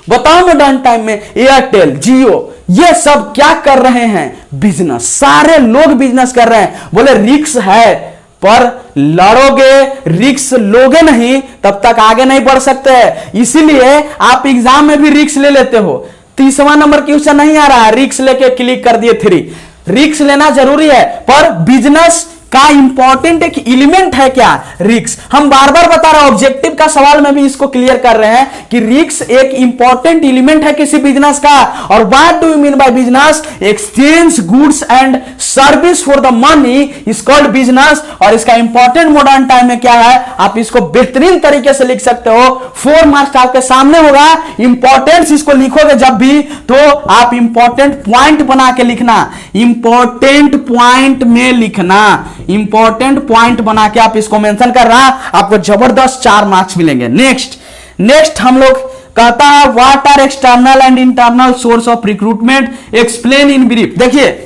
मॉडर्न टाइम में एयरटेल, जियो, ये सब क्या कर रहे हैं, बिजनेस। सारे लोग बिजनेस कर रहे हैं। बोले रिक्स है पर लड़ोगे, रिक्स लोगे नहीं तब तक आगे नहीं बढ़ सकते। इसीलिए आप एग्जाम में भी रिक्स ले लेते हो। 30वां नंबर क्वेश्चन नहीं आ रहा है, रिक्स लेके क्लिक कर दिए 3। रिक्स लेना जरूरी है पर बिजनेस का इंपॉर्टेंट एक एलिमेंट है क्या, रिक्स। हम बार बार बता रहे हैं, ऑब्जेक्टिव का सवाल में भी इसको क्लियर कर रहे हैं कि रिक्स एक इंपॉर्टेंट एलिमेंट है किसी बिजनेस का। और what do you mean by business, exchange goods and service for the money is called business. और इसका इंपॉर्टेंट मॉडर्न टाइम में क्या है, आप इसको बेहतरीन तरीके से लिख सकते हो। 4 मार्क्स आपके सामने होगा, इंपॉर्टेंस इसको लिखोगे जब भी तो आप इंपॉर्टेंट पॉइंट बना के लिखना, इंपॉर्टेंट पॉइंट में लिखना, इंपॉर्टेंट पॉइंट बना के आप इसको मेंशन कर रहा, आपको जबरदस्त 4 मार्क्स मिलेंगे। नेक्स्ट हम लोग कहता है what are external and internal source of recruitment, explain in brief. देखिए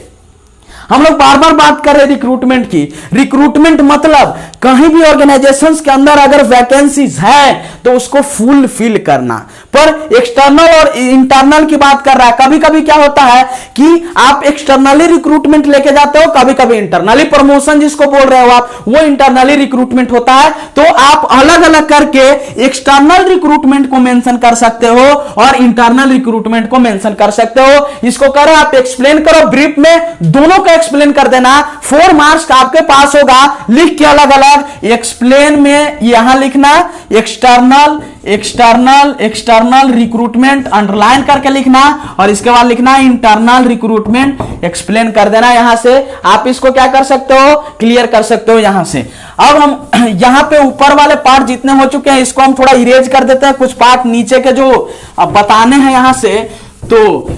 हम लोग बार बार बात कर रहे हैं रिक्रूटमेंट की। रिक्रूटमेंट मतलब कहीं भी ऑर्गेनाइजेशंस के अंदर अगर वैकेंसीज है तो उसको फुलफिल करना। पर एक्सटर्नल और इंटरनल की बात कर रहा है। कभी कभी क्या होता है कि आप एक्सटर्नली रिक्रूटमेंट लेके जाते हो, कभी कभी इंटरनली प्रमोशन जिसको बोल रहे हो आप, वो इंटरनली रिक्रूटमेंट होता है। तो आप अलग अलग करके एक्सटर्नल रिक्रूटमेंट को मेंशन कर सकते हो और इंटरनल रिक्रूटमेंट को मेंशन कर सकते हो। इसको करो आप एक्सप्लेन करो ब्रीफ में, दोनों का एक्सप्लेन कर देना। 4 मार्क्स का आपके पास होगा। लिख के अलग अलग एक्सप्लेन में यहां लिखना external external external recruitment underline करके लिखना, और इसके बाद लिखना इंटरनल रिक्रूटमेंट एक्सप्लेन कर देना। यहां से आप इसको क्या कर सकते हो, क्लियर कर सकते हो यहां से। अब हम यहां पे ऊपर वाले पार्ट जितने हो चुके हैं इसको हम थोड़ा इरेज कर देते हैं, कुछ पार्ट नीचे के जो बताने हैं यहां से। तो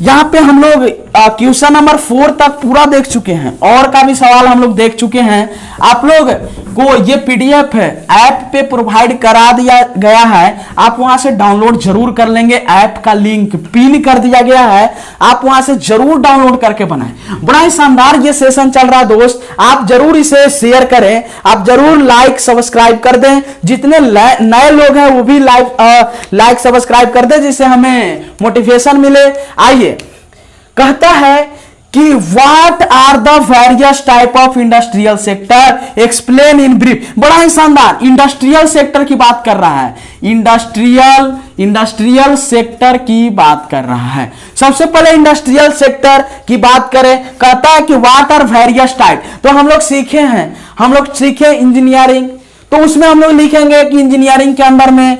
यहां पे हम लोग क्वेश्चन नंबर 4 तक पूरा देख चुके हैं, और का भी सवाल हम लोग देख चुके हैं। आप लोग को ये पीडीएफ है ऐप पे प्रोवाइड करा दिया गया है, आप वहां से डाउनलोड जरूर कर लेंगे। ऐप का लिंक पिन कर दिया गया है, आप वहां से जरूर डाउनलोड करके बनाएं। बड़ा ही शानदार ये सेशन चल रहा है दोस्त, आप जरूर इसे शेयर करें, आप जरूर लाइक सब्सक्राइब कर दें। जितने नए लोग हैं वो भी लाइक सब्सक्राइब कर दें, जिससे हमें मोटिवेशन मिले। आइए, कहता है कि what are the various type of industrial sector, explain in brief. बड़ा ही शानदार इंडस्ट्रियल सेक्टर की बात कर रहा है, इंडस्ट्रियल सेक्टर की बात कर रहा है। सबसे पहले इंडस्ट्रियल सेक्टर की बात करें, कहता है कि व्हाट आर वेरियस टाइप। तो हम लोग सीखे इंजीनियरिंग, तो उसमें हम लोग लिखेंगे कि इंजीनियरिंग के अंदर में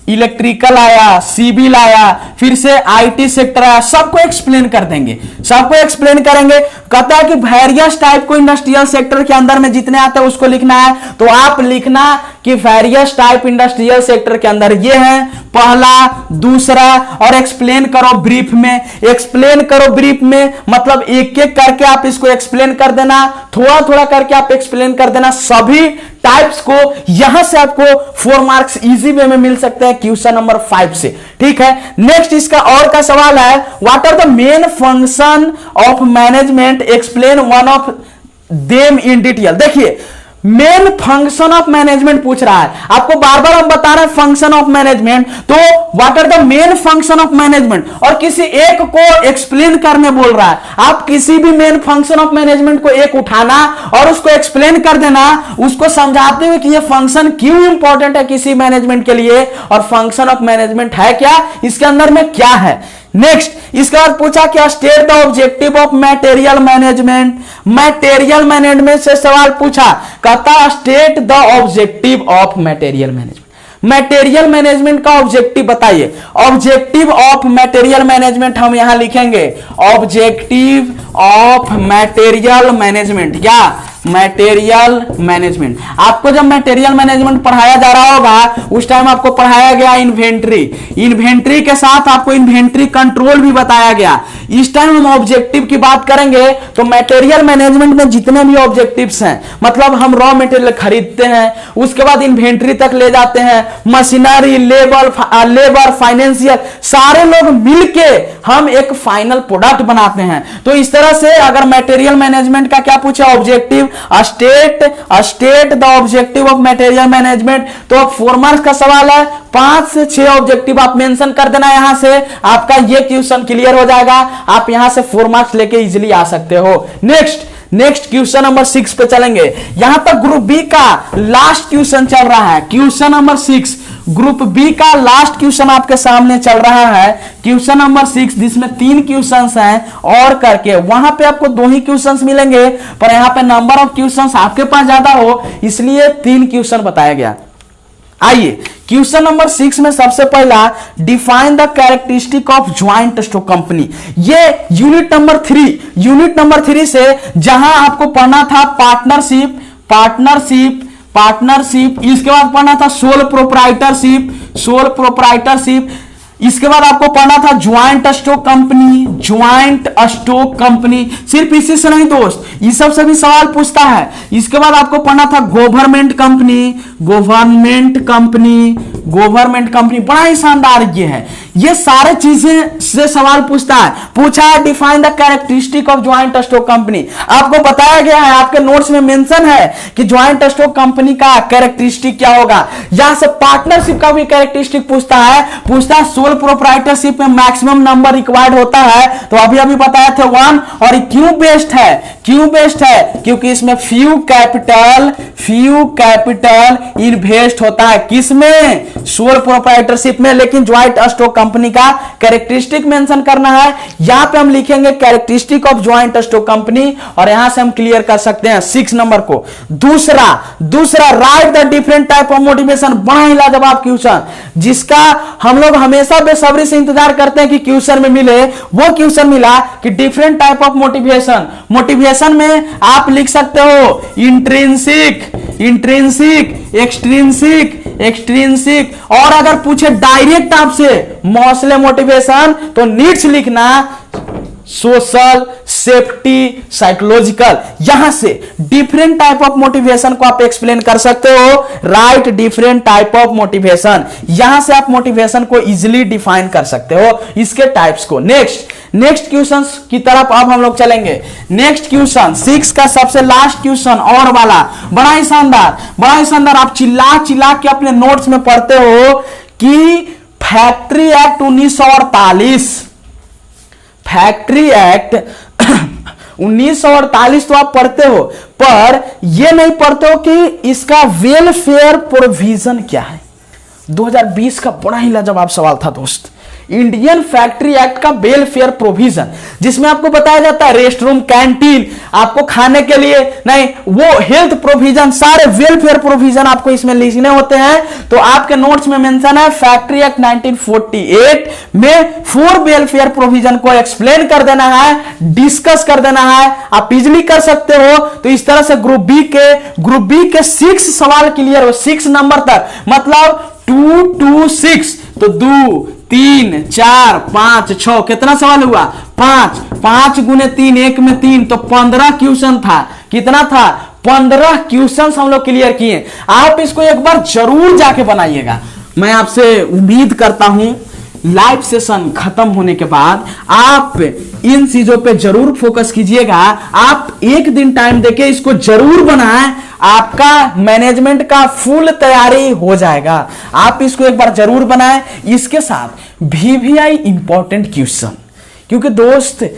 इलेक्ट्रिकल आया, सिविल आया, फिर से आईटी सेक्टर आया, सबको एक्सप्लेन कर देंगे, सबको एक्सप्लेन करेंगे। कहता है कि वेरियस टाइप को इंडस्ट्रियल सेक्टर के अंदर में जितने आते हैं उसको लिखना है। तो आप लिखना कि वेरियस टाइप इंडस्ट्रियल सेक्टर के अंदर ये है, पहला, दूसरा, और एक्सप्लेन करो ब्रीफ में। एक्सप्लेन करो ब्रीफ में मतलब एक एक करके आप इसको एक्सप्लेन कर देना, थोड़ा थोड़ा करके आप एक्सप्लेन कर देना सभी टाइप्स को। यहां से आपको 4 मार्क्स इजी वे में मिल सकते हैं क्वेश्चन नंबर 5 से। ठीक है, नेक्स्ट इसका और का सवाल है, what are the main function of management, explain one of them in detail. देखिए, मेन फंक्शन ऑफ मैनेजमेंट पूछ रहा है, आपको बार बार हम बता रहे हैं फंक्शन ऑफ मैनेजमेंट, तो what are the main function of management, और किसी एक को एक्सप्लेन करने बोल रहा है। आप किसी भी मेन फंक्शन ऑफ मैनेजमेंट को एक उठाना और उसको एक्सप्लेन कर देना, उसको समझाते हुए कि ये फंक्शन क्यों इंपॉर्टेंट है किसी मैनेजमेंट के लिए, और फंक्शन ऑफ मैनेजमेंट है क्या, इसके अंदर में क्या है। नेक्स्ट इसके बाद पूछा क्या, state the objective of material management. Material management से सवाल पूछा, कहता state the objective of material management. Material management का ऑब्जेक्टिव बताइए। ऑब्जेक्टिव ऑफ मटेरियल मैनेजमेंट हम यहां लिखेंगे, ऑब्जेक्टिव ऑफ मटेरियल मैनेजमेंट या मटेरियल मैनेजमेंट। आपको जब मटेरियल मैनेजमेंट पढ़ाया जा रहा होगा उस टाइम आपको पढ़ाया गया इन्वेंट्री के साथ आपको इन्वेंट्री कंट्रोल भी बताया गया। इस टाइम हम ऑब्जेक्टिव की बात करेंगे तो मटेरियल मैनेजमेंट में जितने भी ऑब्जेक्टिव्स हैं, मतलब हम रॉ मटेरियल खरीदते हैं, उसके बाद इन्वेंट्री तक ले जाते हैं, मशीनरी, लेबर, फाइनेंशियल, सारे लोग मिलके हम एक फाइनल प्रोडक्ट बनाते हैं। तो इस तरह से अगर मटेरियल मैनेजमेंट का क्या पूछा, objective, state the objective of material management, तो 4 मार्क्स का सवाल है, 5 से 6 ऑब्जेक्टिव आप मेंशन कर देना, यहां से आपका ये क्वेश्चन क्लियर हो जाएगा। आप यहां से 4 मार्क्स लेके इजीली आ सकते हो। नेक्स्ट क्वेश्चन नंबर 6 पे चलेंगे। यहां तक ग्रुप बी का लास्ट क्वेश्चन चल रहा है, क्वेश्चन नंबर 6 ग्रुप बी का लास्ट क्वेश्चन आपके सामने चल रहा है, क्वेश्चन नंबर 6, जिसमें 3 क्वेश्चंस हैं और करके। वहां पे आपको 2 ही क्वेश्चंस मिलेंगे, पर यहां पे नंबर ऑफ क्वेश्चंस आपके पास ज्यादा हो इसलिए 3 क्वेश्चन बताया गया। आइए क्वेश्चन नंबर 6 में सबसे पहला, define the characteristic of joint stock company. ये यूनिट नंबर 3 से जहां आपको पढ़ना था पार्टनरशिप, इसके बाद पढ़ना था सोल प्रोप्राइटरशिप, इसके बाद आपको पढ़ना था ज्वाइंट स्टॉक कंपनी। सिर्फ इसी से नहीं दोस्त, इस सब से भी सवाल पूछता है। इसके बाद आपको पढ़ना था गवर्नमेंट कंपनी। बड़ा ही शानदार ये है, ये सारे चीजें से सवाल पूछता है। पूछा है define the characteristic of joint stock company. आपको बताया गया है, आपके नोट्स में मेंशन है कि ज्वाइंट स्टॉक कंपनी का कैरेक्टरिस्टिक क्या होगा। यहां से पार्टनरशिप का भी कैरेक्टरिस्टिक पूछता है सोल प्रोप्राइटरशिप में मैक्सिमम नंबर रिक्वायर्ड होता है, तो अभी बताया था 1। और क्यों बेस्ट है, क्योंकि इसमें फ्यू कैपिटल इन्वेस्ट होता है। किसमें, सोल प्रोप्राइटरशिप में, लेकिन ज्वाइंट स्टॉक कंपनी का कैरेक्टरिस्टिक मेंशन करना है। यहां पे हम लिखेंगे characteristic of joint stock company, और यहां से हम क्लियर कर सकते हैं 6 नंबर को। दूसरा right the different type of motivation, बड़ा ही लाजवाब क्वेश्चन, जिसका हम लोग हमेशा बेसब्री से इंतजार करते हैं कि क्वेश्चन में मिले। वो क्वेश्चन मिला कि different type of motivation. Motivation में आप लिख सकते हो इंट्रिंसिक, एक्सट्रिंसिक, और अगर पूछे डायरेक्ट आपसे मोस्टली मोटिवेशन तो नीड्स लिखना, सोशल, सेफ्टी, साइकोलॉजिकल। यहां से डिफरेंट टाइप ऑफ मोटिवेशन को आप एक्सप्लेन कर सकते हो। Right different type of motivation, यहां से आप मोटिवेशन को इजीली डिफाइन कर सकते हो, इसके टाइप्स को। नेक्स्ट क्वेश्चन की तरफ अब हम लोग चलेंगे। नेक्स्ट क्वेश्चन 6 का सबसे लास्ट क्वेश्चन और वाला, बड़ा ही शानदार। आप चिल्ला के अपने नोट्स में पढ़ते हो कि फैक्ट्री एक्ट 1948, फैक्ट्री एक्ट 1948 तो आप पढ़ते हो, पर यह नहीं पढ़ते हो कि इसका वेलफेयर प्रोविजन क्या है। 2020 का बड़ा ही लाजवाब सवाल था दोस्त। इंडियन फैक्ट्री एक्ट का वेलफेयर प्रोविजन, जिसमें आपको बताया जाता है रेस्ट रूम, कैंटीन, आपको खाने के लिए नहीं, वो हेल्थ प्रोविजन, सारे वेलफेयर प्रोविजन आपको इसमें लिखने होते हैं। तो आपके नोट्स में मेंशन है फैक्ट्री एक्ट 1948 में 4 वेलफेयर प्रोविजन को एक्सप्लेन कर देना है, डिस्कस कर देना है। आप इजिली कर सकते हो। तो इस तरह से ग्रुप बी के 6 सवाल क्लियर हो, 6 नंबर तक, मतलब 2 2 6, तो 2 3 4 5 6, कितना सवाल हुआ? 5 गुने 3, 1 में 3, तो 15 क्वेश्चन था। कितना था? 15 क्वेश्चन हम लोग क्लियर किए। आप इसको एक बार जरूर जाके बनाइएगा। मैं आपसे उम्मीद करता हूं लाइव सेशन खत्म होने के बाद आप इन चीजों पे जरूर फोकस कीजिएगा। आप एक दिन टाइम देके इसको जरूर बनाएं, आपका मैनेजमेंट का फुल तैयारी हो जाएगा। आप इसको एक बार जरूर बनाएं। इसके साथ VVI इंपॉर्टेंट क्वेश्चन, क्योंकि दोस्त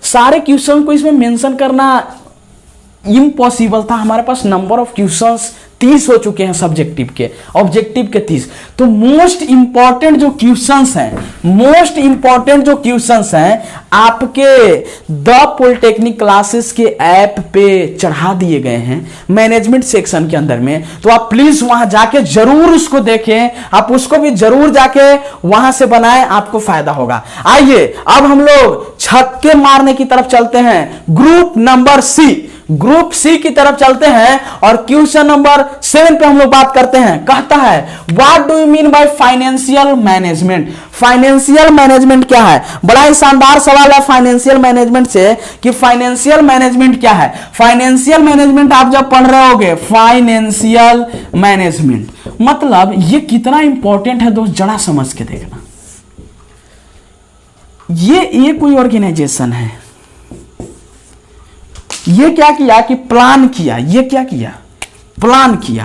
सारे क्वेश्चन को इसमें मेंशन करना इम्पॉसिबल था। हमारे पास नंबर ऑफ क्वेश्चंस 30 हो चुके हैं सब्जेक्टिव के, ऑब्जेक्टिव के 30। तो मोस्ट इंपॉर्टेंट जो क्वेश्चंस हैं आपके द पॉलिटेक्निक क्लासेस के ऐप पे चढ़ा दिए गए हैं मैनेजमेंट सेक्शन के अंदर में। तो आप प्लीज वहां जाके जरूर उसको देखें, आप उसको भी जरूर जाके वहां से बनाएं, आपको फायदा होगा। आइए अब हम लोग छक्के मारने की तरफ चलते हैं, ग्रुप सी की तरफ चलते हैं, और क्वेश्चन नंबर 7 पे हम लोग बात करते हैं। कहता है what do you mean by financial management. Financial management क्या है? बड़ा ही शानदार सवाल है फाइनेंशियल मैनेजमेंट से कि फाइनेंशियल मैनेजमेंट क्या है। फाइनेंशियल मैनेजमेंट आप जब पढ़ रहे होगे, फाइनेंशियल मैनेजमेंट मतलब ये कितना इंपॉर्टेंट है दोस्त, जरा समझ के देखना। ये कोई ऑर्गेनाइजेशन है, ये क्या किया कि प्लान किया। ये क्या किया? प्लान किया,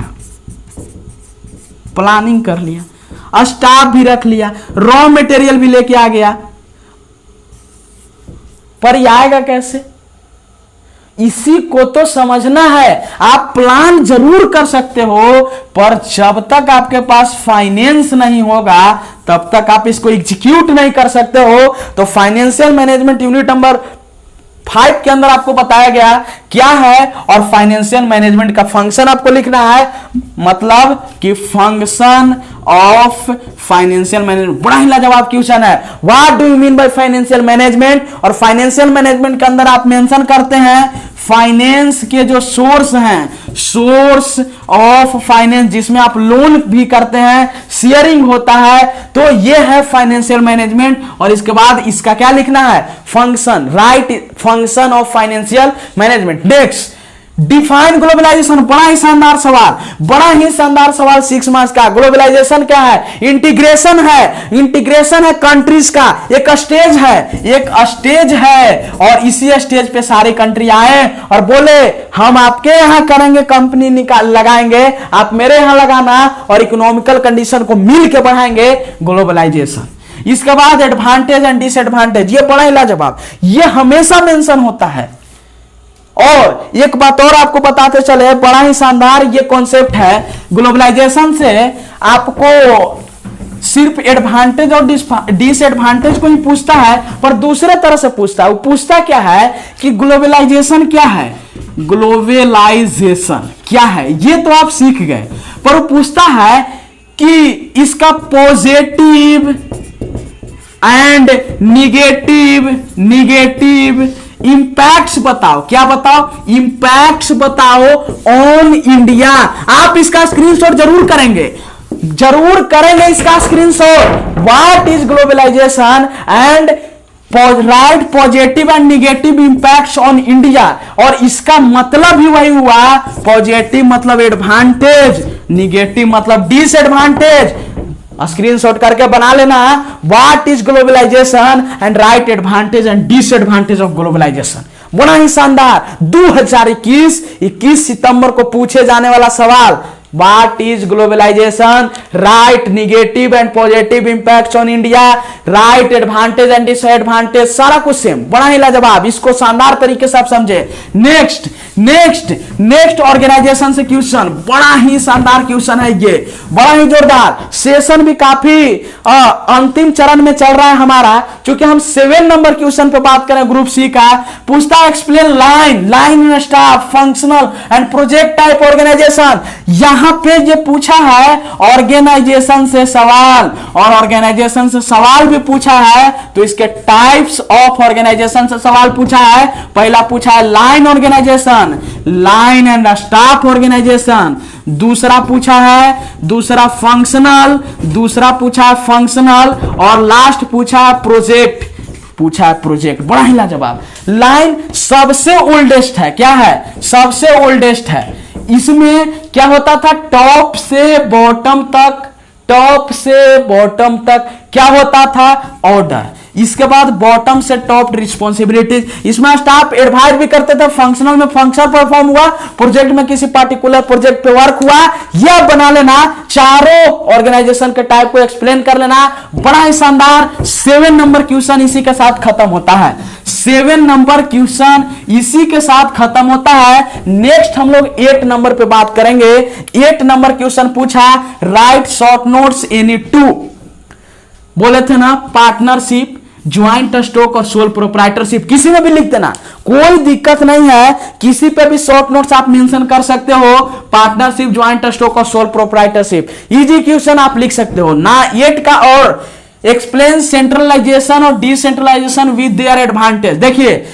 प्लानिंग कर लिया, स्टाफ भी रख लिया, रॉ मटेरियल भी लेके आ गया, पर ये आएगा कैसे? इसी को तो समझना है। आप प्लान जरूर कर सकते हो, पर जब तक आपके पास फाइनेंस नहीं होगा तब तक आप इसको एग्जीक्यूट नहीं कर सकते हो। तो फाइनेंशियल मैनेजमेंट यूनिट नंबर 5 के अंदर आपको बताया गया क्या है, और फाइनेंशियल मैनेजमेंट का फंक्शन आपको लिखना है, मतलब कि फंक्शन ऑफ फाइनेंशियल मैनेजमेंट। बड़ा ही लाजवाब क्वेश्चन है, what do you mean by financial management. और फाइनेंशियल मैनेजमेंट के अंदर आप मेंशन करते हैं फाइनेंस के जो सोर्स हैं, सोर्स ऑफ फाइनेंस, जिसमें आप लोन भी करते हैं, शेयरिंग होता है, तो ये है फाइनेंशियल मैनेजमेंट। और इसके बाद इसका क्या लिखना है? Function, write function of financial management. Next define globalisation, बड़ा ही शानदार सवाल 6 मार्क्स का। ग्लोबलाइजेशन क्या है? इंटीग्रेशन है कंट्रीज का, एक स्टेज है, और इसी स्टेज पे सारी कंट्री आए और बोले हम आपके यहां करेंगे, कंपनी लगाएंगे, आप मेरे यहां लगाना, और इकोनॉमिकल कंडीशन को मिल के बढ़ाएंगे, ग्लोबलाइजेशन। इसके बाद एडवांटेज एंड डिसएडवांटेज, ये बड़ा ही लाजवाब, ये हमेशा मेंशन होता है। और एक बात और आपको बताते चले, बड़ा ही शानदार ये कॉन्सेप्ट है। ग्लोबलाइजेशन से आपको सिर्फ एडवांटेज और डिसएडवांटेज को ही पूछता है, पर दूसरे तरह से पूछता है। वो पूछता क्या है कि ग्लोबलाइजेशन क्या है, ग्लोबलाइजेशन क्या है, ये तो आप सीख गए, पर वो पूछता है कि इसका पॉजिटिव एंड निगेटिव इंपैक्ट्स बताओ। क्या बताओ? इंपैक्ट्स बताओ ऑन इंडिया। आप इसका स्क्रीनशॉट जरूर करेंगे इसका screenshot. What is globalisation and write positive and negative impacts on India. और इसका मतलब ही वही हुआ, पॉजिटिव मतलब एडवांटेज, निगेटिव मतलब डिसएडवांटेज। स्क्रीनशॉट करके बना लेना, what is globalisation and right advantage and disadvantage of globalisation. बड़ा ही शानदार 2021 सितंबर को पूछे जाने वाला सवाल, what is globalisation, write negative and positive impacts on India, write advantage and disadvantage, सारा कुछ सेम, बड़ा ही लाजवाब। इसको शानदार तरीके से आप समझे। नेक्स्ट ऑर्गेनाइजेशन से क्वेश्चन, बड़ा ही शानदार क्वेश्चन है ये, बड़ा ही जोरदार। सेशन भी काफी अंतिम चरण में चल रहा है हमारा, क्योंकि हम 7 नंबर क्वेश्चन पे बात करें ग्रुप सी का। पूछता है explain line staff functional and project type organisation. यहां पे ये पूछा है ऑर्गेनाइजेशन से सवाल, और ऑर्गेनाइजेशन से सवाल भी पूछा है तो इसके टाइप्स ऑफ ऑर्गेनाइजेशन से सवाल पूछा है। पहला पूछा है line organisation, line and staff organisation. दूसरा पूछा है फंक्शनल, और लास्ट पूछा है प्रोजेक्ट। बड़ा ही लाजवाब। लाइन सबसे ओल्डेस्ट है, क्या है? सबसे ओल्डेस्ट है। इसमें क्या होता था, टॉप से बॉटम तक क्या होता था, ऑर्डर। इसके बाद बॉटम से टॉप रिस्पॉन्सिबिलिटीज। इसमें स्टाफ एडवाइज भी करते थे, फंक्शनल में फंक्शन परफॉर्म हुआ, प्रोजेक्ट में किसी पार्टिकुलर प्रोजेक्ट पे वर्क हुआ। यह बना लेना, चारों ऑर्गेनाइजेशन के टाइप को एक्सप्लेन कर लेना। बड़ा ही शानदार 7 नंबर क्वेश्चन इसी के साथ खत्म होता है। 7 नंबर क्वेश्चन इसी के साथ खत्म होता है। नेक्स्ट हम लोग 8 नंबर पे बात करेंगे। 8 नंबर क्वेश्चन पूछा, right short notes any two. बोले थे ना, पार्टनरशिप, ज्वाइंट स्टॉक और सोल प्रोप्राइटरशिप, किसी में भी लिख देना, कोई दिक्कत नहीं है। किसी पे भी शॉर्ट नोट्स आप मेंशन कर सकते हो, पार्टनरशिप, ज्वाइंट स्टॉक और सोल प्रोप्राइटरशिप। इजी क्वेश्चन आप लिख सकते हो ना। 8 का और एक्सप्लेन सेंट्रलाइजेशन और डिसेंट्रलाइजेशन विद देयर एडवांटेज। देखिए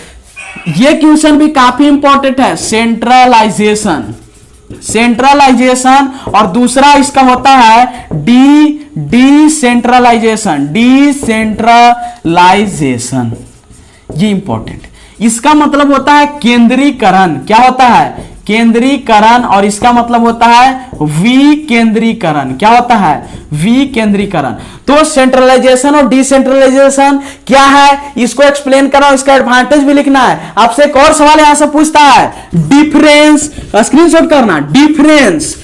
ये क्वेश्चन भी काफी इंपॉर्टेंट है। सेंट्रलाइजेशन और दूसरा इसका होता है डिसेंट्रलाइजेशन, ये इंपॉर्टेंट। इसका मतलब होता है केंद्रीकरण। क्या होता है? केंद्रीकरण। और इसका मतलब होता है विकेंद्रीकरण। क्या होता है? विकेंद्रीकरण। तो सेंट्रलाइजेशन और डिसेंट्रलाइजेशन क्या है, इसको एक्सप्लेन करो, इसका एडवांटेज भी लिखना है। आपसे एक और सवाल यहां से पूछता है, डिफरेंस, स्क्रीनशॉट करना, difference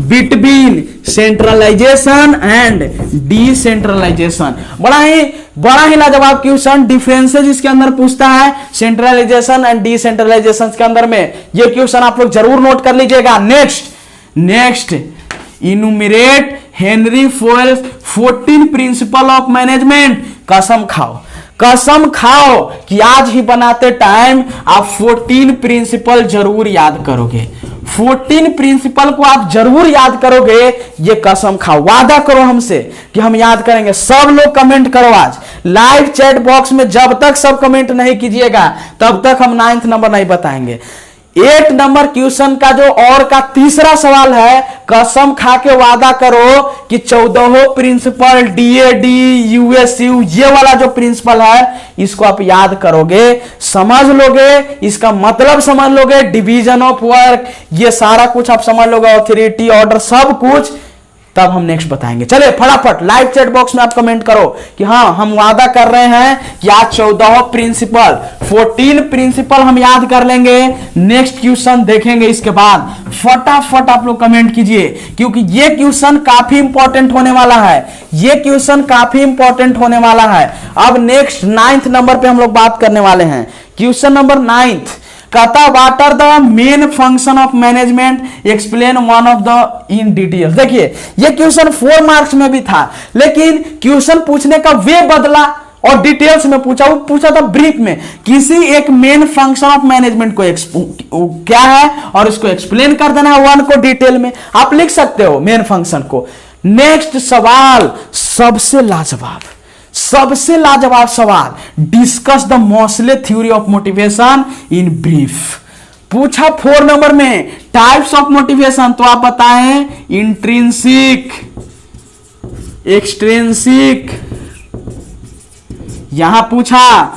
between centralisation and decentralisation. बड़ा ही लाजवाब क्वेश्चन। डिफरेंसेस इसके अंदर पूछता है, सेंट्रलाइजेशन एंड डिसेंट्रलाइजेशन के अंदर में। ये क्वेश्चन आप लोग जरूर नोट कर लीजिएगा। Next इनुमरेट Henry fuel 14 principle of management. कसम खाओ कि आज ही बनाते टाइम आप 14 प्रिंसिपल जरूर याद करोगे। 14 प्रिंसिपल को आप जरूर याद करोगे, ये कसम खाओ, वादा करो हमसे कि हम याद करेंगे। सब लोग कमेंट करो आज लाइव चैट बॉक्स में। जब तक सब कमेंट नहीं कीजिएगा तब तक हम 9th नंबर नहीं बताएंगे। 8 नंबर क्वेश्चन का जो और का तीसरा सवाल है, कसम खा के वादा करो कि 14 प्रिंसिपल डीएडी यूएसयू, ये वाला जो प्रिंसिपल है इसको आप याद करोगे, समझ लोगे, इसका मतलब समझ लोगे, डिवीजन ऑफ वर्क, ये सारा कुछ आप समझ लोगे, ऑथोरिटी, ऑर्डर, सब कुछ तब हम नेक्स्ट बताएंगे। चलिए फटाफट लाइव चैट बॉक्स में आप कमेंट करो कि हाँ हम वादा कर रहे हैं कि आज 14 प्रिंसिपल 14 प्रिंसिपल हम याद कर लेंगे, नेक्स्ट क्वेश्चन देखेंगे इसके बाद। फटाफट आप लोग कमेंट कीजिए क्योंकि ये क्वेश्चन काफी इंपॉर्टेंट होने वाला है, ये क्वेश्चन काफी इंपॉर्टेंट होने वाला है। अब नेक्स्ट 9th नंबर पे हम लोग बात करने वाले हैं। क्वेश्चन नंबर 9 कहता what are the main function of management, explain one of the in detail. देखिए ये क्वेश्चन 4 मार्क्स में भी था, लेकिन क्वेश्चन पूछने का वे बदला और डिटेल्स में पूछा। वो पूछा था ब्रीफ में, किसी एक मेन फंक्शन ऑफ मैनेजमेंट को क्या है और इसको एक्सप्लेन कर देना है वन को डिटेल में। आप लिख सकते हो मेन फंक्शन को। नेक्स्ट सवाल सबसे लाजवाब, सबसे लाजवाब सवाल, discuss the Maslow theory of motivation in brief. पूछा 4 नंबर में टाइप्स ऑफ मोटिवेशन, तो आप बताएं इंट्रिंसिक, एक्सट्रिंसिक, यहां पूछा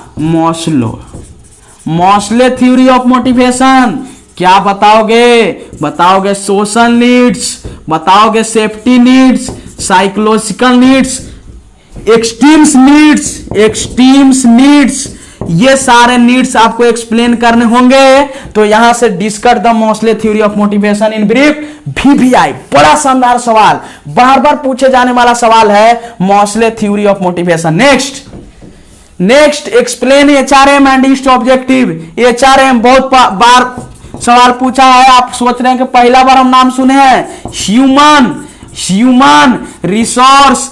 मोस्ले थ्योरी ऑफ मोटिवेशन, क्या बताओगे? बताओगे सोशल नीड्स, बताओगे safety needs, psychological needs, extremes needs, ये सारे नीड्स आपको एक्सप्लेन करने होंगे। तो यहां से discuss the Maslow theory of motivation in brief, VVI, बड़ा शानदार सवाल, बार बार पूछे जाने वाला सवाल है Maslow theory of motivation. Next explain HRM and ईस्ट ऑब्जेक्टिव। HRM बहुत बार सवाल पूछा है, आप सोच रहे हैं कि पहला बार हम नाम सुने हैं। ह्यूमन रिसोर्स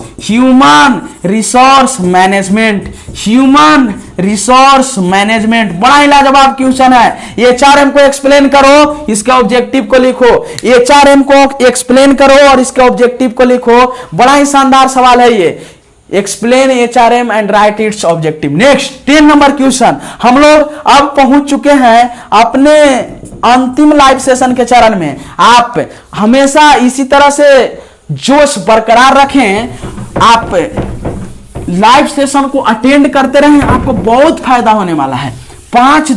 मैनेजमेंट, बड़ा ही लाजवाब क्वेश्चन है। HRM को एक्सप्लेन करो, इसके ऑब्जेक्टिव को लिखो। HRM को एक्सप्लेन करो और इसके ऑब्जेक्टिव को लिखो, बड़ा ही शानदार सवाल है ये। Explain HRM and right it's objective. Next 10 number question, हम लोग अब पहुंच चुके हैं अपने अंतिम लाइव सेशन के चरण में। आप हमेशा इसी तरह से जोश बरकरार रखें, आप लाइव सेशन को अटेंड करते रहें, आपको बहुत फायदा होने वाला है। 5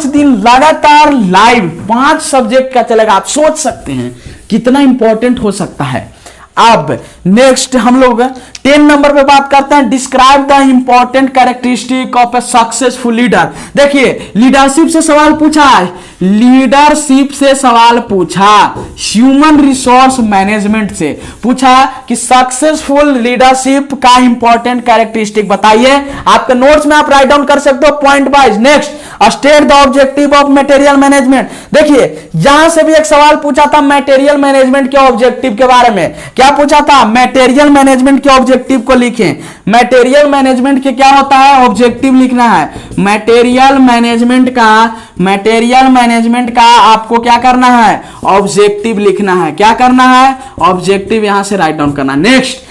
दिन लगातार लाइव 5 सब्जेक्ट का चलेगा। आप सोच सकते हैं कितना इंपॉर्टेंट हो सकता है। अब नेक्स्ट हम लोग 10 नंबर पे बात करते हैं, describe the important characteristic of A successful leader. देखिए लीडरशिप से सवाल पूछा, ह्यूमन रिसोर्स मैनेजमेंट से पूछा कि सक्सेसफुल लीडरशिप का इंपॉर्टेंट कैरेक्टरिस्टिक बताइए। आपके नोट्स में आप राइट डाउन कर सकते हो point wise. Next state the objective of material management. देखिए यहां से भी एक सवाल पूछा था मटेरियल मैनेजमेंट के ऑब्जेक्टिव के बारे में। क्या पूछा था? मटेरियल मैनेजमेंट के ऑब्जेक्टिव को लिखें। मटेरियल मैनेजमेंट के क्या होता है? ऑब्जेक्टिव लिखना है। मटेरियल मैनेजमेंट का आपको क्या करना है? ऑब्जेक्टिव लिखना है। क्या करना है? ऑब्जेक्टिव यहां से राइट डाउन करना। नेक्स्ट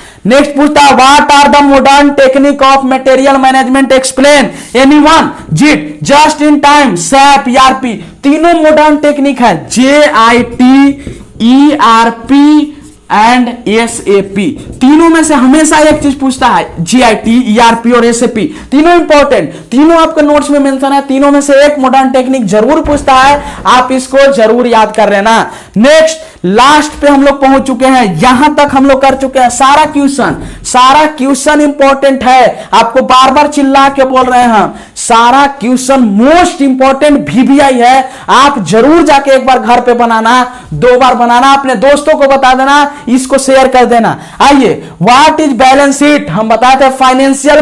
पूछता है what are the modern technique of material management, explain. Anyone, JIT, just in time, SAP, ERP, तीनों मॉडर्न टेक्निक है। JIT, ERP एंड SAP, तीनों में से हमेशा एक चीज पूछता है, JIT, ERP और SAP, तीनों इंपॉर्टेंट, तीनों आपके नोट्स में मेंशन है। तीनों में से एक मॉडर्न टेक्निक जरूर पूछता है, आप इसको जरूर याद कर लेना। नेक्स्ट लास्ट पे हम लोग पहुंच चुके हैं, यहां तक हम लोग कर चुके हैं। सारा क्वेश्चन इंपॉर्टेंट है, आपको बार बार चिल्ला के बोल रहे हैं हम, सारा क्वेश्चन मोस्ट इंपॉर्टेंट VVI है। आप जरूर जाके एक बार घर पे बनाना, 2 बार बनाना, अपने दोस्तों को बता देना, इसको शेयर कर देना। आइए, व्हाट इज बैलेंस शीट, हम बताते हैं फाइनेंशियल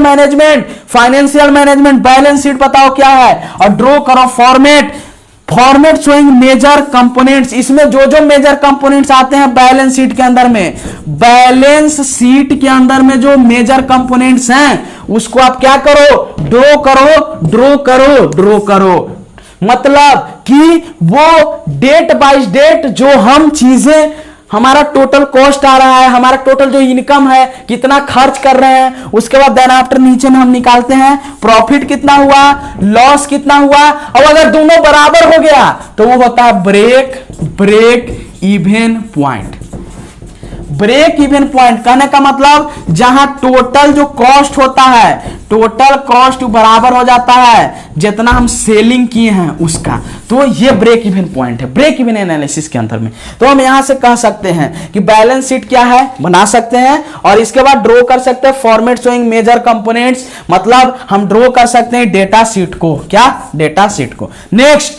मैनेजमेंट, बैलेंस शीट बताओ क्या है, और ड्रॉ करो फॉर्मेट शोइंग मेजर कंपोनेंट्स। इसमें जो मेजर कंपोनेंट्स आते हैं बैलेंस शीट के अंदर में, जो मेजर कंपोनेंट्स हैं उसको आप क्या करो? ड्रॉ करो। मतलब कि वो डेट बाय डेट जो हम चीजें, हमारा टोटल कॉस्ट आ रहा है, हमारा टोटल जो इनकम है, कितना खर्च कर रहे हैं, उसके बाद देन आफ्टर नीचे में हम निकालते हैं प्रॉफिट कितना हुआ, लॉस कितना हुआ, और अगर दोनों बराबर हो गया तो वो होता है break even point. Break even point कहने का मतलब जहां टोटल जो कॉस्ट होता है, टोटल कॉस्ट बराबर हो जाता है जितना हम सेलिंग किए हैं उसका, तो ये ब्रेक इवन पॉइंट है ब्रेक इवन एनालिसिस के अंदर में। तो हम यहां से कह सकते हैं कि बैलेंस शीट क्या है, बना सकते हैं और इसके बाद ड्रॉ कर सकते हैं फॉर्मेट शोइंग मेजर कंपोनेंट्स, मतलब हम ड्रॉ कर सकते हैं डेटा शीट को, क्या डेटा शीट को। नेक्स्ट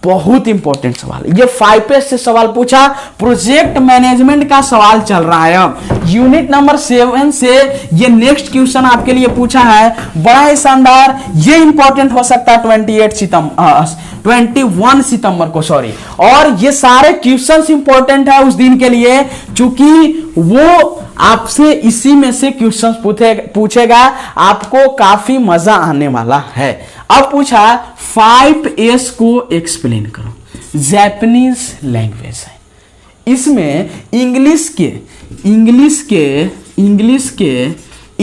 बहुत इंपॉर्टेंट सवाल, ये 5 से सवाल पूछा, प्रोजेक्ट मैनेजमेंट का सवाल चल रहा है अब यूनिट नंबर 7 से ये नेक्स्ट क्वेश्चन आपके लिए पूछा है, बड़ा ही शानदार, ये इंपॉर्टेंट हो सकता है 21 सितंबर को सॉरी। और ये सारे क्वेश्चंस इंपॉर्टेंट है उस दिन के लिए, चूंकि वो आपसे इसी में से क्वेश्चंस पूछेगा, आपको काफी मजा आने वाला है। अब पूछा 5S को एक्सप्लेन करो, जापानीज लैंग्वेज है, इसमें इंग्लिश के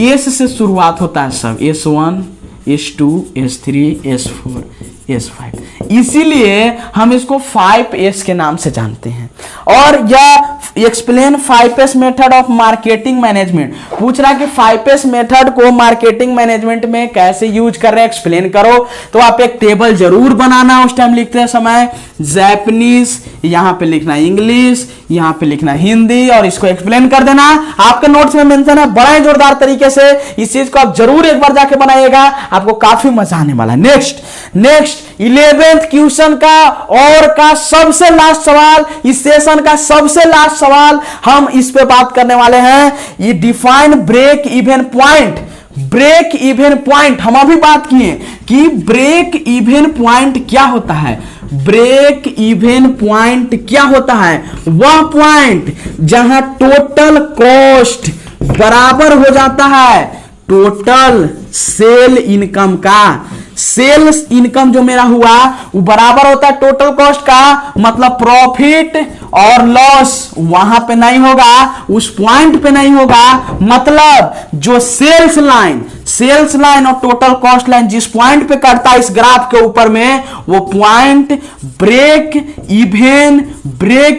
एस से शुरुआत होता है सब, S1 S2 S3 S4 S5, इसीलिए हम इसको 5S के नाम से जानते हैं। और यह explain 5S method of marketing management, पूछ रहा है कि 5S मेथड को मार्केटिंग मैनेजमेंट में कैसे यूज कर रहे हैं, एक्सप्लेन करो। तो आप एक टेबल जरूर बनाना उस टाइम लिखते समय, जापानीज यहां पे लिखना, इंग्लिश यहां पे लिखना, हिंदी, और इसको एक्सप्लेन कर देना। आपके नोट्स में मेंशन है, बड़ा ही जोरदार तरीके से इस चीज को आप जरूर एक बार जाके बनाइएगा, आपको काफी मजा आने वाला है। नेक्स्ट 11th क्वेश्चन का और का सबसे लास्ट सवाल, इस सेशन का सबसे लास्ट सवाल हम इस पे बात करने वाले हैं, ये define break even point. Break even point हम अभी बात किए कि ब्रेक इवन पॉइंट क्या होता है। ब्रेक इवन पॉइंट क्या होता है? वह पॉइंट जहां टोटल कॉस्ट बराबर हो जाता है टोटल सेल इनकम का। सेल्स इनकम जो मेरा हुआ वो बराबर होता है टोटल कॉस्ट का, मतलब प्रॉफिट और लॉस वहां पे नहीं होगा, उस पॉइंट पे नहीं होगा। मतलब जो सेल्स लाइन और टोटल कॉस्ट लाइन जिस पॉइंट पे कटता है इस ग्राफ के ऊपर में, वो पॉइंट ब्रेक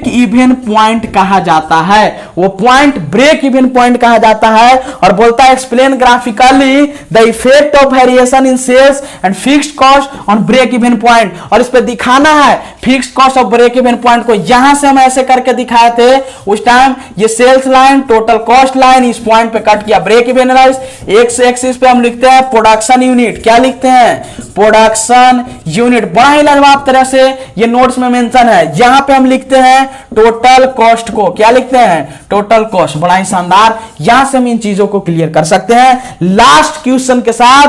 इवन पॉइंट कहा जाता है। वो पॉइंट ब्रेक इवन पॉइंट कहा जाता है। और बोलता है explain graphically the effect of variation in sales and fixed cost on break even point. और इस पे दिखाना है fixed cost of break even point को। यहां से हम ऐसे करके दिखाए थे उस टाइम, ये sales line total cost line इस पॉइंट पे कट किया ब्रेक इवन। एक्स एक्सिस पे हम लिखते हैं प्रोडक्शन यूनिट, क्या लिखते हैं? Production unit. बड़ा ही लाजवाब तरह से ये नोट्स में मेंशन है। यहां पे हम लिखते हैं टोटल कॉस्ट को, क्या लिखते हैं? Total cost. बड़ा ही शानदार, यहां से हम इन चीजों को क्लियर कर सकते हैं। लास्ट क्वेश्चन के साथ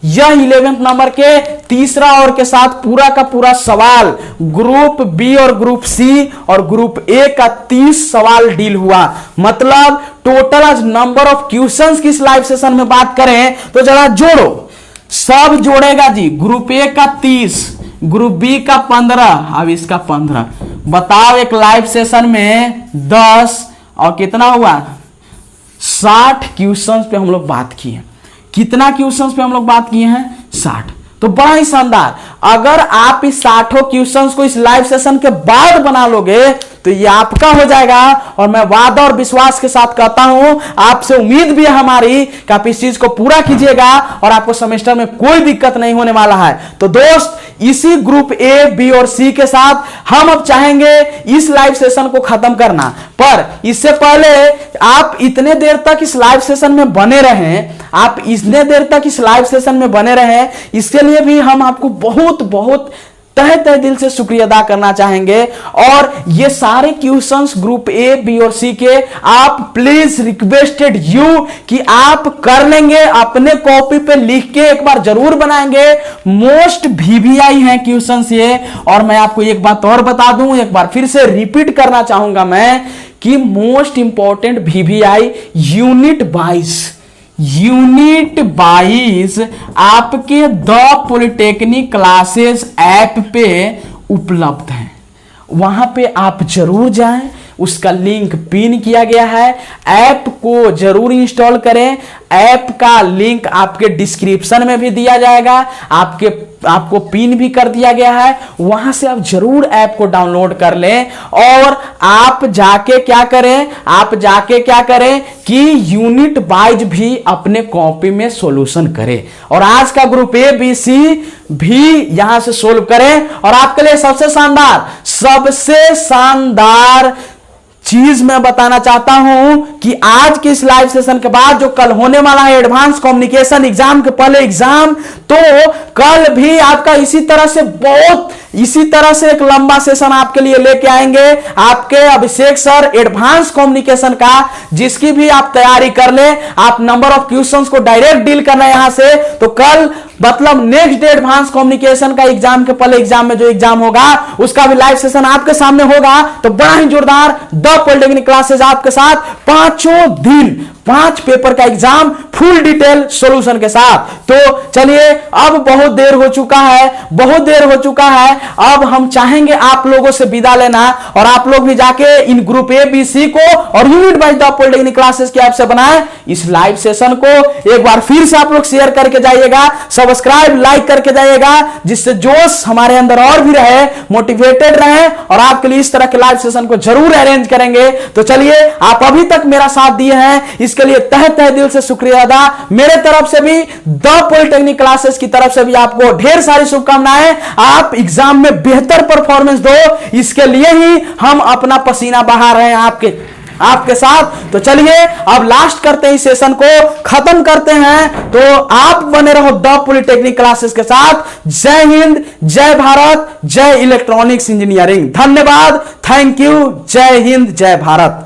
यह 11th नंबर के तीसरा और के साथ पूरा का पूरा सवाल ग्रुप बी और ग्रुप सी और ग्रुप ए का 30 सवाल डील हुआ। मतलब टोटल आज नंबर ऑफ क्वेश्चंस की इस लाइव सेशन में बात करें तो जरा जोड़ो, सब जोड़ेगा जी। ग्रुप ए का 30, ग्रुप बी का 15, अब इसका 15। बताओ एक लाइव सेशन में 10 और कितना हुआ? 60 क्वेश्चंस पे हम लोग बात किए। कितना क्वेश्चंस पे हम लोग बात किए हैं? 60। तो बड़ा ही शानदार। अगर आप इस 60 क्वेश्चंस को इस लाइव सेशन के बाद बना लोगे तो ये आपका हो जाएगा। और मैं वादा और विश्वास के साथ कहता हूं, आपसे उम्मीद भी है हमारी कि आप इस चीज को पूरा कीजिएगा और आपको सेमेस्टर में कोई दिक्कत नहीं होने वाला है। तो दोस्त, इसी ग्रुप ए, बी और सी के साथ हम अब चाहेंगे इस लाइव सेशन को खत्म करना। पर इससे पहले आप इतने देर तक इस लाइव सेशन में बने रहें, आप इतने देर तक इस लाइव सेशन में बने रहें, इसके लिए भी हम आपको बहुत बहुत तहे दिल से शुक्रिया अदा करना चाहेंगे। और ये सारे क्वेश्चंस ग्रुप ए, बी और सी के आप प्लीज रिक्वेस्टेड यू कि आप कर लेंगे, अपने कॉपी पे लिख के एक बार जरूर बनाएंगे। मोस्ट वीवीआई हैं क्वेश्चंस ये। और मैं आपको एक बात और बता दूं, एक बार फिर से रिपीट करना चाहूंगा मैं कि मोस्ट इंपॉर्टेंट वीवीआई यूनिट 22 आपके द पॉलिटेक्निक क्लासेस ऐप पे उपलब्ध है। वहां पे आप जरूर जाएं, उसका लिंक पिन किया गया है। ऐप को जरूर इंस्टॉल करें। ऐप का लिंक आपके डिस्क्रिप्शन में भी दिया जाएगा, आपको पिन भी कर दिया गया है, वहां से आप जरूर ऐप को डाउनलोड कर लें। और आप जाके क्या करें कि यूनिट वाइज भी अपने कॉपी में सॉल्यूशन करें, और आज का ग्रुप ए बी सी भी यहां से सोल्व करें। और आपके लिए सबसे शानदार चीज मैं बताना चाहता हूं कि आज के इस लाइव सेशन के बाद जो कल होने वाला है एडवांस कम्युनिकेशन एग्जाम के पहले एग्जाम, तो कल भी आपका इसी तरह से एक लंबा सेशन आपके लिए लेके आएंगे आपके अभिषेक सर एडवांस कम्युनिकेशन का, जिसकी भी आप तैयारी कर ले। आप नंबर ऑफ क्वेश्चंस को डायरेक्ट डील करना है यहां से। तो कल मतलब नेक्स्ट डे एडवांस कम्युनिकेशन का एग्जाम के पहले एग्जाम में जो एग्जाम होगा उसका भी लाइव सेशन आपके सामने होगा। तो बड़ा ही जोरदार द पॉलिटेक्निक क्लासेस आपके साथ 5 दिन 5 पेपर का एग्जाम फुल डिटेल सॉल्यूशन के साथ। तो चलिए, अब बहुत देर हो चुका है। अब हम चाहेंगे आप लोगों से विदा लेना, और आप लोग भी जाके इन ग्रुप ए बी सी को और unit wise the polytechnic classes की ऐप से बनाएं। इस लाइव सेशन को एक बार फिर से आप लोग शेयर करके जाइएगा, सब्सक्राइब लाइक करके जाइएगा, जिससे जोश हमारे अंदर और भी रहे, मोटिवेटेड रहे, और आपके लिए इस तरह के लाइव सेशन को जरूर अरेंज करेंगे। तो चलिए, आप अभी तक मेरा साथ दिए हैं, इसके लिए तहे दिल से शुक्रिया अदा। मेरे तरफ से भी, द पॉलिटेक्निक क्लासेस की तरफ से भी आपको ढेर सारी शुभकामनाएं। आप एग्जाम में बेहतर परफॉर्मेंस दो, इसके लिए ही हम अपना पसीना बहा रहे हैं आपके साथ। तो चलिए, अब लास्ट करते हैं, इस सेशन को खत्म करते हैं। तो आप बने रहो द पॉलिटेक्निक क्लासेस के साथ। जय हिंद, जय भारत, जय इलेक्ट्रॉनिक्स इंजीनियरिंग। धन्यवाद, थैंक यू, जय हिंद, जय भारत।